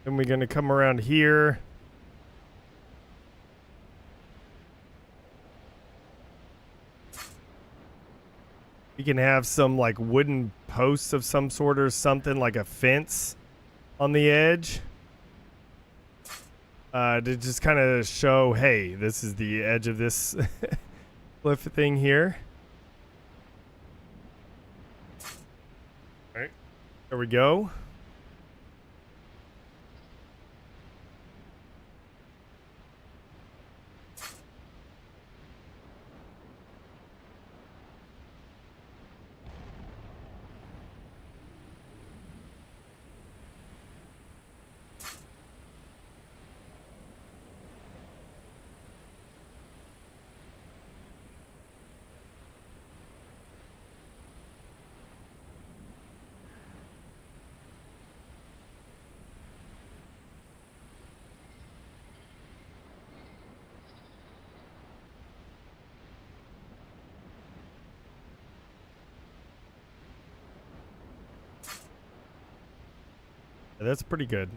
Then we're going to come around here. We can have some like wooden posts of some sort or something, like a fence on the edge. To just kind of show, hey, this is the edge of this cliff thing here. All right, there we go. That's pretty good.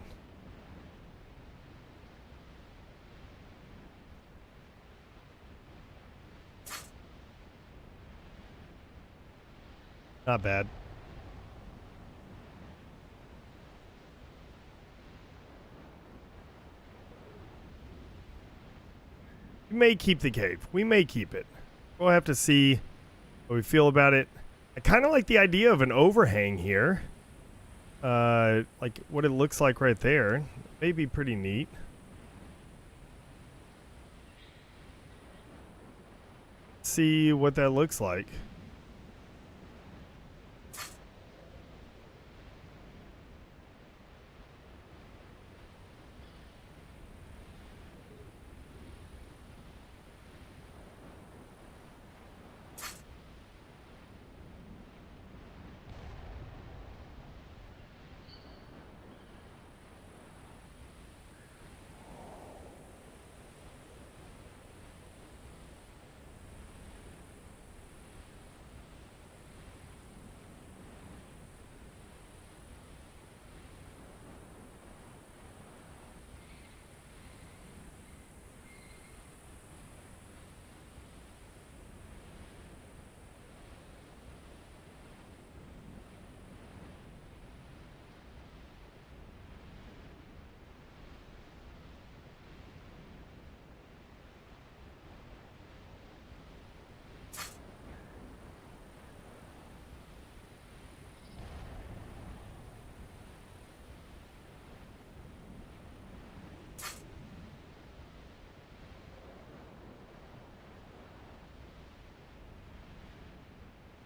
Not bad. We may keep the cave. We may keep it. We'll have to see what we feel about it. I kind of like the idea of an overhang here. Like what it looks like right there. May be pretty neat. See what that looks like.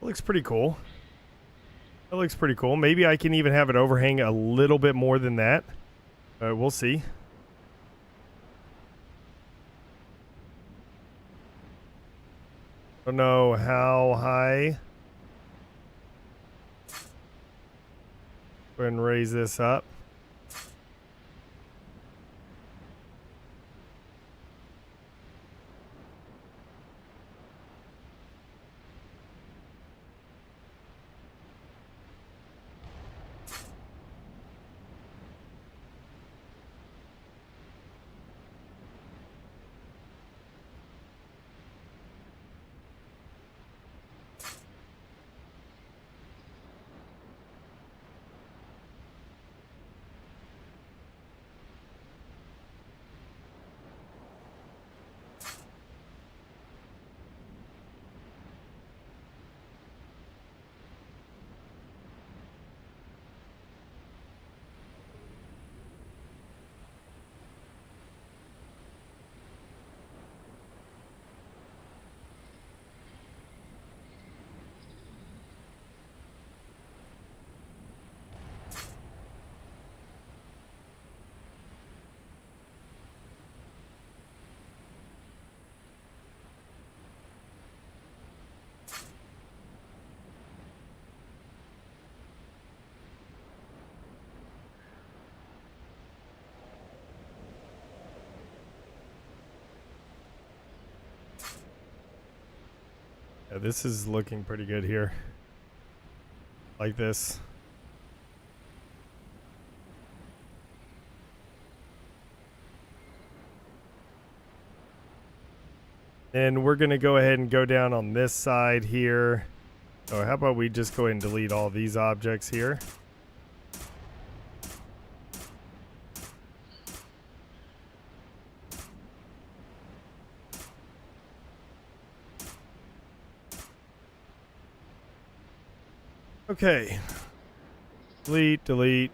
It looks pretty cool. That looks pretty cool. Maybe I can even have it overhang a little bit more than that. We'll see. Don't know how high. Go ahead and raise this up. Yeah, this is looking pretty good here. Like this. And we're going to go ahead and go down on this side here. So how about we just go ahead and delete all these objects here. Okay. Delete, delete.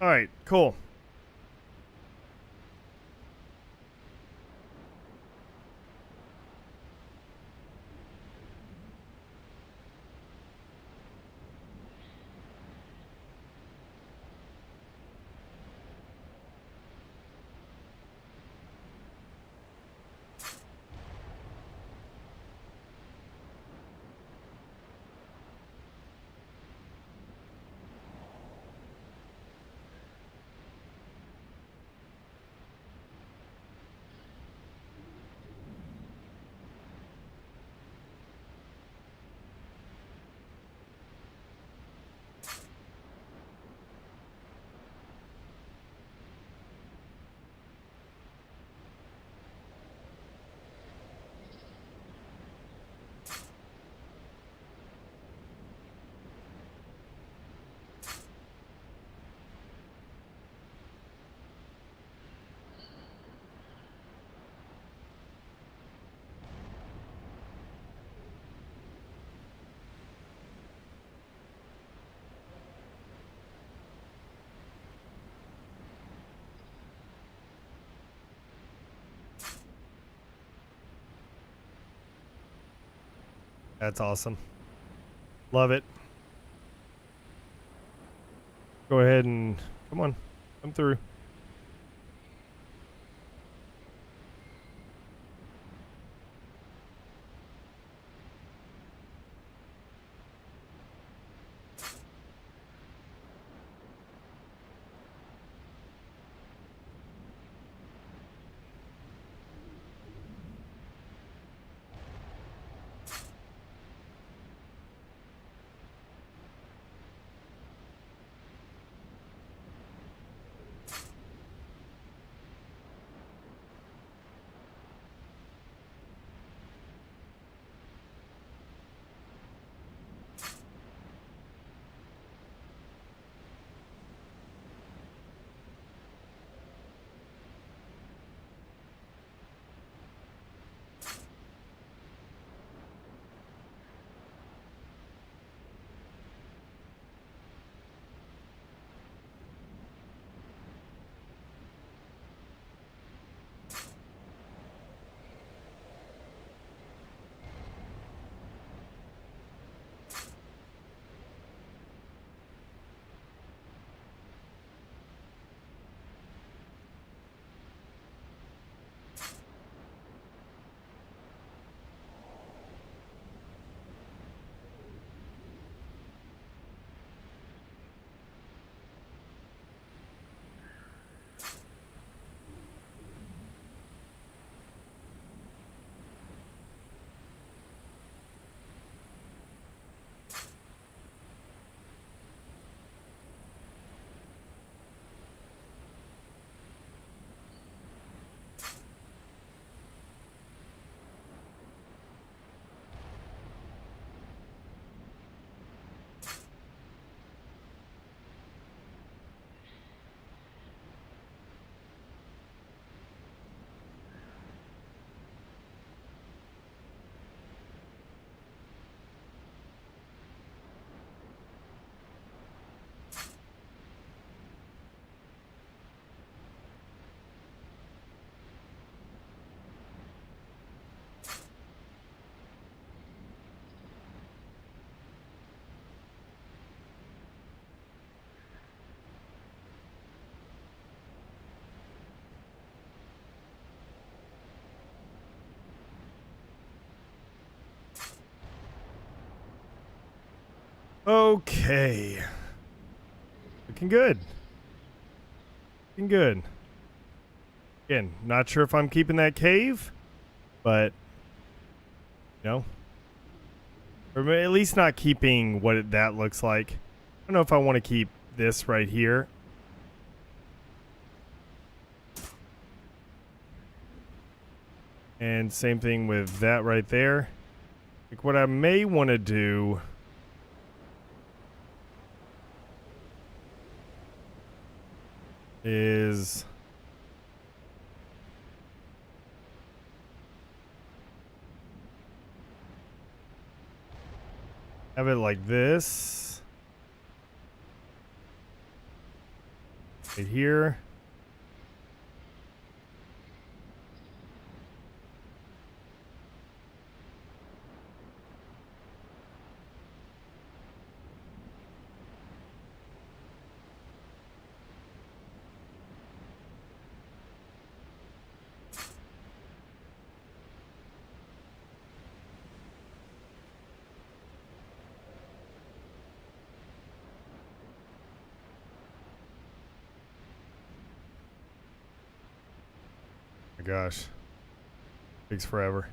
All right, cool. That's awesome. Love it. Go ahead and come on, come through. Okay. Looking good. Looking good. Again, not sure if I'm keeping that cave, but, you know, or at least not keeping what that looks like. I don't know if I want to keep this right here. And same thing with that right there. Like what I may want to do is have it like this. Right here. My gosh. Takes forever.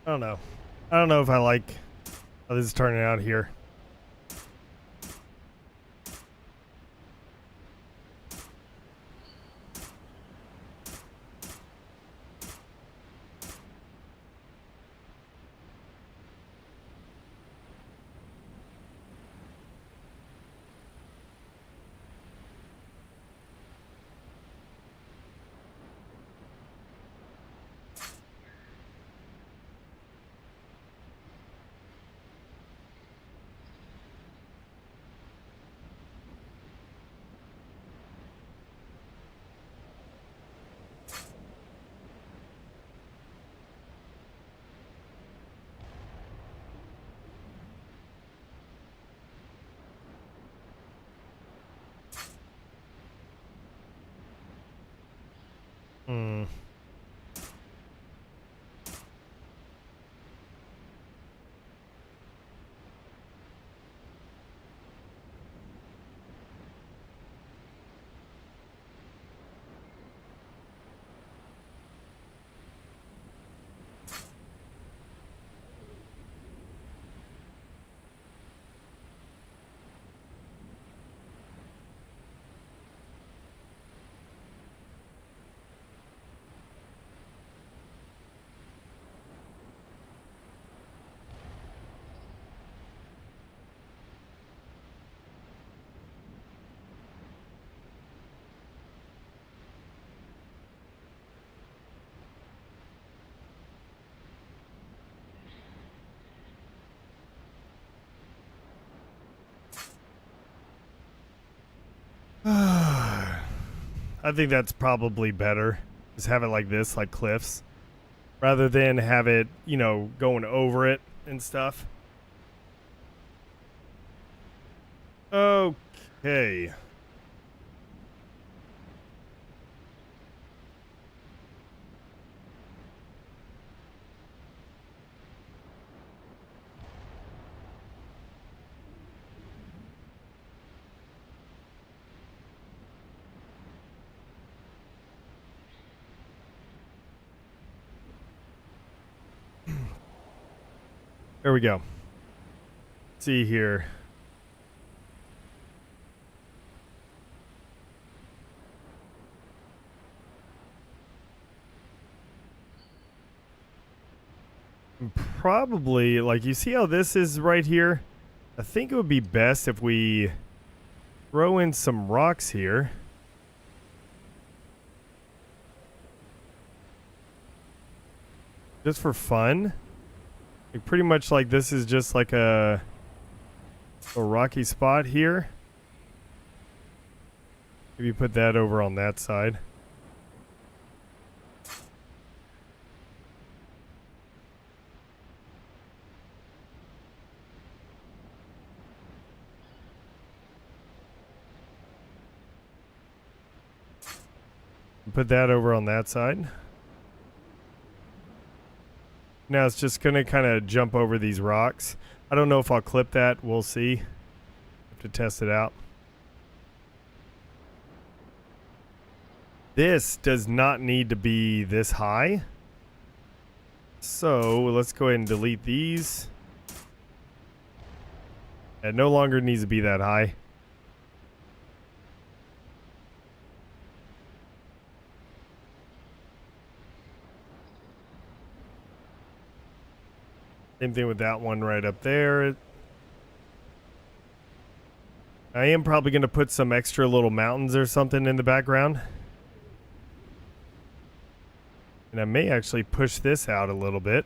I don't know. I don't know if I like how this is turning out here. Hmm. I think that's probably better. Just have it like this, like cliffs, rather than have it, you know, going over it and stuff. Okay. There we go. See here. Probably, like, you see how this is right here? I think it would be best if we throw in some rocks here. Just for fun. Like, pretty much like this is just like a rocky spot here. Maybe put that over on that side. Put that over on that side. Now it's just going to kind of jump over these rocks. I don't know if I'll clip that. We'll see. Have to test it out. This does not need to be this high. So let's go ahead and delete these. It no longer needs to be that high. Same thing with that one right up there. I am probably going to put some extra little mountains or something in the background. And I may actually push this out a little bit.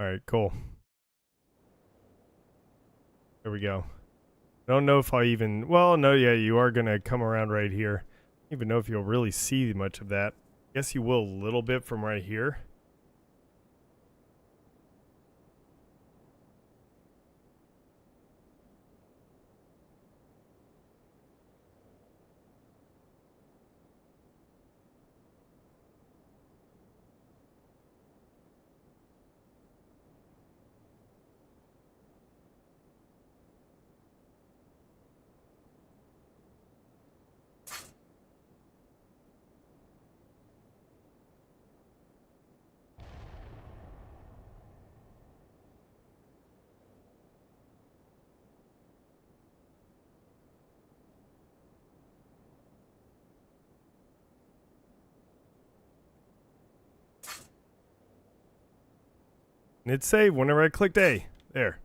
All right, cool. There we go. I don't know if I even... Well, no, yeah, you are going to come around right here. I don't even know if you'll really see much of that. Guess you will a little bit from right here. And it's saved whenever I clicked A. There.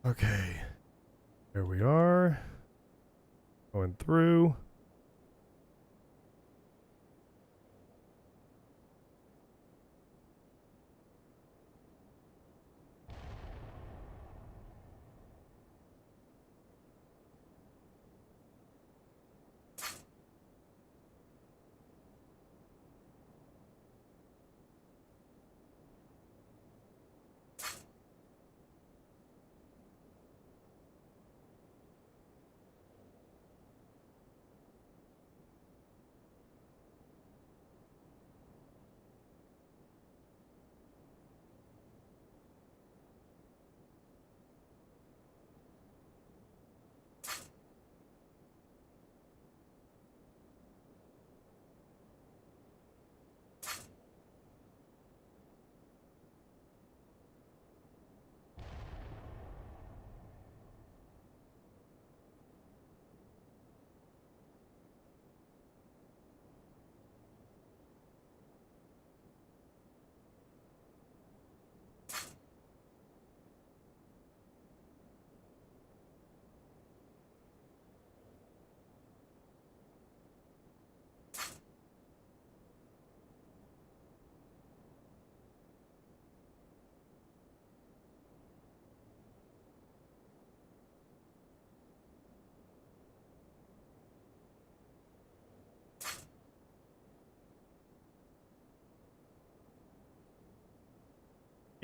Okay. There we are. Going through.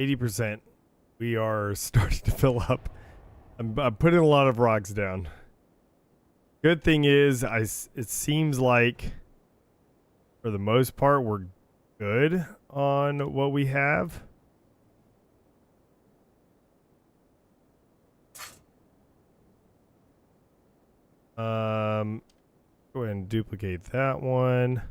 %. We are starting to fill up. I'm putting a lot of rocks down. Good thing is, it seems like, for the most part, we're good on what we have. Go ahead and duplicate that one.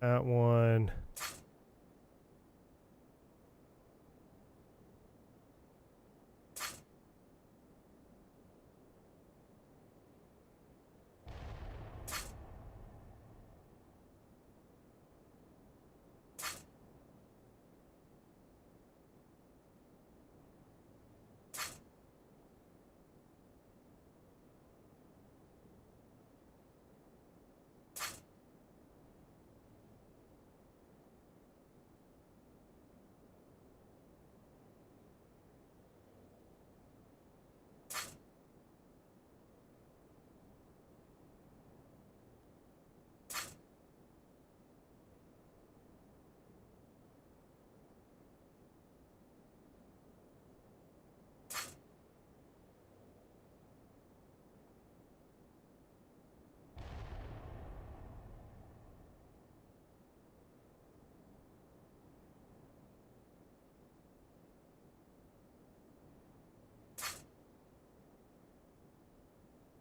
That one.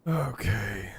Okay.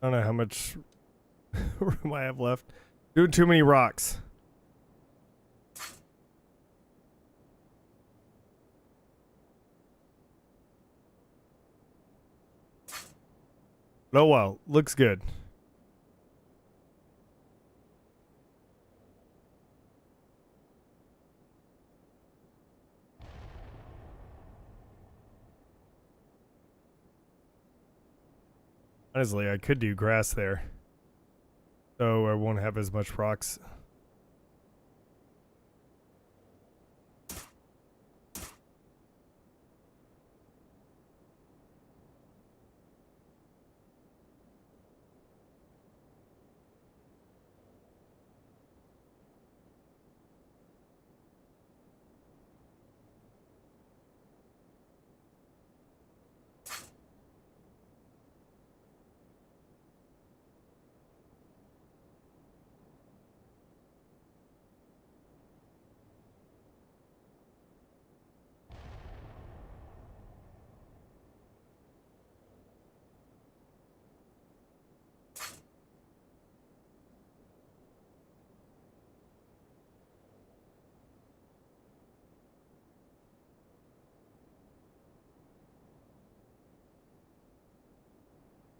I don't know how much room I have left. Doing too many rocks. Oh well, looks good. Honestly, I could do grass there. So I won't have as much rocks.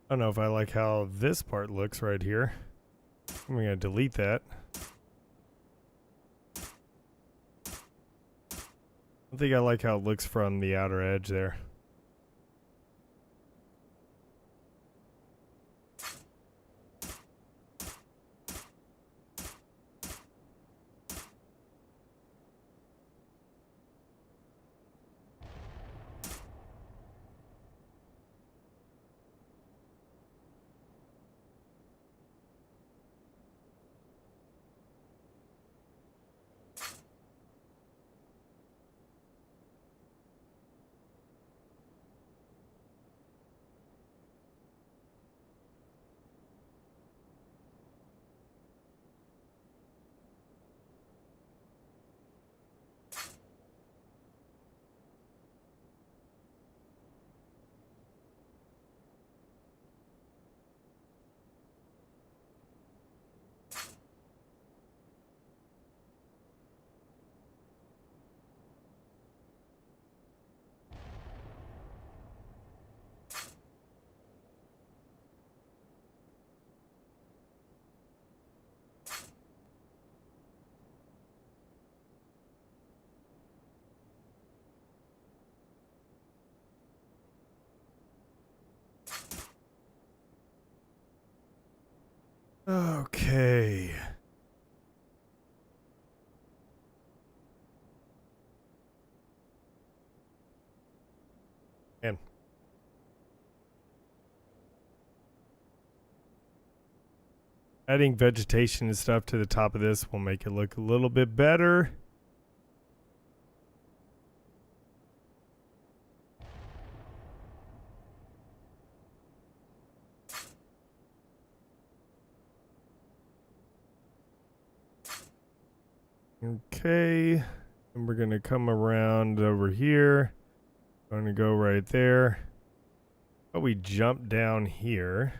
I don't know if I like how this part looks right here. I'm going to delete that. I think I like how it looks from the outer edge there. Okay. And Adding vegetation and stuff to the top of this will make it look a little bit better. Okay, and we're gonna come around over here. Gonna go right there. Oh, we jump down here.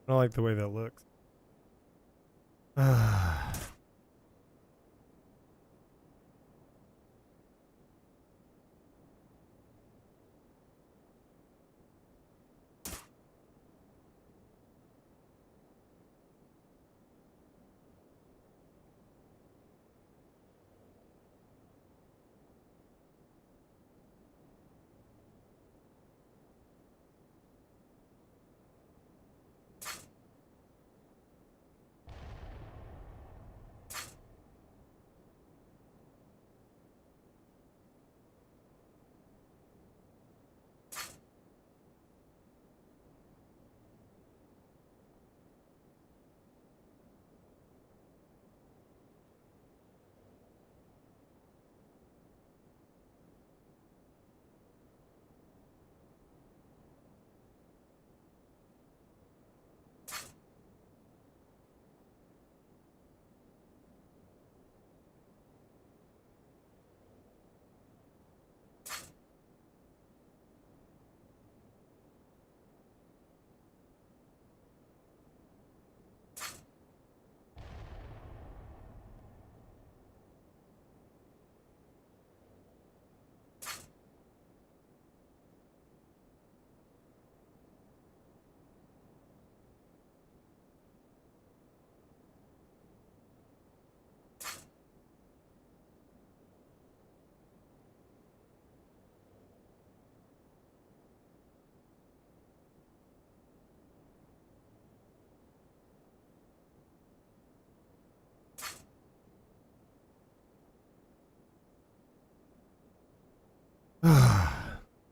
I don't like the way that looks.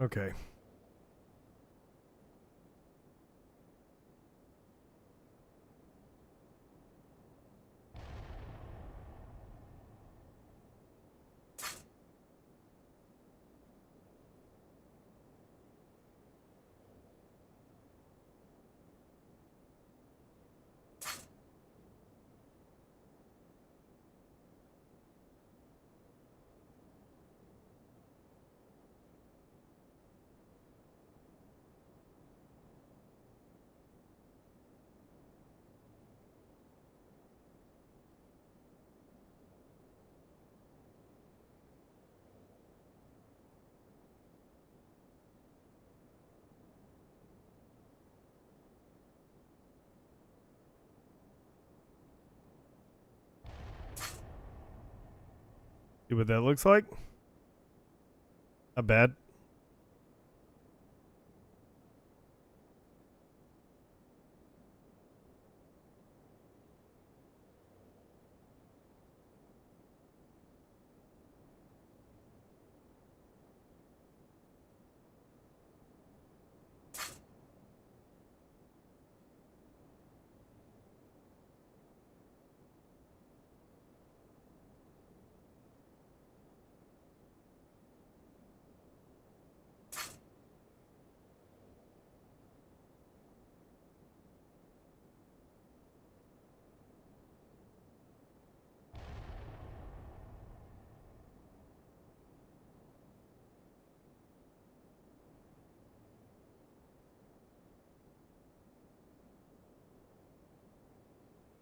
Okay. See what that looks like. Not bad.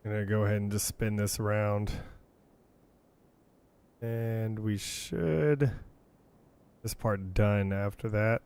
I'm gonna go ahead and just spin this around. And we should this part done after that.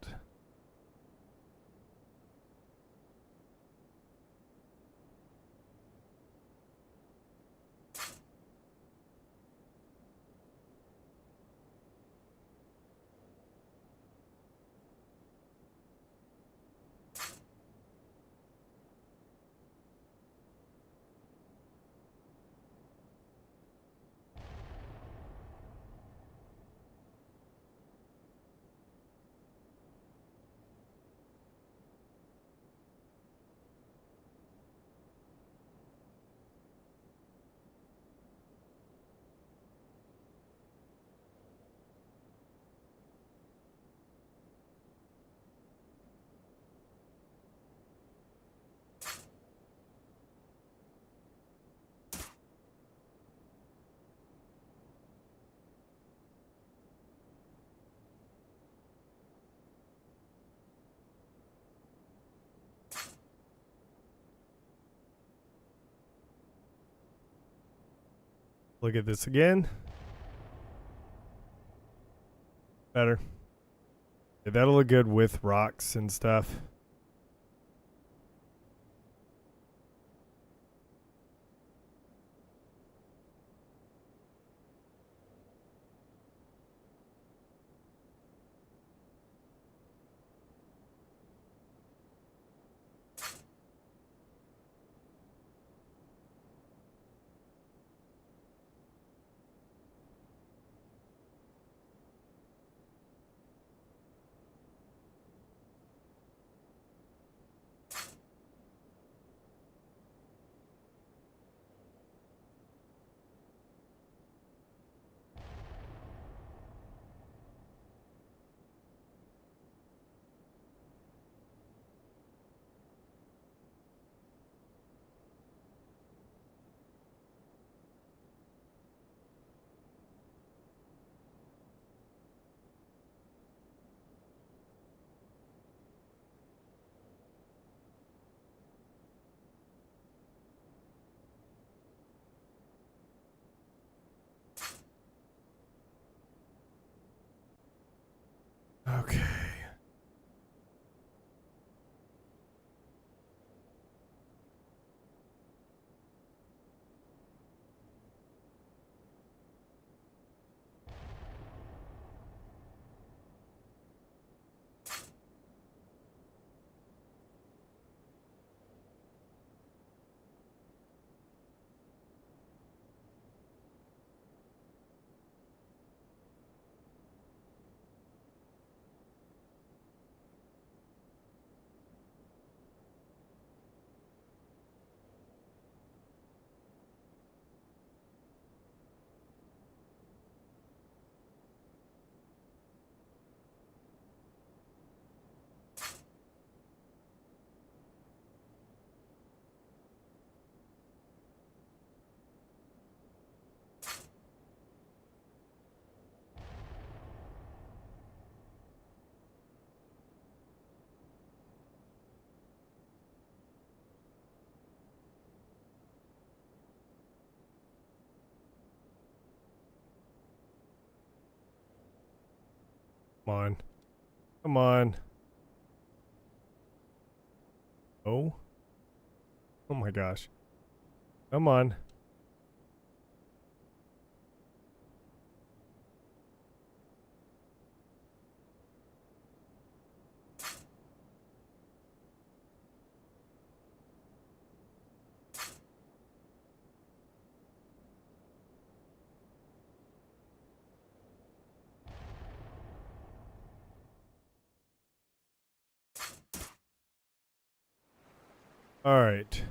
Look at this again. Better. Yeah, that'll look good with rocks and stuff. Okay. Come on. Come on. Oh. Oh my gosh. Come on. All right.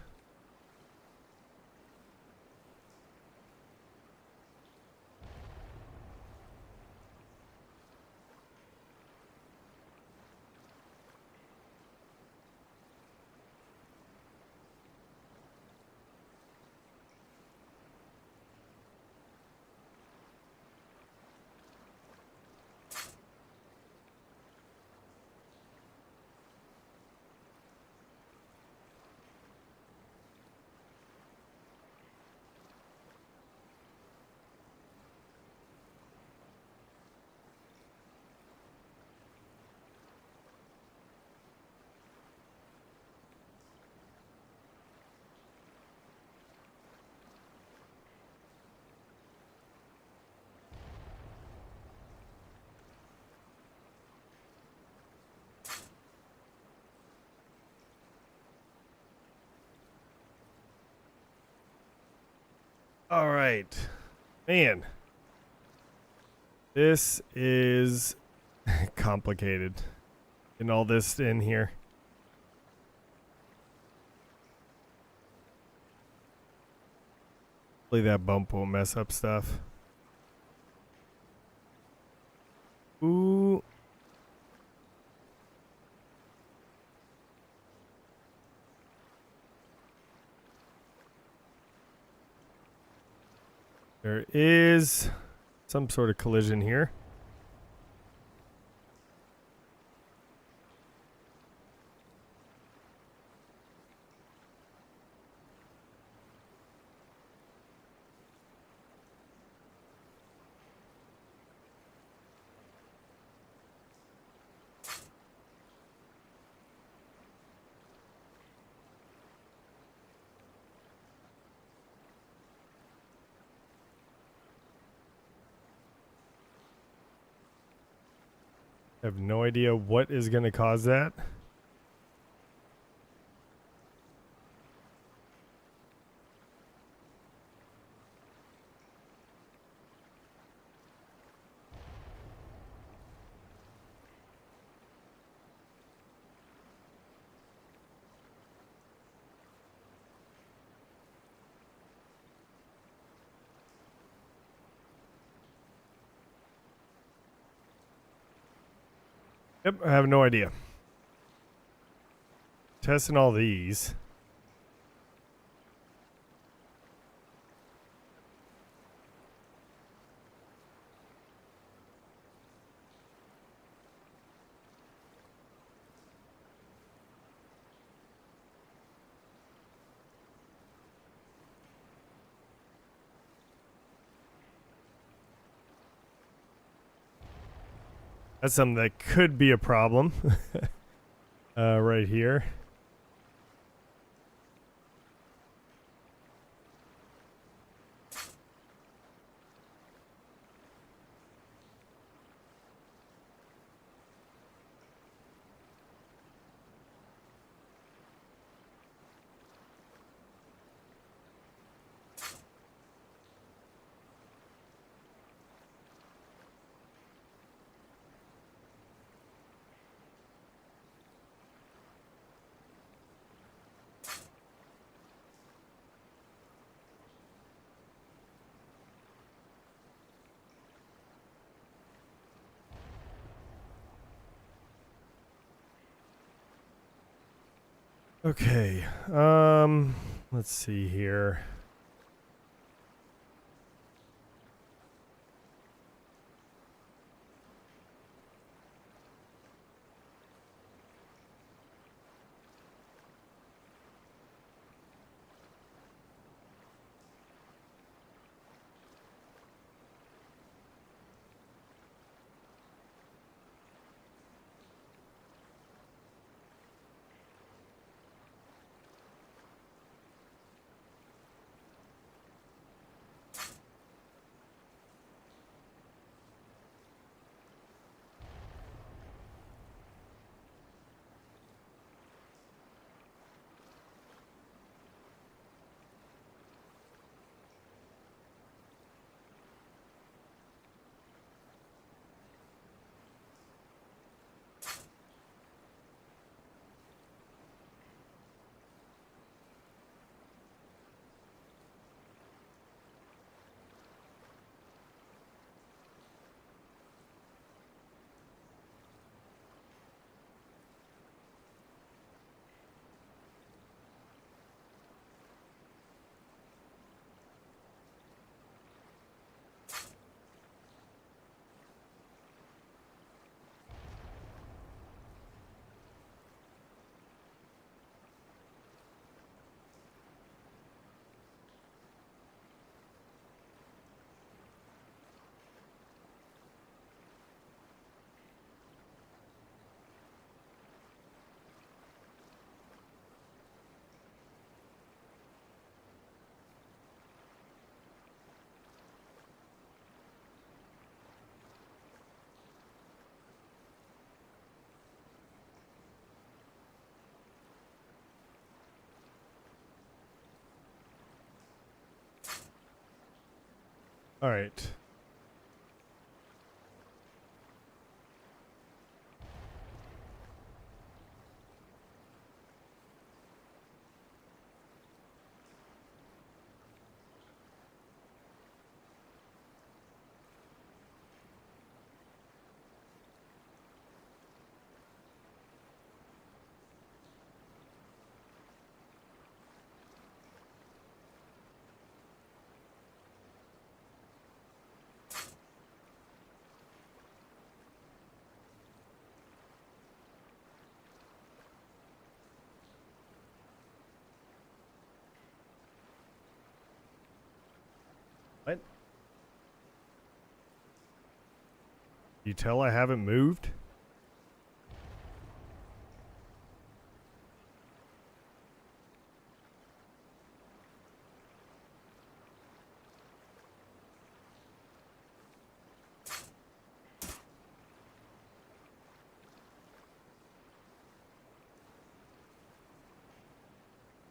All right. Man, this is complicated. Getting all this in here. Hopefully that bump won't mess up stuff. Ooh. There is some sort of collision here. I have no idea what is going to cause that. Yep, I have no idea. Testing all these. That's something that could be a problem. Right here. Okay. Let's see here. All right. What? You tell I haven't moved?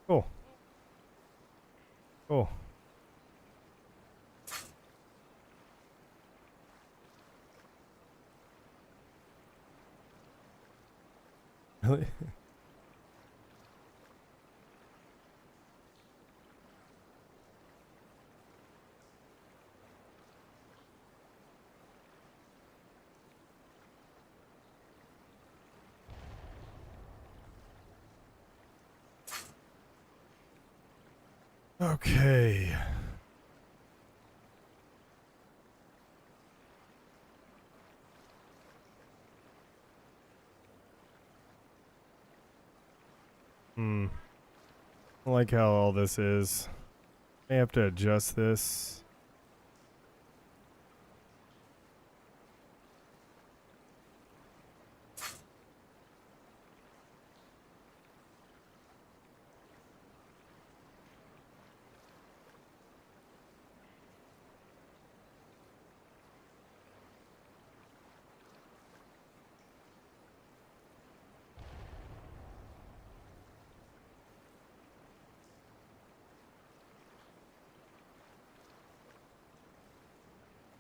Cool. Cool. Really? Okay. Hmm. I like how all this is. I have to adjust this.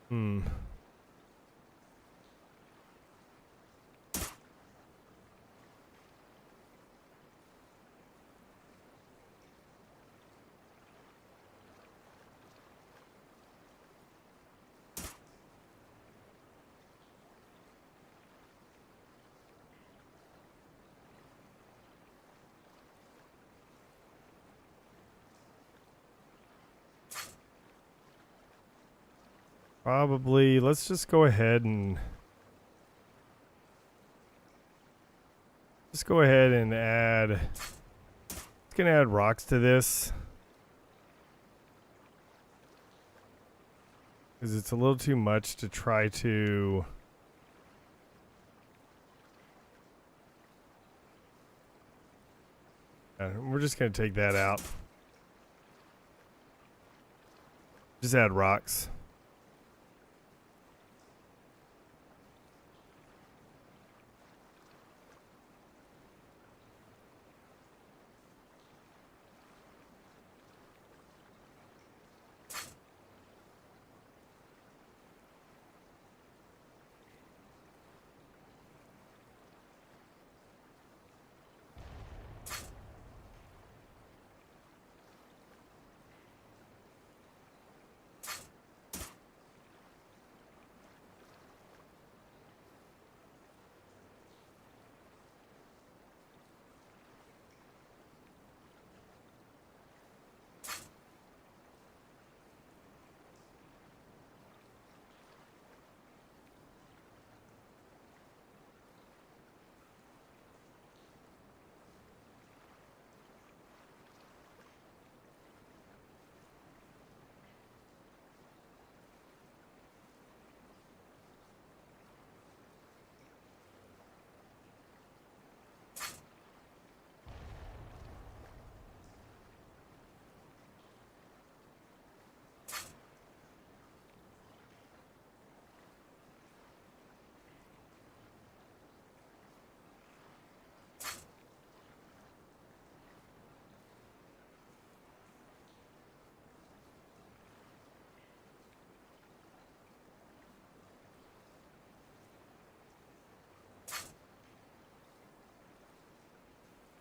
Hmm. Probably, let's just go ahead and add, it's gonna add rocks to this. Because it's a little too much to try to... we're just gonna take that out. Just add rocks.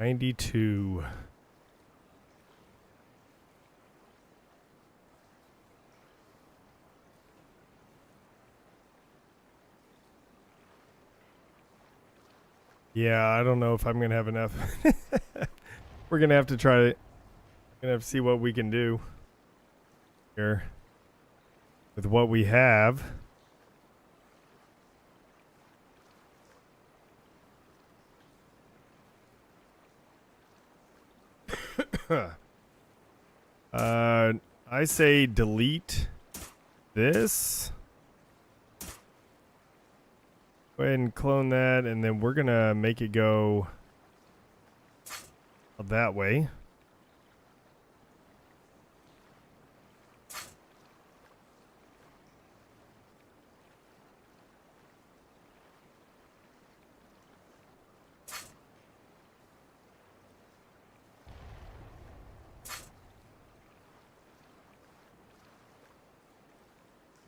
92. Yeah, I don't know if I'm gonna have enough. We're gonna have to try it. Gonna have to see what we can do here with what we have. I say delete this. Go ahead and clone that, and then we're gonna make it go that way.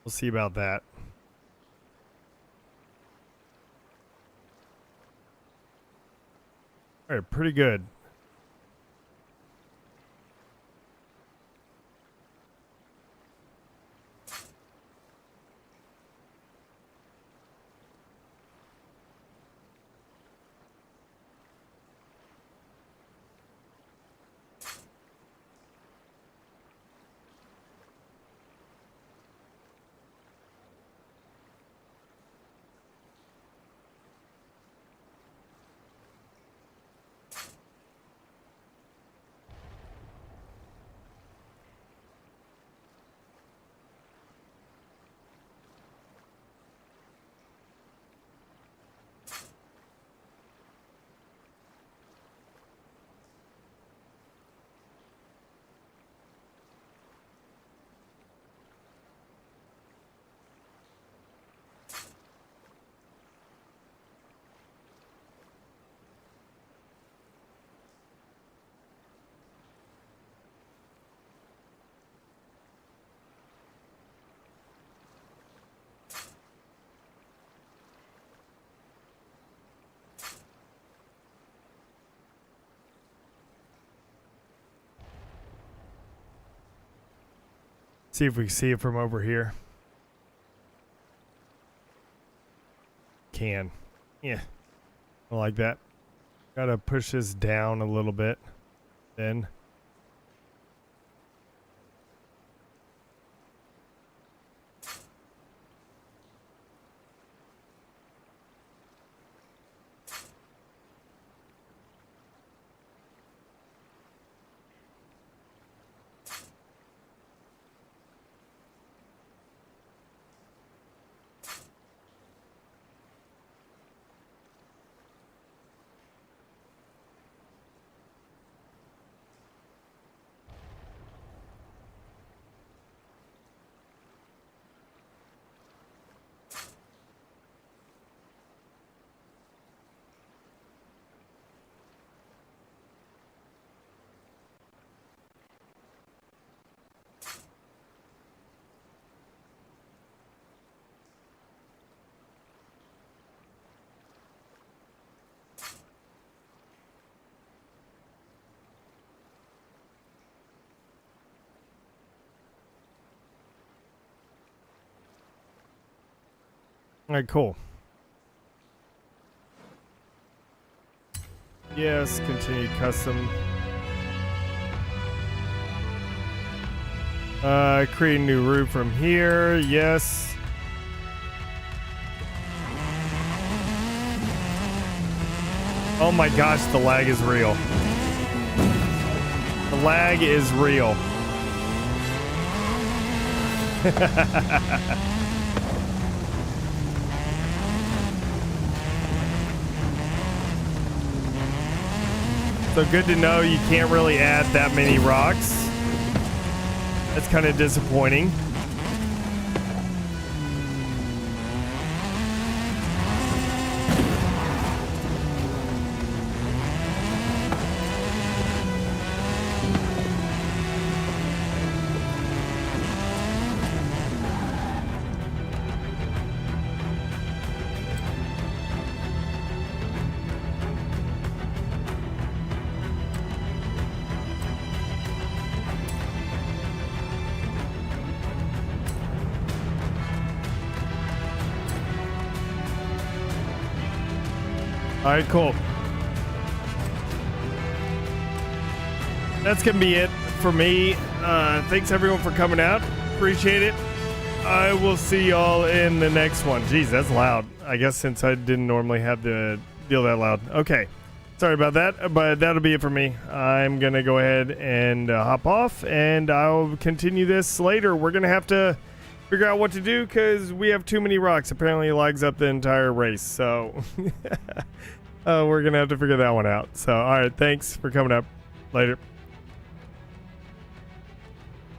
We'll see about that. All right, pretty good. See if we can see it from over here. Can. Yeah. I like that. Gotta push this down a little bit. Then. All right, cool. Yes, continue custom. Create a new route from here. Yes. Oh my gosh, the lag is real. The lag is real. So good to know you can't really add that many rocks. That's kind of disappointing. All right, cool. That's going to be it for me. Thanks, everyone, for coming out. Appreciate it. I will see y'all in the next one. Jeez, that's loud. I guess since I didn't normally have the deal that loud. Okay. Sorry about that, but that'll be it for me. I'm going to go ahead and hop off, and I'll continue this later. We're going to have to figure out what to do because we have too many rocks. Apparently, it lags up the entire race, so we're going to have to figure that one out. So, all right, thanks for coming up. Later.